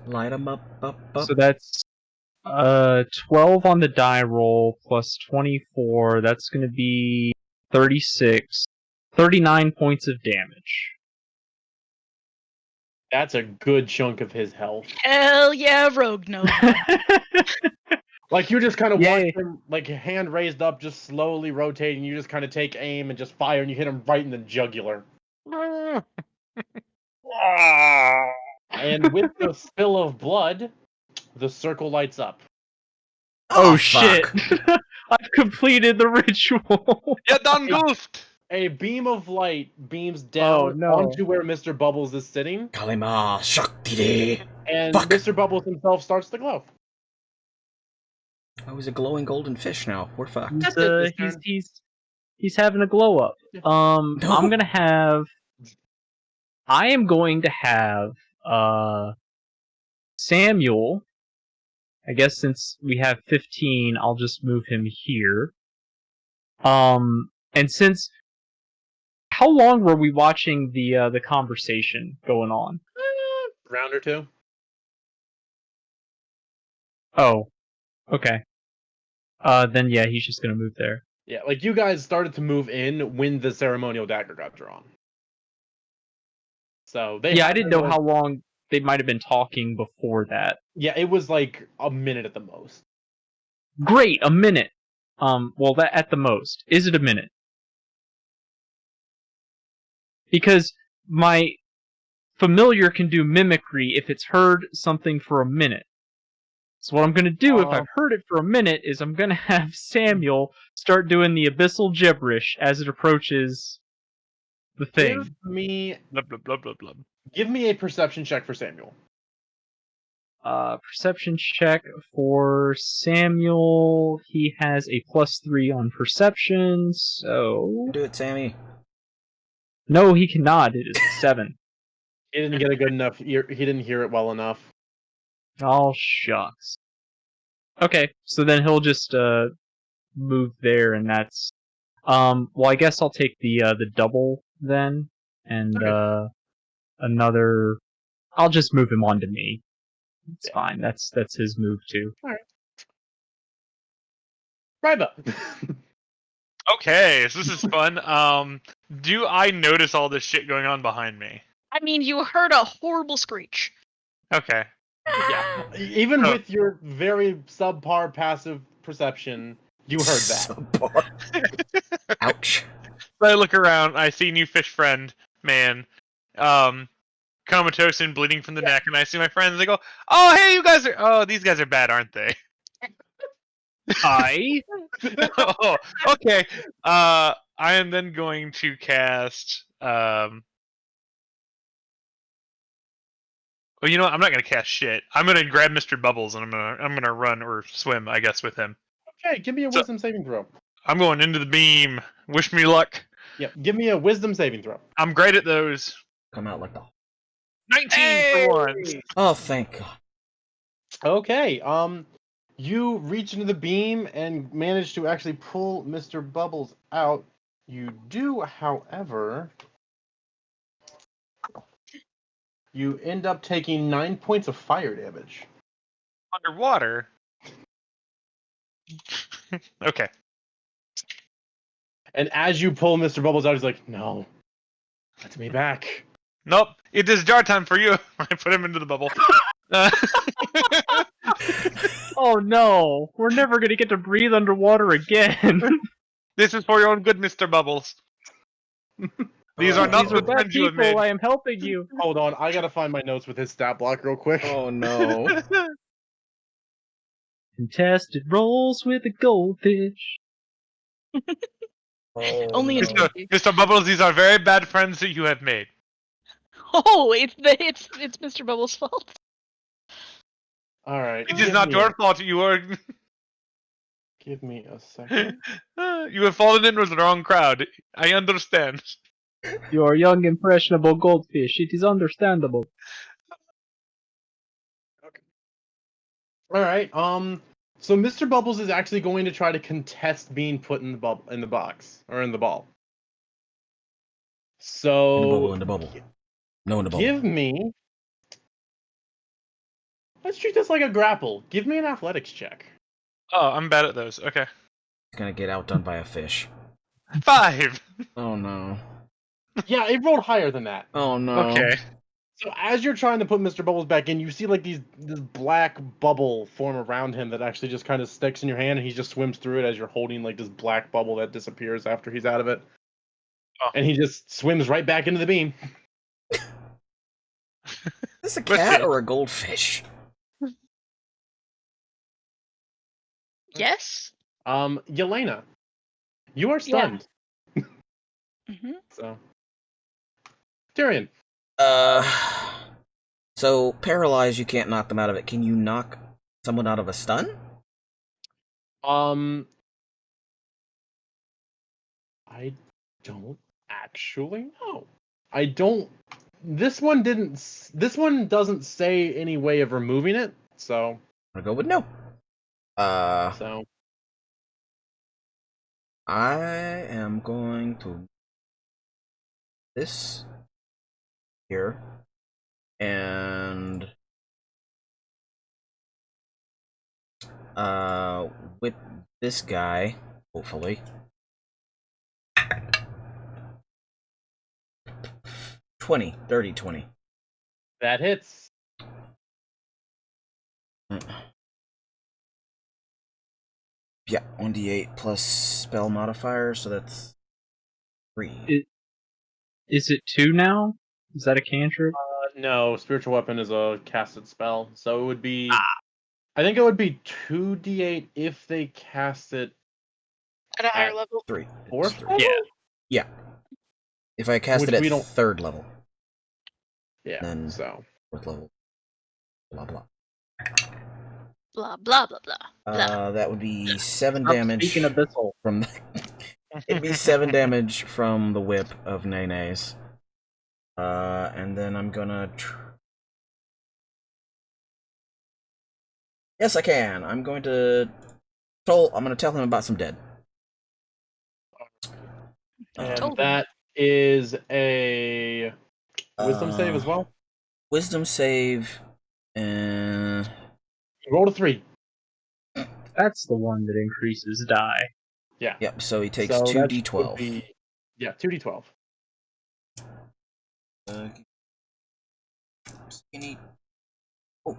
Light 'em up, up. So that's 12 on the die roll plus 24. That's going to be 36. 39 points of damage. That's a good chunk of his health. Hell yeah, Rogue knows. Like you just kind of watch Yay. him, like hand raised up, just slowly rotating. You just kind of take aim and just fire, and you hit him right in the jugular. And with the spill of blood, the circle lights up. Oh, fuck. shit! I've completed the ritual. Yeah, done goofed! A beam of light beams down no. onto where Mr. Bubbles is sitting, Kalima Shakti. and Fuck. Mr. Bubbles himself starts to glow. Oh, he's a glowing golden fish now. We're fucked. That's it this turn. He's having a glow up. Yeah. No. I am going to have Samuel. I guess since we have 15, I'll just move him here. And since how long were we watching the conversation going on? Round or two. Oh, okay. Then yeah, he's just gonna move there. Yeah, like you guys started to move in when the ceremonial dagger got drawn. So they. Yeah, I didn't know how long they might have been talking before that. Yeah, it was like a minute at the most. Great, a minute. Well, that at the most. Is it a minute? Because my familiar can do mimicry if it's heard something for a minute. So what I'm going to do if I've heard it for a minute is I'm going to have Samuel start doing the abyssal gibberish as it approaches the thing. Blah, blah, blah, blah, blah. Give me a perception check for Samuel. Perception check for Samuel. He has a +3 on perception, so... Do it, Sammy. No, he cannot. It is a 7. He didn't get a good enough ear. He didn't hear it well enough. Oh, shucks. Okay, so then he'll just move there, and that's... well, I guess I'll take the double then, and another... I'll just move him onto me. It's fine. That's his move too. Ryba. Okay, so this is fun. Do I notice all this shit going on behind me? I mean, you heard a horrible screech. Okay. Yeah. Even Oh. with your very subpar passive perception, you heard that. Subpar. Ouch. So I look around, I see new fish friend, man, comatose and bleeding from the neck, and I see my friends, they go, oh, hey, you guys are, oh, these guys are bad, aren't they? I? Oh, okay. I am then going to cast, Well, you know what? I'm not gonna cast shit. I'm gonna grab Mr. Bubbles and I'm gonna run or swim, I guess, with him. Okay, give me a So- wisdom saving throw. I'm going into the beam. Wish me luck. Yep, give me a wisdom saving throw. I'm great at those. Come out like the. 19 for once. Oh, thank God. Okay, you reach into the beam and manage to actually pull Mr. Bubbles out. You do, however, you end up taking 9 points of fire damage. Underwater. Okay. And as you pull Mr. Bubbles out, he's like, "No, let me back." Nope. It is jar time for you. I put him into the bubble. Oh no, we're never gonna get to breathe underwater again. This is for your own good, Mr. Bubbles. These are not These are good bad friends you have people. made. I am helping you. Hold on, I gotta find my notes with his stat block real quick. Oh no. Contested rolls with a goldfish. Oh, Only in no. D&D. Mr. Bubbles, these are very bad friends that you have made. Oh, it's Mr. Bubbles' fault. All right, It is not your fault. You are. Give me a second. You have fallen in with the wrong crowd. I understand. You are young, impressionable goldfish. It is understandable. All right. So Mr. Bubbles is actually going to try to contest being put in the box or in the ball. So In the bubble. No, in the bubble. give me. Let's treat this like a grapple. Give me an athletics check. Oh, I'm bad at those. Okay. He's gonna get outdone by a fish. 5. Oh no. Yeah, it rolled higher than that. Oh no. Okay. So as you're trying to put Mr. Bubbles back in, you see like this black bubble form around him that actually just kind of sticks in your hand, and he just swims through it as you're holding like this black bubble that disappears after he's out of it. Oh. And he just swims right back into the beam. Is this a cat or a goldfish? Yes. Yelena, you are stunned. Hmm. So, Tyrion. So paralyzed, you can't knock them out of it. Can you knock someone out of a stun? I don't actually know. I don't. This one didn't. This one doesn't say any way of removing it. So. I'm gonna go with no. So. I am going to this here and with this guy, hopefully. 20. That hits. Yeah, 1d8 plus spell modifier, so that's 3. Is it 2 now? Is that a cantrip? No, spiritual weapon is a casted spell, so it would be. I think it would be 2d8 if they cast it At a higher At- level. 3. fourth It's 3. level? Yeah. Yeah. If I cast Which it at we don't- 3rd level, Yeah. Then- So. 4th level, blah blah. Blah blah blah blah. That would be 7 Stop damage speaking abyssal. from the it'd be 7 damage from the whip of Nene's. And then I'm gonna Yes, I can. I'm going to tell him about some dead. And Told him. that is a wisdom save as well. Wisdom save. You rolled a 3. That's the one that increases die. Yeah. Yep. So he takes So that would 2d12. be- Yeah, 2d12. Skinny. Oh.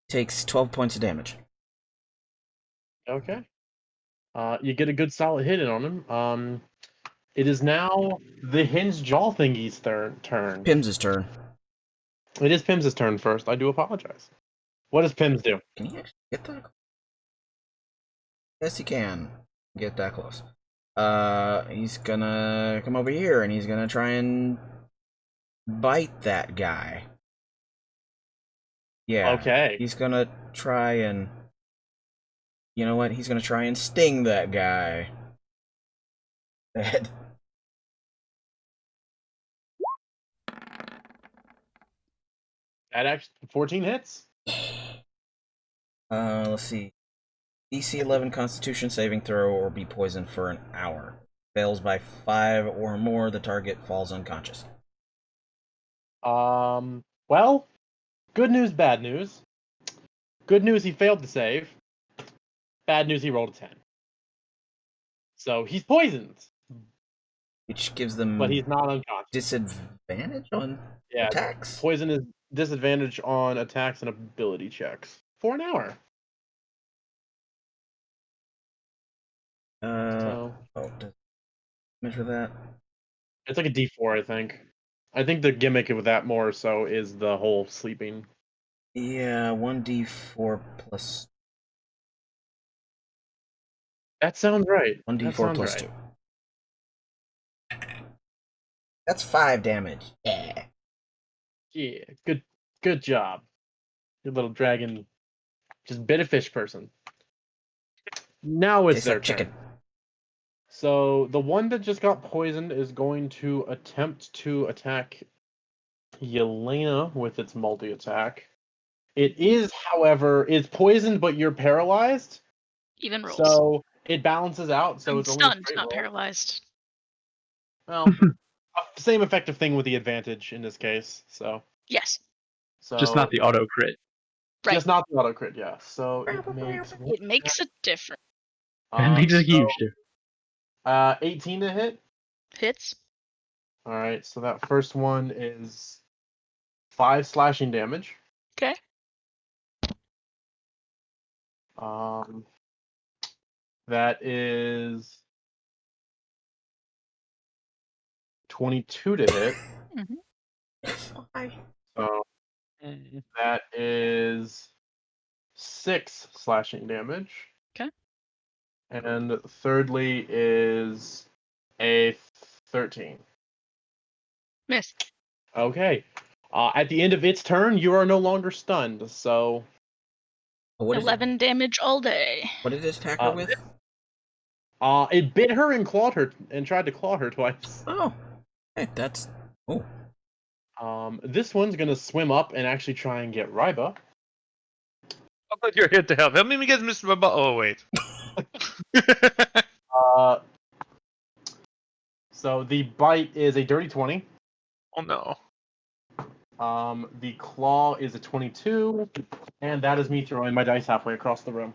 Takes 12 points of damage. Okay. You get a good solid hit in on him. It is now the hinged jaw thingy's turn. Pim's turn. It is Pim's turn first. I do apologize. What does Pim's do? Can he actually get that close? Yes, he can get that close. He's gonna come over here and he's gonna try and bite that guy. Yeah. Okay. He's gonna try and... You know what? He's gonna try and sting that guy. That 14 hits. Let's see. DC 11 Constitution saving throw or be poisoned for an hour. Fails by 5 or more, the target falls unconscious. Well, good news, bad news. Good news, he failed to save. Bad news, he rolled a 10. So he's poisoned, Which gives them but he's not unconscious. disadvantage on Yeah, attacks? poison is disadvantage on attacks and ability checks for an hour. So Does measure that? it's like a D4, I think. I think the gimmick with that more so is the whole sleeping. Yeah, 1d4 plus... That sounds right. 1d4 plus 2. That's 5 damage. Yeah. Yeah, good job. Good little dragon, just bit a fish person. Now it's Tastes their like chicken. turn. So the one that just got poisoned is going to attempt to attack Yelena with its multi-attack. It is, however, it's poisoned, but you're paralyzed. Even rolls. So it balances out. So I'm it's only a stunned, straight not roll. paralyzed. Well, same effective thing with the advantage in this case. So Yes. Just not the auto crit. Right. Just not the auto crit, yeah. So It makes a difference. It makes a huge difference. 18 to hit. Hits. All right, so that first one is 5 slashing damage. Okay. That is 22 to hit. Mm-hmm. So that is 6 slashing damage. Okay. And thirdly is a 13. Miss. Okay. At the end of its turn, you are no longer stunned. So 11 damage all day. What did it attack her with? it bit her and clawed her and tried to claw her twice. Oh, hey, that's... Oh. This one's gonna swim up and actually try and get Ryba. I thought you were here to help. Help me get Mr. Bubba. Oh, wait. So the bite is a dirty 20. Oh, no. The claw is a 22, and that is me throwing my dice halfway across the room.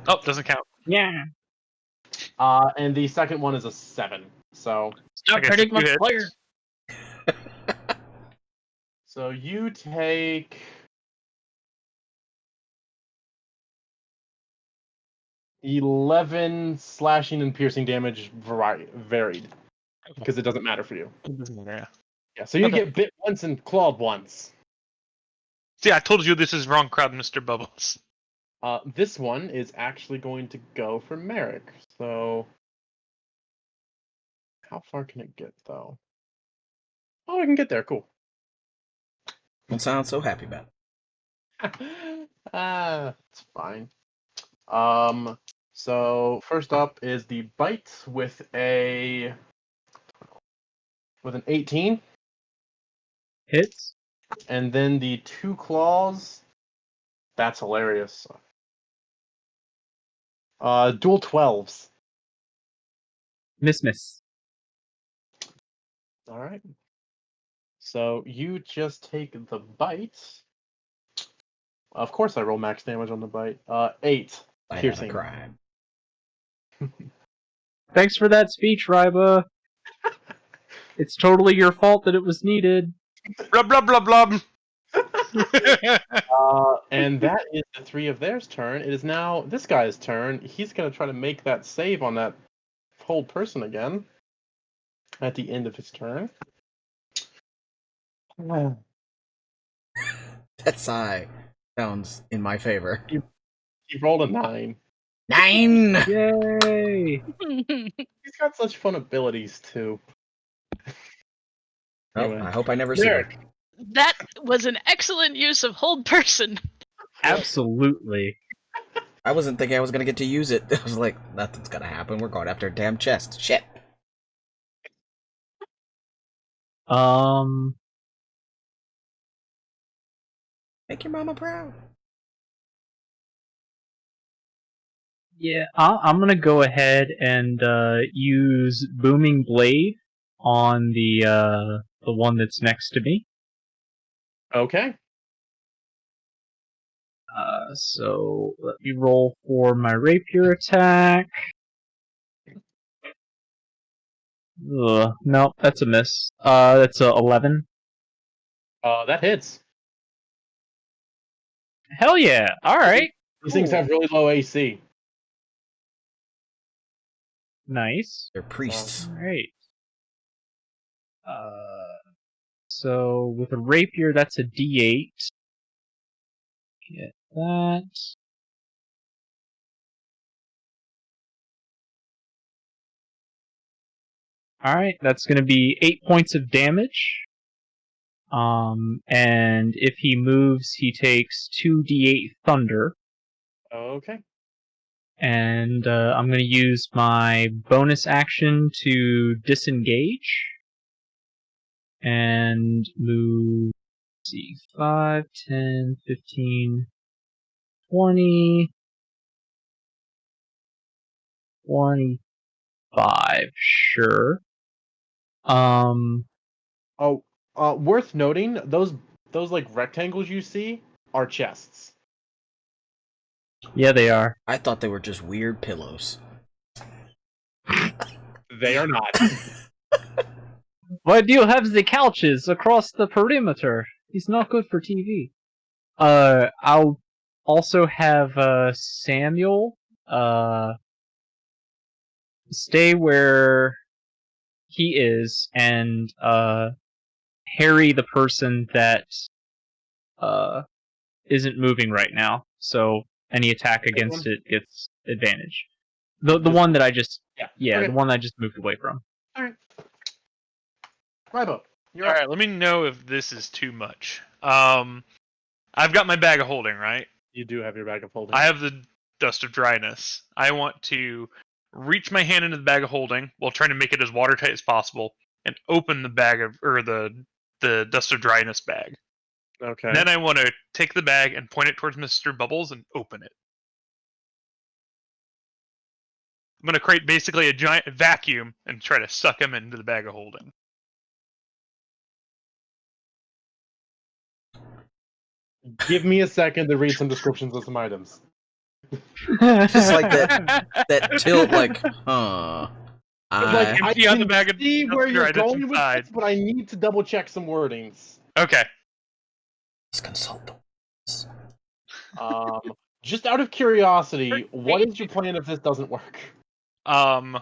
Oh, doesn't count. Yeah. And the second one is a 7. So Stop Okay, hurting so my you hit. player. So you take 11 slashing and piercing damage varied. Because it doesn't matter for you. Yeah. Yeah, so you Okay. get bit once and clawed once. See, I told you this is wrong crowd, Mr. Bubbles. This one is actually going to go for Merrick. So how far can it get, though? Oh, I can get there. Cool. Don't sound so happy about it. It's fine. So first up is the bite with an 18, Hits. and then the 2 claws. That's hilarious. Dual 12s. Miss. All right. So you just take the bite. Of course, I roll max damage on the bite. 8 I have a piercing. crime. Thanks for that speech, Ryba. It's totally your fault that it was needed. Blub, blub, blub, blub. And that is the 3 of theirs turn. It is now this guy's turn. He's going to try to make that save on that whole person again at the end of his turn. That sigh sounds in my favor. He rolled a 9. 9! Yay! He's got such fun abilities too. Oh, Anyway. I hope I never see Derek. them. That was an excellent use of hold person. Absolutely. I wasn't thinking I was gonna get to use it. I was like, nothing's gonna happen. We're going after a damn chest. Shit. Make your mama proud. Yeah, I'm gonna go ahead and use Booming Blade on the one that's next to me. Okay. So let me roll for my rapier attack. Ugh, nope, that's a miss. That's a 11. That hits. Hell yeah! All right, These things Cool. have really low AC. nice. They're priests. All right. So with a rapier, that's a D8. Get that. All right, that's going to be 8 points of damage. And if he moves, he takes 2d8 thunder. Okay. And I'm going to use my bonus action to disengage. And move, let's see, 5, 10, 15, 20, 25, sure. Worth noting, those like rectangles you see are chests. Yeah, they are. I thought they were just weird pillows. They are not. Why do you have the couches across the perimeter? It's not good for TV. I'll also have Samuel stay where he is and harry the person that isn't moving right now. So any attack against it gets advantage. The one that I just Okay. the one I just moved away from. All right. Ribo, you're All up. right, let me know if this is too much. I've got my bag of holding, right? You do have your bag of holding. I have the dust of dryness. I want to reach my hand into the bag of holding while trying to make it as watertight as possible, and open the bag of the dust of dryness bag. Okay. Then I want to take the bag and point it towards Mr. Bubbles and open it. I'm going to create basically a giant vacuum and try to suck him into the bag of holding. Give me a second to read some descriptions of some items. Just like that tilt, like, huh. Like, I Empty out can the bag of see where you're dryness going with inside. this, but I need to double check some wordings. Okay. Let's consult. Just out of curiosity, what is your plan if this doesn't work? Why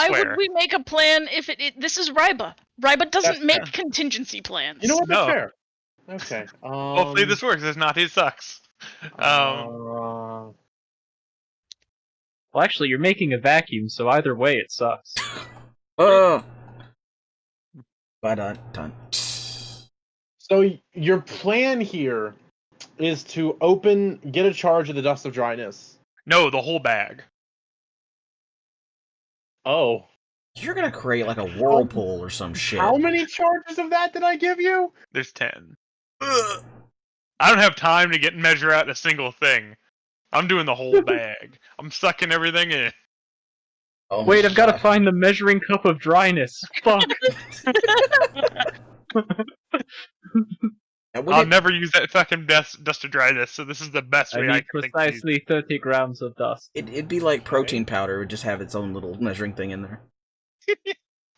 Swear. would we make a plan if this is Ryba? Ryba doesn't That's make fair. contingency plans. You know what? That's No. fair. Okay. Hopefully this works. If not, he sucks. Well, actually, you're making a vacuum, so either way, it sucks. Oh. Done. So your plan here is to get a charge of the dust of dryness. No, the whole bag. Oh. You're gonna create like a whirlpool or some shit. How many charges of that did I give you? There's 10. I don't have time to measure out a single thing. I'm doing the whole bag. I'm sucking everything in. Oh Wait, my I've got to God. find the measuring cup of dryness. Fuck. And would I'll it- never use that fucking dust of dryness, so this is the best I way I need can think to use it. precisely 30 grams of dust. It'd be like protein powder. It would just have its own little measuring thing in there. It's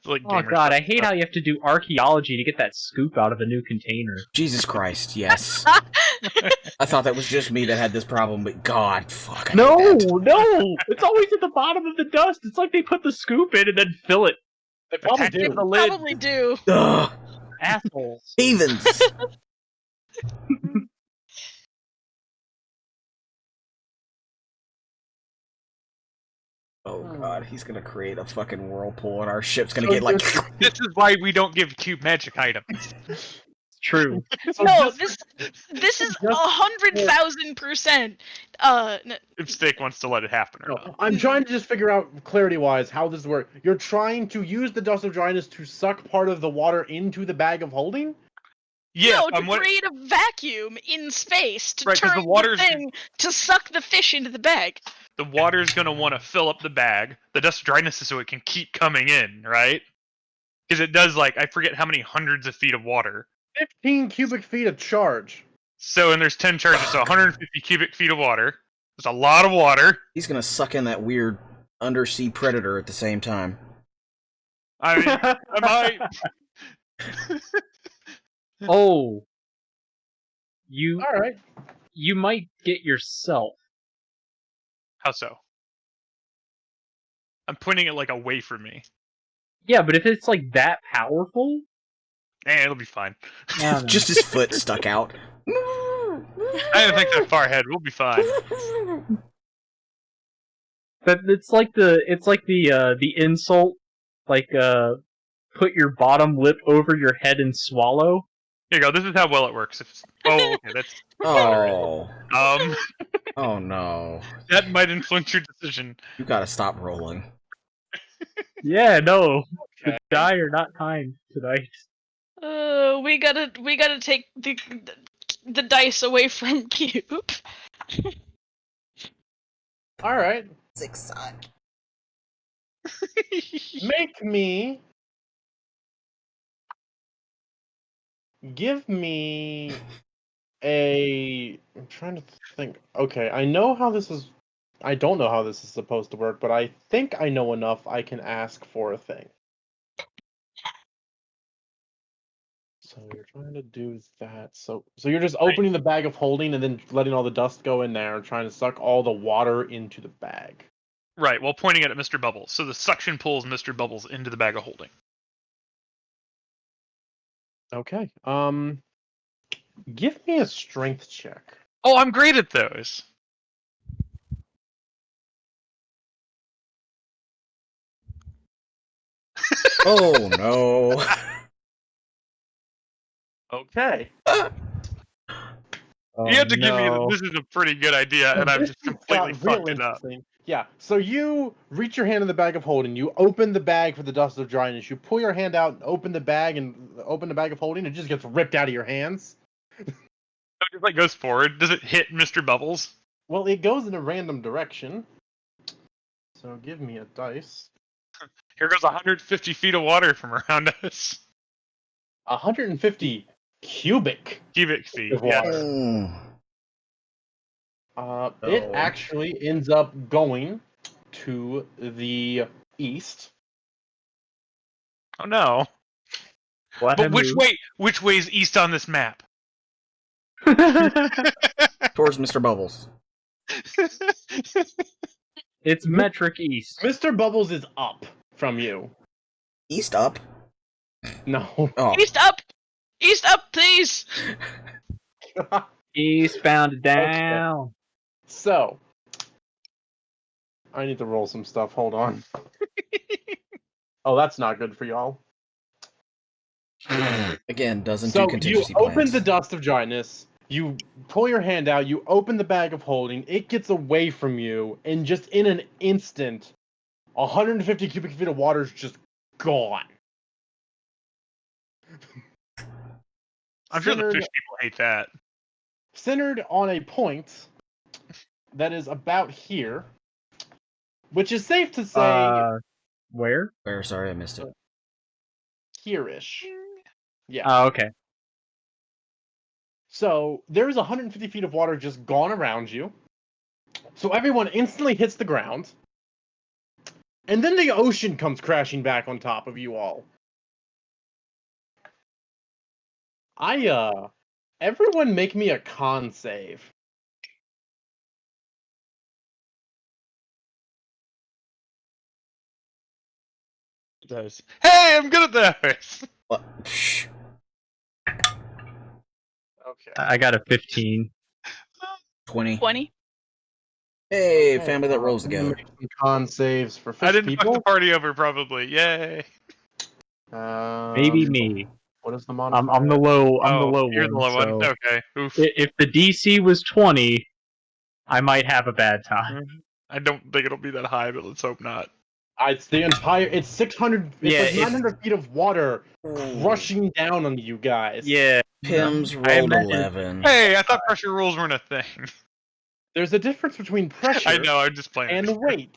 like Oh gamer god, stuff. I hate how you have to do archaeology to get that scoop out of a new container. Jesus Christ, yes. I thought that was just me that had this problem, but God, fuck. I No, hate that. no! It's always at the bottom of the dust. It's like they put the scoop in and then fill it. They probably Attach it to do. the lid. Probably do. Ugh, Assholes. heathens. Oh god, he's gonna create a fucking whirlpool and our ship's gonna So get like... This is why we don't give cube magic items. True. So No, just- this is just- 100,000%. If Steak wants to let it happen or not. I'm trying to just figure out clarity-wise how this works. You're trying to use the dust of dryness to suck part of the water into the bag of holding? Yeah, No, to create a vacuum in space to Right, 'cause turn the water's- thing to suck the fish into the bag. the water's gonna want to fill up the bag. The dust of dryness is so it can keep coming in, right? Because it does like I forget how many hundreds of feet of water. 15 cubic feet of charge. So and there's 10 charges, so 150 cubic feet of water. There's a lot of water. He's gonna suck in that weird undersea predator at the same time. I mean, I might. Oh, you All right. you might get yourself. How so? I'm pointing it like away from me. Yeah, but if it's like that powerful, It'll be fine. I don't know. Just his foot stuck out. I didn't think that far ahead. We'll be fine. But it's like the insult, like put your bottom lip over your head and swallow. Here you go. This is how well it works. Okay, that's Oh. um. Oh no. That might influence your decision. You gotta stop rolling. Yeah, no, Okay. the die are not kind tonight. We gotta take the dice away from Cube. All right. 6 side. Make me. Give me a. I'm trying to think. Okay, I know how this is. I don't know how this is supposed to work, but I think I know enough I can ask for a thing. So you're trying to do that. So you're just opening the bag of holding and then letting all the dust go in there and trying to suck all the water into the bag. Right, while pointing it at Mr. Bubbles. So the suction pulls Mr. Bubbles into the bag of holding. Okay. Give me a strength check. Oh, I'm great at those. Oh no. Okay. You have to give me that this is a pretty good idea, and I've just completely Got real fucked it up. interesting. Yeah, so you reach your hand in the bag of holding, you open the bag for the dust of dryness, you pull your hand out and open the bag of holding, it just gets ripped out of your hands. So it just like goes forward. Does it hit Mr. Bubbles? Well, it goes in a random direction. So give me a dice. Here goes 150 feet of water from around us. 150 cubic Cubic feet. of Yeah. water. It Oh. actually ends up going to the east. Oh no. Let But him which move. way? Which way is east on this map? Towards Mr. Bubbles. It's metric east. Mr. Bubbles is up from you. East up? No. Oh. East up, please. Eastbound down. So, I need to roll some stuff. Hold on. Oh, that's not good for y'all. Again, doesn't So do you contingency open plans. the dust of dryness, you pull your hand out, you open the bag of holding, it gets away from you, and just in an instant, 150 cubic feet of water is just gone. I'm sure the Centered- fish people hate that. centered on a point that is about here, which is safe to say Where? Where? Sorry, I missed it. here-ish. Yeah. Oh, okay. So there's 150 feet of water just gone around you. So everyone instantly hits the ground. And then the ocean comes crashing back on top of you all. Everyone make me a con save. It does. Hey, I'm good at those. What? Shh. Okay. I got a 15. 20. 20. Hey, Okay, family that rolls I'm gonna together. make some con saves for fish I didn't fuck people. the party over, probably. Yay! Maybe me. What is the modifier? I'm the low. I'm the Oh, low you're one. the low one. So Okay. Oof. if the DC was 20, I might have a bad time. I don't think it'll be that high, but let's hope not. It's the entire. It's 600. It's Yeah, like 900 feet of water crushing down on you guys. Yeah. Pims I rolled imagine- 11. Hey, I thought pressure rules weren't a thing. There's a difference between pressure I know. I'm just playing. and it. weight.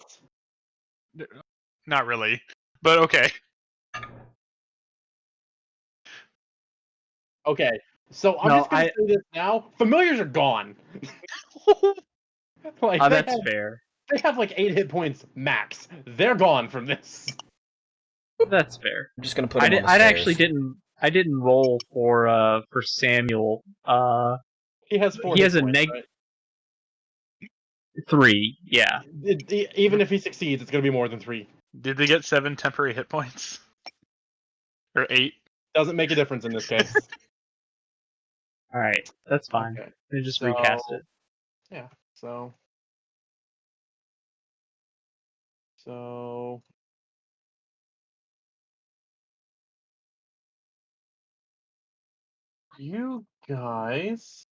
Not really, but okay. Okay, so I'm No, just gonna say this now. Familiars are gone. Like Oh, they that's have, fair. they have like 8 hit points max. They're gone from this. That's fair. I'm just gonna put him on the I stairs. actually didn't. I didn't roll for Samuel. He has 4 He hit has a points, neg- right? 3. Yeah. Even if he succeeds, it's gonna be more than 3. Did they get 7 temporary hit points? Or 8? Doesn't make a difference in this case. All right, that's fine. Okay. They just So- recast it. Yeah. So. You guys.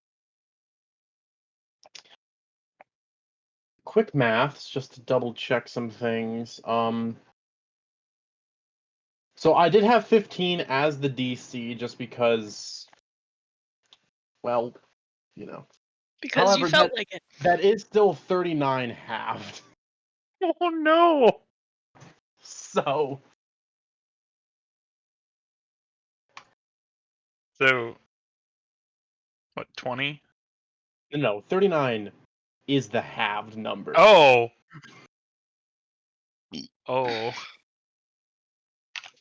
Quick maths, just to double check some things. So I did have 15 as the DC, just because. Well, you know. Because However, you felt like it. That is still 39 halved. Oh no! So. So, what? 20? No, 39 is the halved number. Oh. Oh.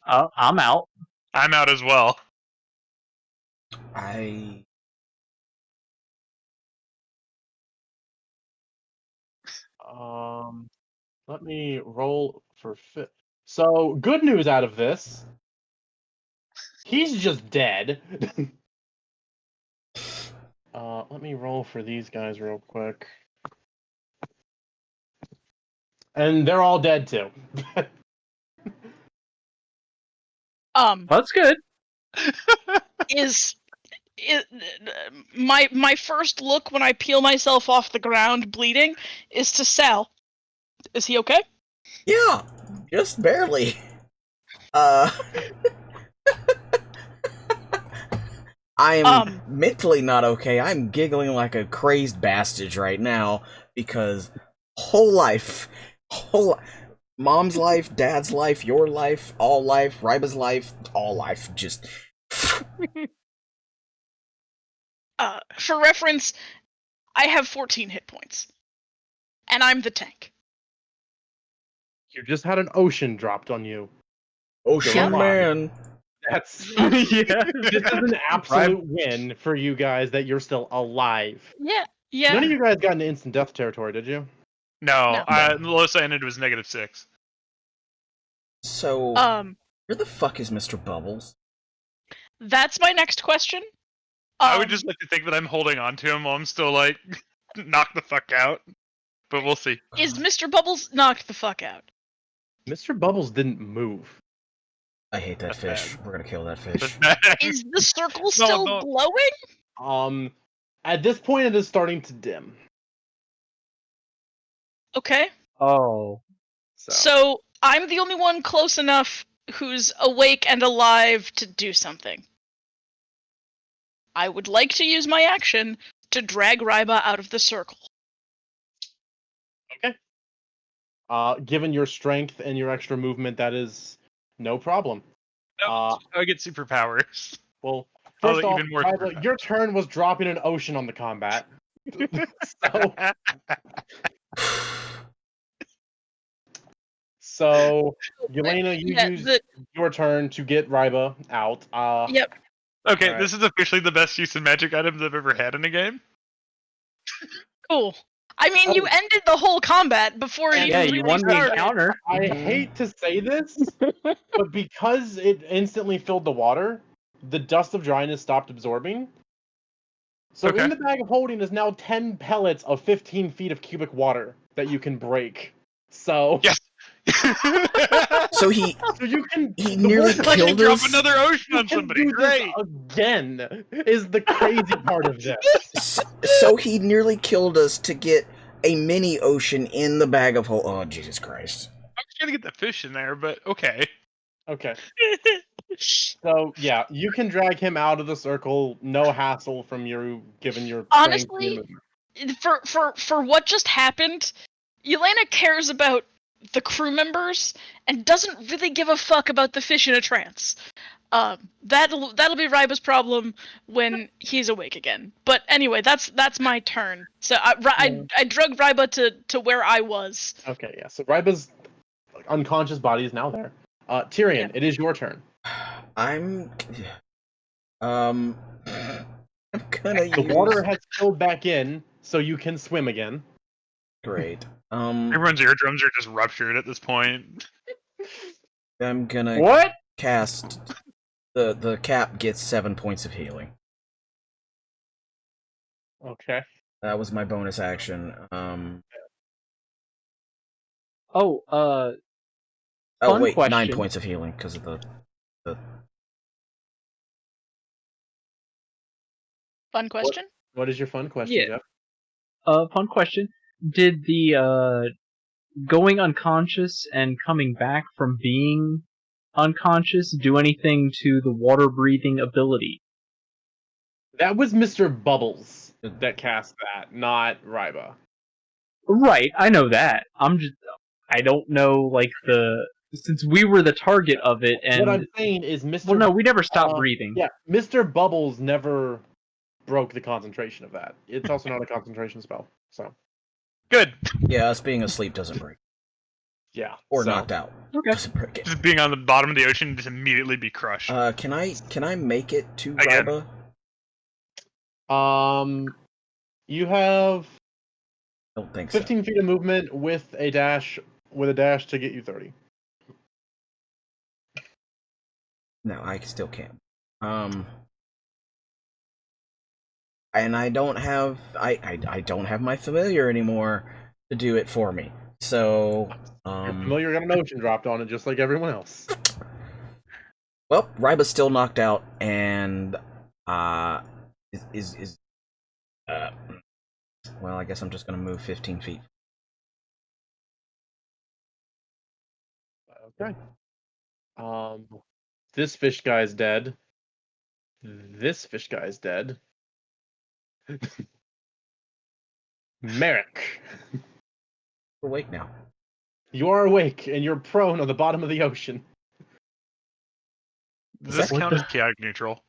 I'm out. I'm out as well. Let me roll for fit. So, good news out of this. He's just dead. Let me roll for these guys real quick. And they're all dead too. That's good. Is my first look when I peel myself off the ground bleeding is to Sal. Is he okay? Yeah, just barely. I'm mentally not okay. I'm giggling like a crazed bastard right now because mom's life, dad's life, your life, Ryba's life, all life, just. For reference, I have 14 hit points, and I'm the tank. You just had an ocean dropped on you. Ocean Yep. man. That's Yeah. this is an absolute win for you guys that you're still alive. Yeah. None of you guys got into instant death territory, did you? No, No. the lowest I ended was -6. So, where the fuck is Mr. Bubbles? That's my next question. I would just like to think that I'm holding on to him while I'm still like knocked the fuck out. But we'll see. Is Mr. Bubbles knocked the fuck out? Mr. Bubbles didn't move. I hate that That's fish. bad. We're gonna kill that fish. Is the circle still no. glowing? At this point, it is starting to dim. Okay. Oh. So I'm the only one close enough who's awake and alive to do something. I would like to use my action to drag Ryba out of the circle. Okay. Given your strength and your extra movement, that is no problem. No, I get superpowers. Well, Oh, first off, even more Ryba, superpowers. your turn was dropping an ocean on the combat. So, Yelena, you use your turn to get Ryba out. Yep. Okay, Alright. this is officially the best use of magic items I've ever had in a game. Cool. I mean, you ended the whole combat before it Yeah, even you really won the started. encounter. I hate to say this, but because it instantly filled the water, the dust of dryness stopped absorbing. So Okay. in the bag of holding is now 10 pellets of 15 feet of cubic water that you can break. So Yes. So he so you can he the nearly worst I part can killed drop us. another ocean you on can somebody. do Great. this again is the crazy part of this. So he nearly killed us to get a mini ocean in the bag of whole. Oh, Jesus Christ! I'm just gonna get the fish in there, but okay. Okay. So yeah, you can drag him out of the circle, no hassle from you given your strength and your Honestly, movement. for what just happened, Yelena cares about the crew members and doesn't really give a fuck about the fish in a trance. That'll be Ryba's problem when he's awake again. But anyway, that's my turn. So I drug Ryba to where I was. Okay, yeah. So Ryba's unconscious body is now there. Tyrion, Yeah. it is your turn. I'm I'm gonna The use water has filled back in, so you can swim again. great. Everyone's eardrums are just ruptured at this point. I'm gonna What? cast the cap gets 7 points of healing. Okay. That was my bonus action. Oh, Oh fun wait, 9 question. points of healing because of the Fun question. What is your fun question, Yeah. Jeff? Fun question. Did the going unconscious and coming back from being unconscious do anything to the water breathing ability? That was Mr. Bubbles that cast that, not Ryba. Right, I know that. I don't know, like, since we were the target of it, and What I'm saying is Mr. well, no, we never stopped breathing. Yeah, Mr. Bubbles never broke the concentration of that. It's also not a concentration spell, so Good. yeah, us being asleep doesn't break yeah. or so. knocked out Okay. doesn't break it. Just being on the bottom of the ocean, just immediately be crushed. Can I make it to Again. Ryba? You have Don't think 15 feet of movement with a dash to get you 30. No, I still can't. And I don't have I don't have my familiar anymore to do it for me. So Your familiar got an ocean dropped on it, just like everyone else. well, Ryba's still knocked out, and is well, I guess I'm just gonna move 15 feet. Okay. This fish guy's dead. This fish guy's dead. Merrick, We're awake now. you are awake and you're prone on the bottom of the ocean. Does this What count as chaotic neutral?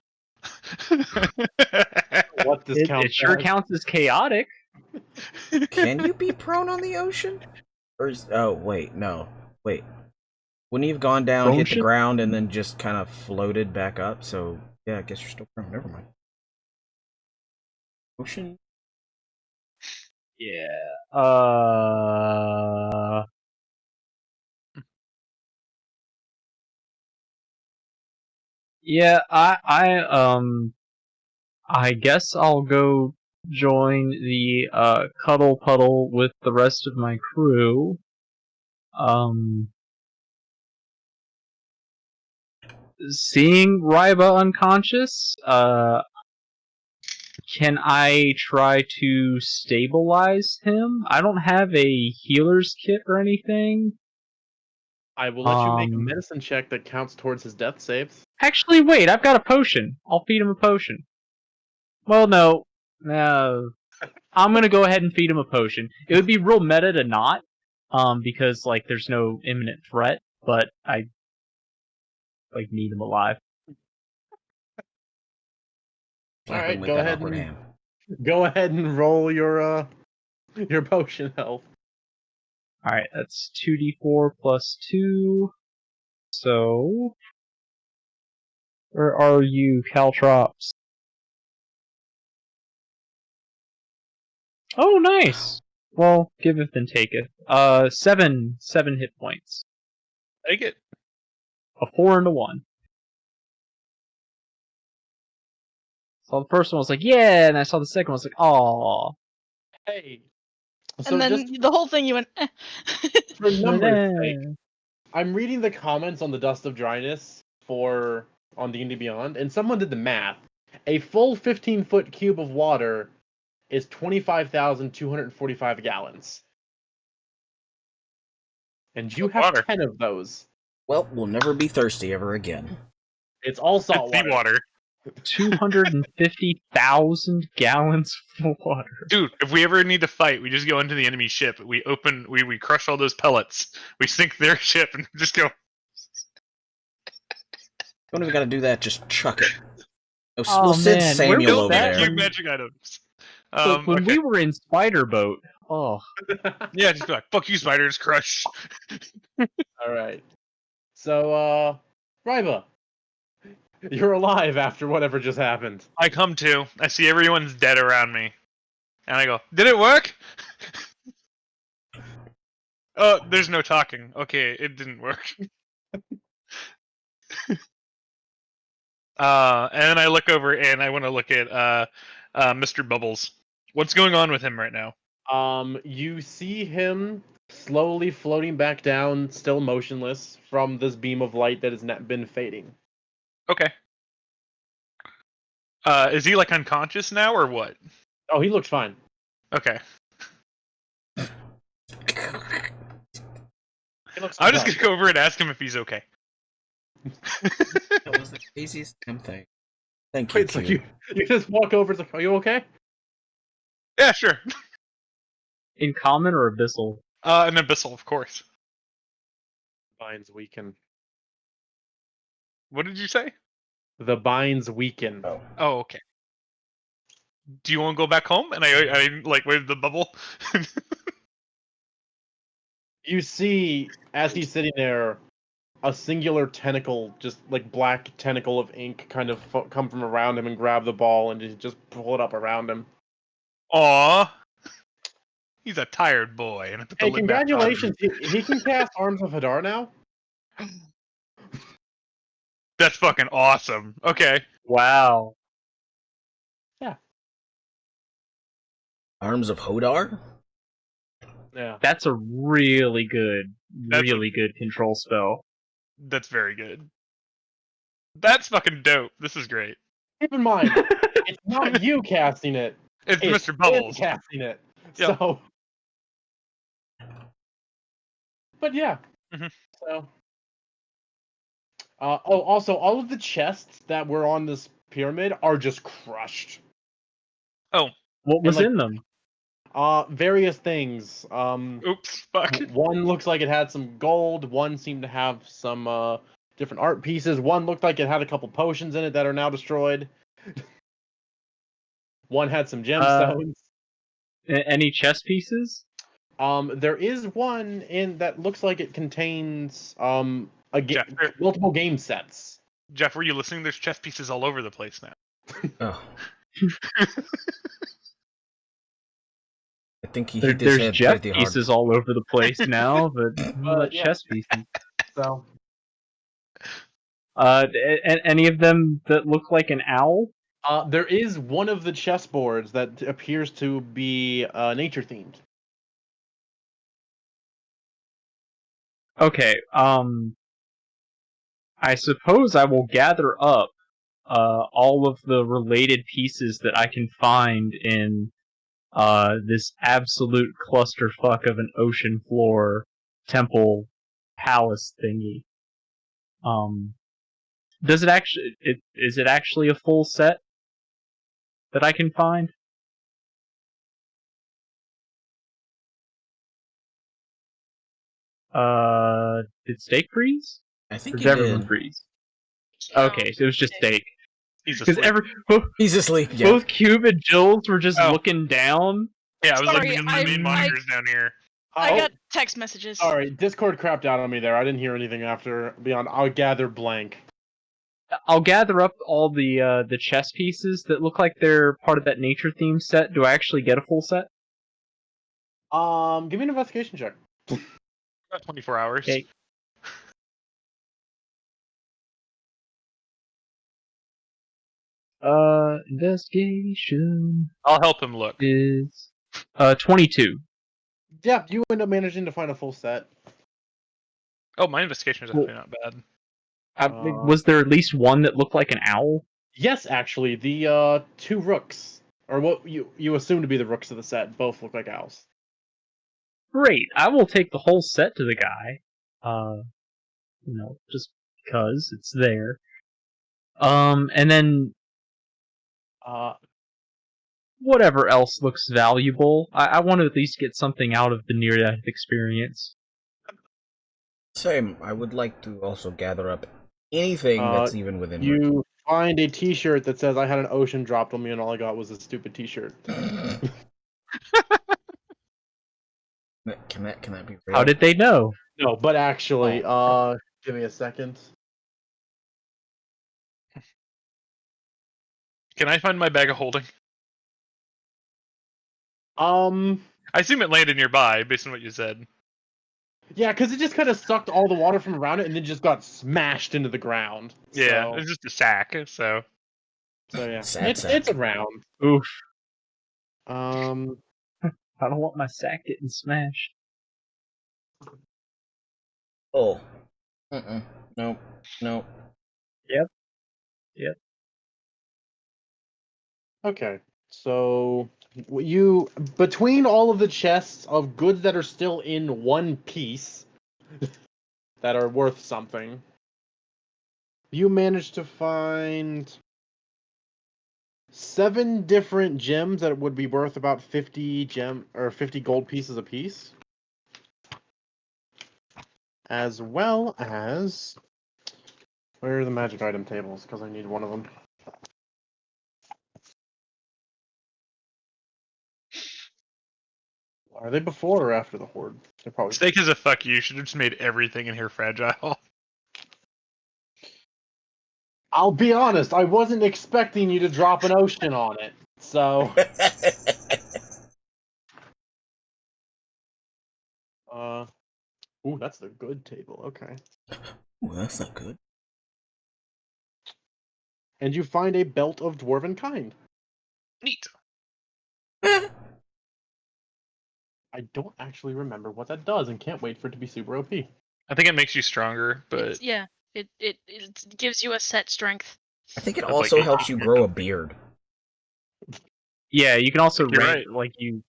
What this counts It sure as. counts as chaotic. Can you be prone on the ocean? Or oh wait, no. Wait. Wouldn't he have gone down, hit the Ocean? ground, and then just kind of floated back up? So yeah, I guess you're still prone. Never mind. Ocean? Yeah. Yeah, I guess I'll go join the cuddle puddle with the rest of my crew. Seeing Ryba unconscious, can I try to stabilize him? I don't have a healer's kit or anything. I will let you make a medicine check that counts towards his death saves. Actually, wait, I've got a potion. I'll feed him a potion. Well, no. I'm gonna go ahead and feed him a potion. It would be real meta to not, because, like, there's no imminent threat, but I, like, need him alive. Slap him Alright, with go that ahead awkward and hand. go ahead and roll your potion health. Alright, that's 2d4 plus 2. So, where are you, Caltrops? Oh, nice! Well, giveth and taketh. 7 hit points. Take it. A 4 and a 1. So the first one was like, yeah, and I saw the second one, I was like, aww. Hey, So and then just the whole thing you went. for numbers' sake, I'm reading the comments on the Dust of Dryness on D&D Beyond, and someone did the math. A full 15-foot cube of water is 25,245 gallons. And you have Water. 10 of those. Well, we'll never be thirsty ever again. It's all salt It's water. seawater. 250,000 gallons of water. Dude, if we ever need to fight, we just go into the enemy ship. We crush all those pellets. We sink their ship and just go. Don't even gotta do that, just chuck it. We'll Oh, send man, Samuel where was over that there. Few magic items. Look, when Okay. we were in Spider Boat, oh, Yeah, just be like, fuck you, spiders, crush. Alright. So, Ryba, you're alive after whatever just happened. I come to, I see everyone's dead around me. And I go, did it work? Oh, there's no talking. Okay, it didn't work. And then I look over and I want to look at Mr. Bubbles. What's going on with him right now? You see him slowly floating back down, still motionless, from this beam of light that has been fading. Okay. Is he like unconscious now or what? Oh, he looks fine. Okay. He looks I'm just fine. gonna go over and ask him if he's okay. That was the craziest damn thing. Thank you, Wait, so Q. you just walk over, it's like, are you okay? Yeah, sure. in common or abyssal? An abyssal, of course. Binds weaken. What did you say? The binds weaken. Oh, okay. Do you want to go back home? And I like wave the bubble. You see, as he's sitting there, a singular tentacle, just like black tentacle of ink, kind of come from around him and grab the ball and just pull it up around him. Aw. He's a tired boy. And I put the Hey, lid back on. congratulations! He can cast Arms of Hadar now. That's fucking awesome. Okay. Wow. Arms of Hodar? Yeah. That's a really good control spell. That's very good. That's fucking dope. This is great. Keep in mind, it's not you casting it. It's It's Mr. Bubbles. him casting it. Yep. So, but yeah. Mhm. So, also, all of the chests that were on this pyramid are just crushed. Oh, What was like- in them? Various things. oops. Fuck. One looks like it had some gold. One seemed to have some different art pieces. One looked like it had a couple potions in it that are now destroyed. One had some gemstones. Any chess pieces? There is one in that looks like it contains Jeff, multiple game sets. Jeff, were you listening? There's chess pieces all over the place now. Oh. I think he There's hit his head chess pretty hard. pieces all over the place now, but Yeah. chess pieces. So Any of them that look like an owl? there is one of the chessboards that appears to be nature themed. Okay, I suppose I will gather up all of the related pieces that I can find in this absolute clusterfuck of an ocean floor temple palace thingy. Does it actually? Is it actually a full set that I can find? Did Steak freeze? I Or think did he everyone did. freeze? Okay, so it was just Steak. He's Because asleep. He's asleep. Yeah. both Cube and Jules were just Oh. looking down. Yeah, I was Sorry, looking at the main monitors down here. I got text messages. Sorry, Discord crapped out on me there. I didn't hear anything after beyond. I'll gather blank. I'll gather up all the chess pieces that look like they're part of that nature theme set. Do I actually get a full set? Give me an investigation check. About 24 hours. Okay. Investigation I'll help him look. is 22. Yeah, you end up managing to find a full set. Oh, my investigation is actually not bad. Was there at least one that looked like an owl? Yes, actually, the 2 rooks, or what you assume to be the rooks of the set, both look like owls. Great. I will take the whole set to the guy. Just because it's there. And then whatever else looks valuable. I want to at least get something out of the near-death experience. Same. I would like to also gather up anything that's even within reach. You find a T-shirt that says, "I had an ocean dropped on me, and all I got was a stupid T-shirt." Can that be real? How did they know? No, but actually, give me a second. Can I find my bag of holding? I assume it landed nearby, based on what you said. Yeah, because it just kind of sucked all the water from around it, and then just got smashed into the ground. Yeah, So, it's just a sack. So yeah, Sad it's sack. around. Oof. Um, I don't want my sack getting smashed. Oh. No. Yep. okay. So between all of the chests of goods that are still in one piece that are worth something, you managed to find 7 different gems that would be worth about 50 gold pieces apiece, as well as, where are the magic item tables? Because I need one of them. Are they before or after the horde? They're probably. steak is a fuck you. Should have just made everything in here fragile. I'll be honest, I wasn't expecting you to drop an ocean on it, so. Ooh, that's the good table. Okay. Ooh, that's not good. And you find a belt of dwarven kind. Neat. I don't actually remember what that does, and can't wait for it to be super OP. I think it makes you stronger, but It gives you a set strength. I think it Of, like, also 8 helps you years. grow a beard. Yeah, you can also You're right. you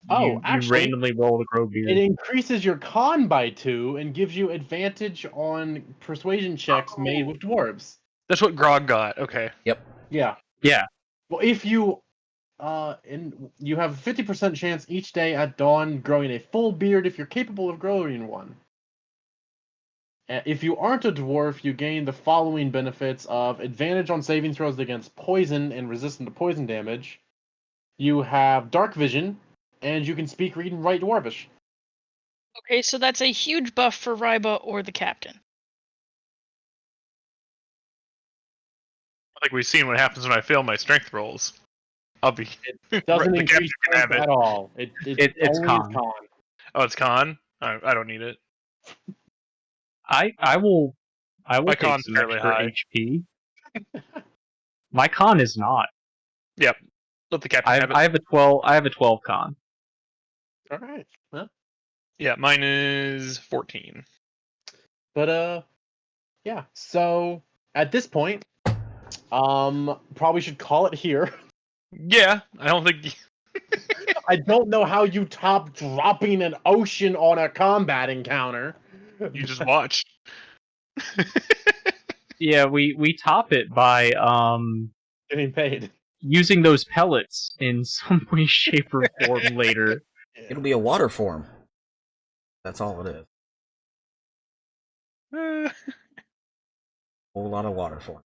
Actually, randomly roll to grow beard. it increases your con by 2 and gives you advantage on persuasion checks made with dwarves. that's what Grog got. Okay. Yep. Yeah. Yeah. Well, if you you have a 50% chance each day at dawn growing a full beard if you're capable of growing one. If you aren't a dwarf, you gain the following benefits of advantage on saving throws against poison and resistant to poison damage. You have dark vision, and you can speak, read, and write dwarvish. Okay, so that's a huge buff for Ryba or the captain. I think we've seen what happens when I fail my strength rolls. I'll be. It doesn't The increase captain can have strength it. at all. It's only con. con. Oh, it's con. I don't need it. I will My take con's some fairly extra high. HP. My con is not. Yep. Let the captain have it. I have a 12 con. All right. Well, Yeah, mine is 14. but yeah. So at this point, probably should call it here. Yeah, I don't think. I don't know how you top dropping an ocean on a combat encounter. You just watch. Yeah, we top it by Getting paid. using those pellets in some way, shape, or form later. It'll be a water form. That's all it is. Can Whole lot of water form.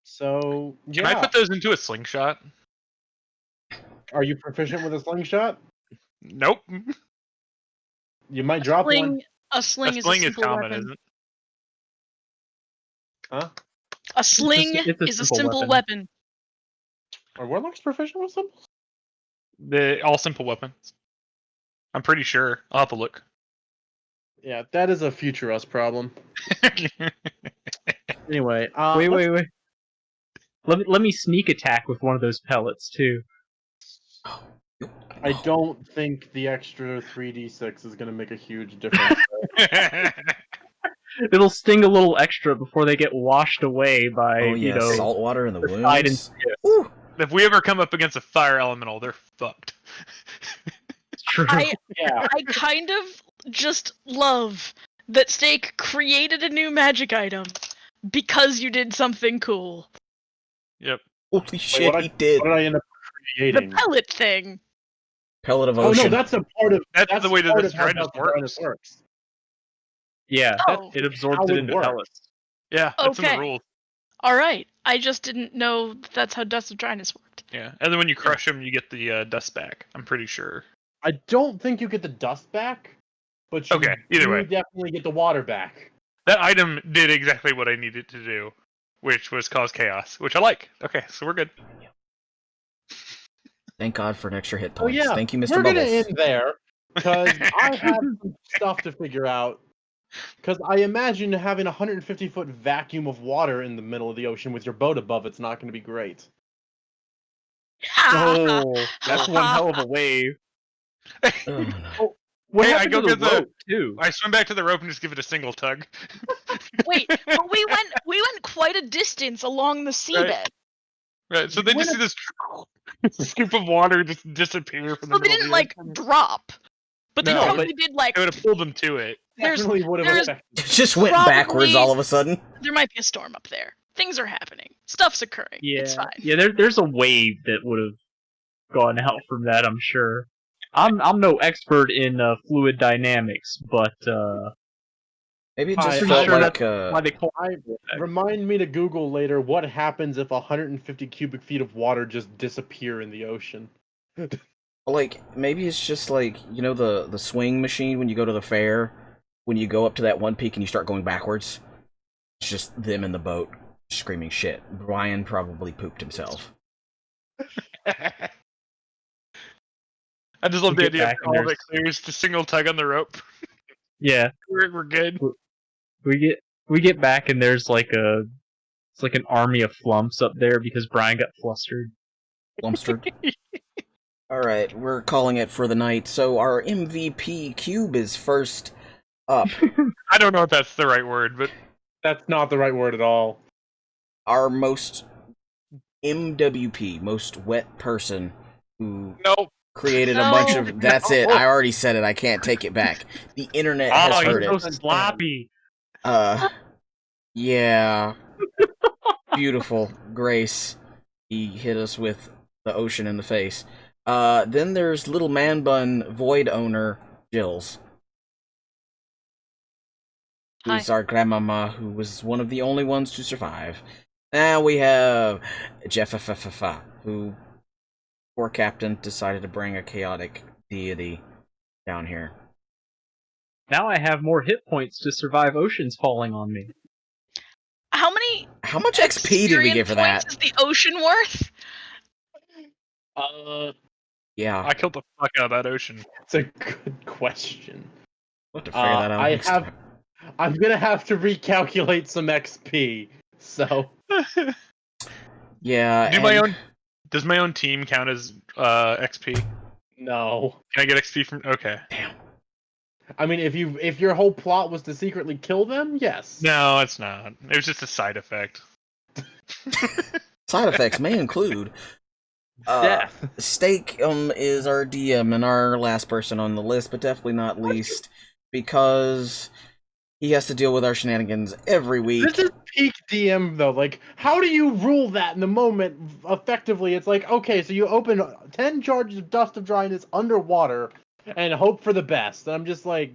So yeah. I put those into a slingshot? Are you proficient with a slingshot? Nope. You might drop one. A sling A is sling a is simple common, weapon. isn't it? Huh? A sling it's a is a simple simple weapon. weapon. Are warlocks proficient with symbols? They're all simple weapons. I'm pretty sure. I'll have to look. Yeah, that is a future us problem. Anyway, Wait. Let me sneak attack with one of those pellets too. I don't think the extra 3d6 is going to make a huge difference. It'll sting a little extra before they get washed away by, Oh yeah, salt water in the the tide and wounds. stiff. Woo. If we ever come up against a fire elemental, they're fucked. It's true. Yeah. I kind of just love that Steak created a new magic item because you did something cool. Yep. Holy shit, he did. What did I end up The creating? pellet thing. Pellet of Oh ocean. no, that's a part of That's the way that part this of how dryness Dust of Dryness works. Yeah, Oh. it absorbs How it it into works. pellets. Yeah, that's in Okay. the rules. All right. I just didn't know that's how Dust of Dryness worked. Yeah, and then when you crush them, you get the dust back. I'm pretty sure. I don't think you get the dust back, but you Okay, either do way. definitely get the water back. That item did exactly what I needed to do, which was cause chaos, which I like. Okay, so we're good. Thank God for an extra hit Oh points. yeah, Thank you, Mr. we're gonna Bubbles. end there because I have some stuff to figure out. Because I imagine having a 150-foot vacuum of water in the middle of the ocean with your boat above it's not going to be great. Oh, that's one hell of a wave. Oh, no. What Hey, I happened go to the get the- rope, too? I swim back to the rope and just give it a single tug. Wait, but we went quite a distance along the seabed. Right, so You they just went see this scoop of water just disappear from the So they middle didn't of like the ocean. drop, but they No, probably did like. It would have pulled them to it. Definitely would have there's- affected. It just went Probably- backwards all of a sudden. There might be a storm up there. Things are happening. Stuff's occurring. Yeah, It's fine. yeah. There's a wave that would have gone out from that. I'm sure. I'm no expert in fluid dynamics, but Maybe it I- just I'm felt sure like why they call Remind me to Google later what happens if 150 cubic feet of water just disappear in the ocean. like maybe it's just like, you know, the swing machine when you go to the fair, when you go up to that one peak and you start going backwards. It's just them in the boat screaming shit. Brian probably pooped himself. I just love You the get idea of back and all that there's- clears to single tug on the rope. yeah. We're good. We get back and there's like it's like an army of flumps up there because Brian got flustered. Lumstered. Alright, we're calling it for the night. So our MVP cube is first up. I don't know if that's the right word, but That's not the right word at all. Our most MWP, most wet person who no. created No, a bunch of. That's it. no. I already said it. I can't take it back. The internet has Oh, heard you're it. so sloppy. Yeah. Beautiful. Grace. He hit us with the ocean in the face. Then there's little man bun void owner, Jills. Who's our grandmama, who was one of the only ones to survive. Now we have Jeff, who, poor captain, decided to bring a chaotic deity down here. Now I have more hit points to survive oceans falling on me. How many How much XP did we get for experience that? points is the ocean worth? Yeah, I killed the fuck out of that ocean. It's a good question. we'll have to figure that out. I next have- time. I'm gonna have to recalculate some XP. So Yeah, Do my and- own. Does my own team count as XP? no. Can I get XP from? Okay. I mean, if your whole plot was to secretly kill them, yes. No, it's not. It was just a side effect. Side effects may include Death. Steak is our DM and our last person on the list, but definitely not least because he has to deal with our shenanigans every week. This is peak DM though. Like, how do you rule that in the moment effectively? It's like, okay, so you open 10 charges of Dust of Dryness underwater and hope for the best. And I'm just like,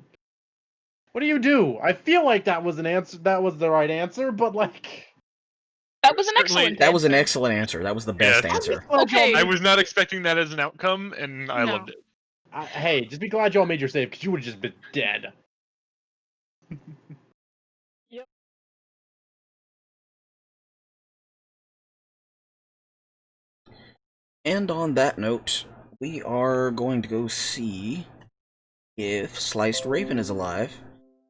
what do you do? I feel like that was an answer. That was the right answer, but like, That was an Certainly- excellent. That was an answer. excellent answer. That was the best Yeah. answer. Okay. I was not expecting that as an outcome, and I No. loved it. Hey, just be glad y'all made your save because you would have just been dead. And on that note, we are going to go see if Sliced Raven is alive.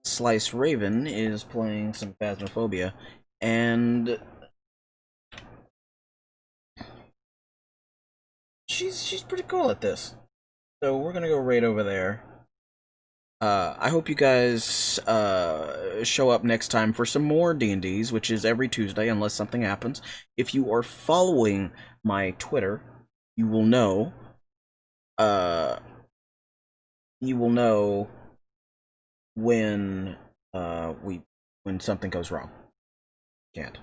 Sliced Raven is playing some Phasmophobia, and she's pretty cool at this. So we're gonna go right over there. I hope you guys show up next time for some more D&Ds, which is every Tuesday unless something happens. If you are following my Twitter, you will know when when something goes wrong. Can't.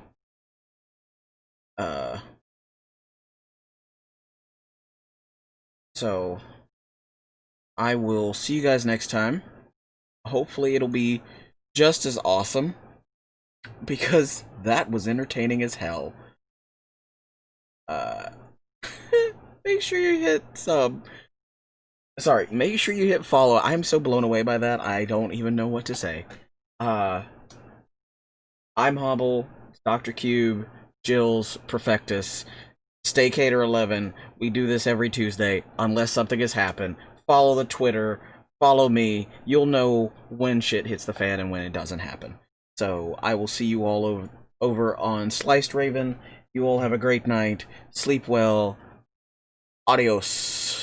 So I will see you guys next time. Hopefully it'll be just as awesome, because that was entertaining as hell. Make sure you hit sub. Sorry, make sure you hit follow. I'm so blown away by that, I don't even know what to say. I'm Hobble, Dr. Cube, Jill's, Perfectus, Staycator11. We do this every Tuesday, unless something has happened. Follow the Twitter, follow me. You'll know when shit hits the fan and when it doesn't happen. So, I will see you all over on Sliced Raven. You all have a great night. Sleep well. Adios.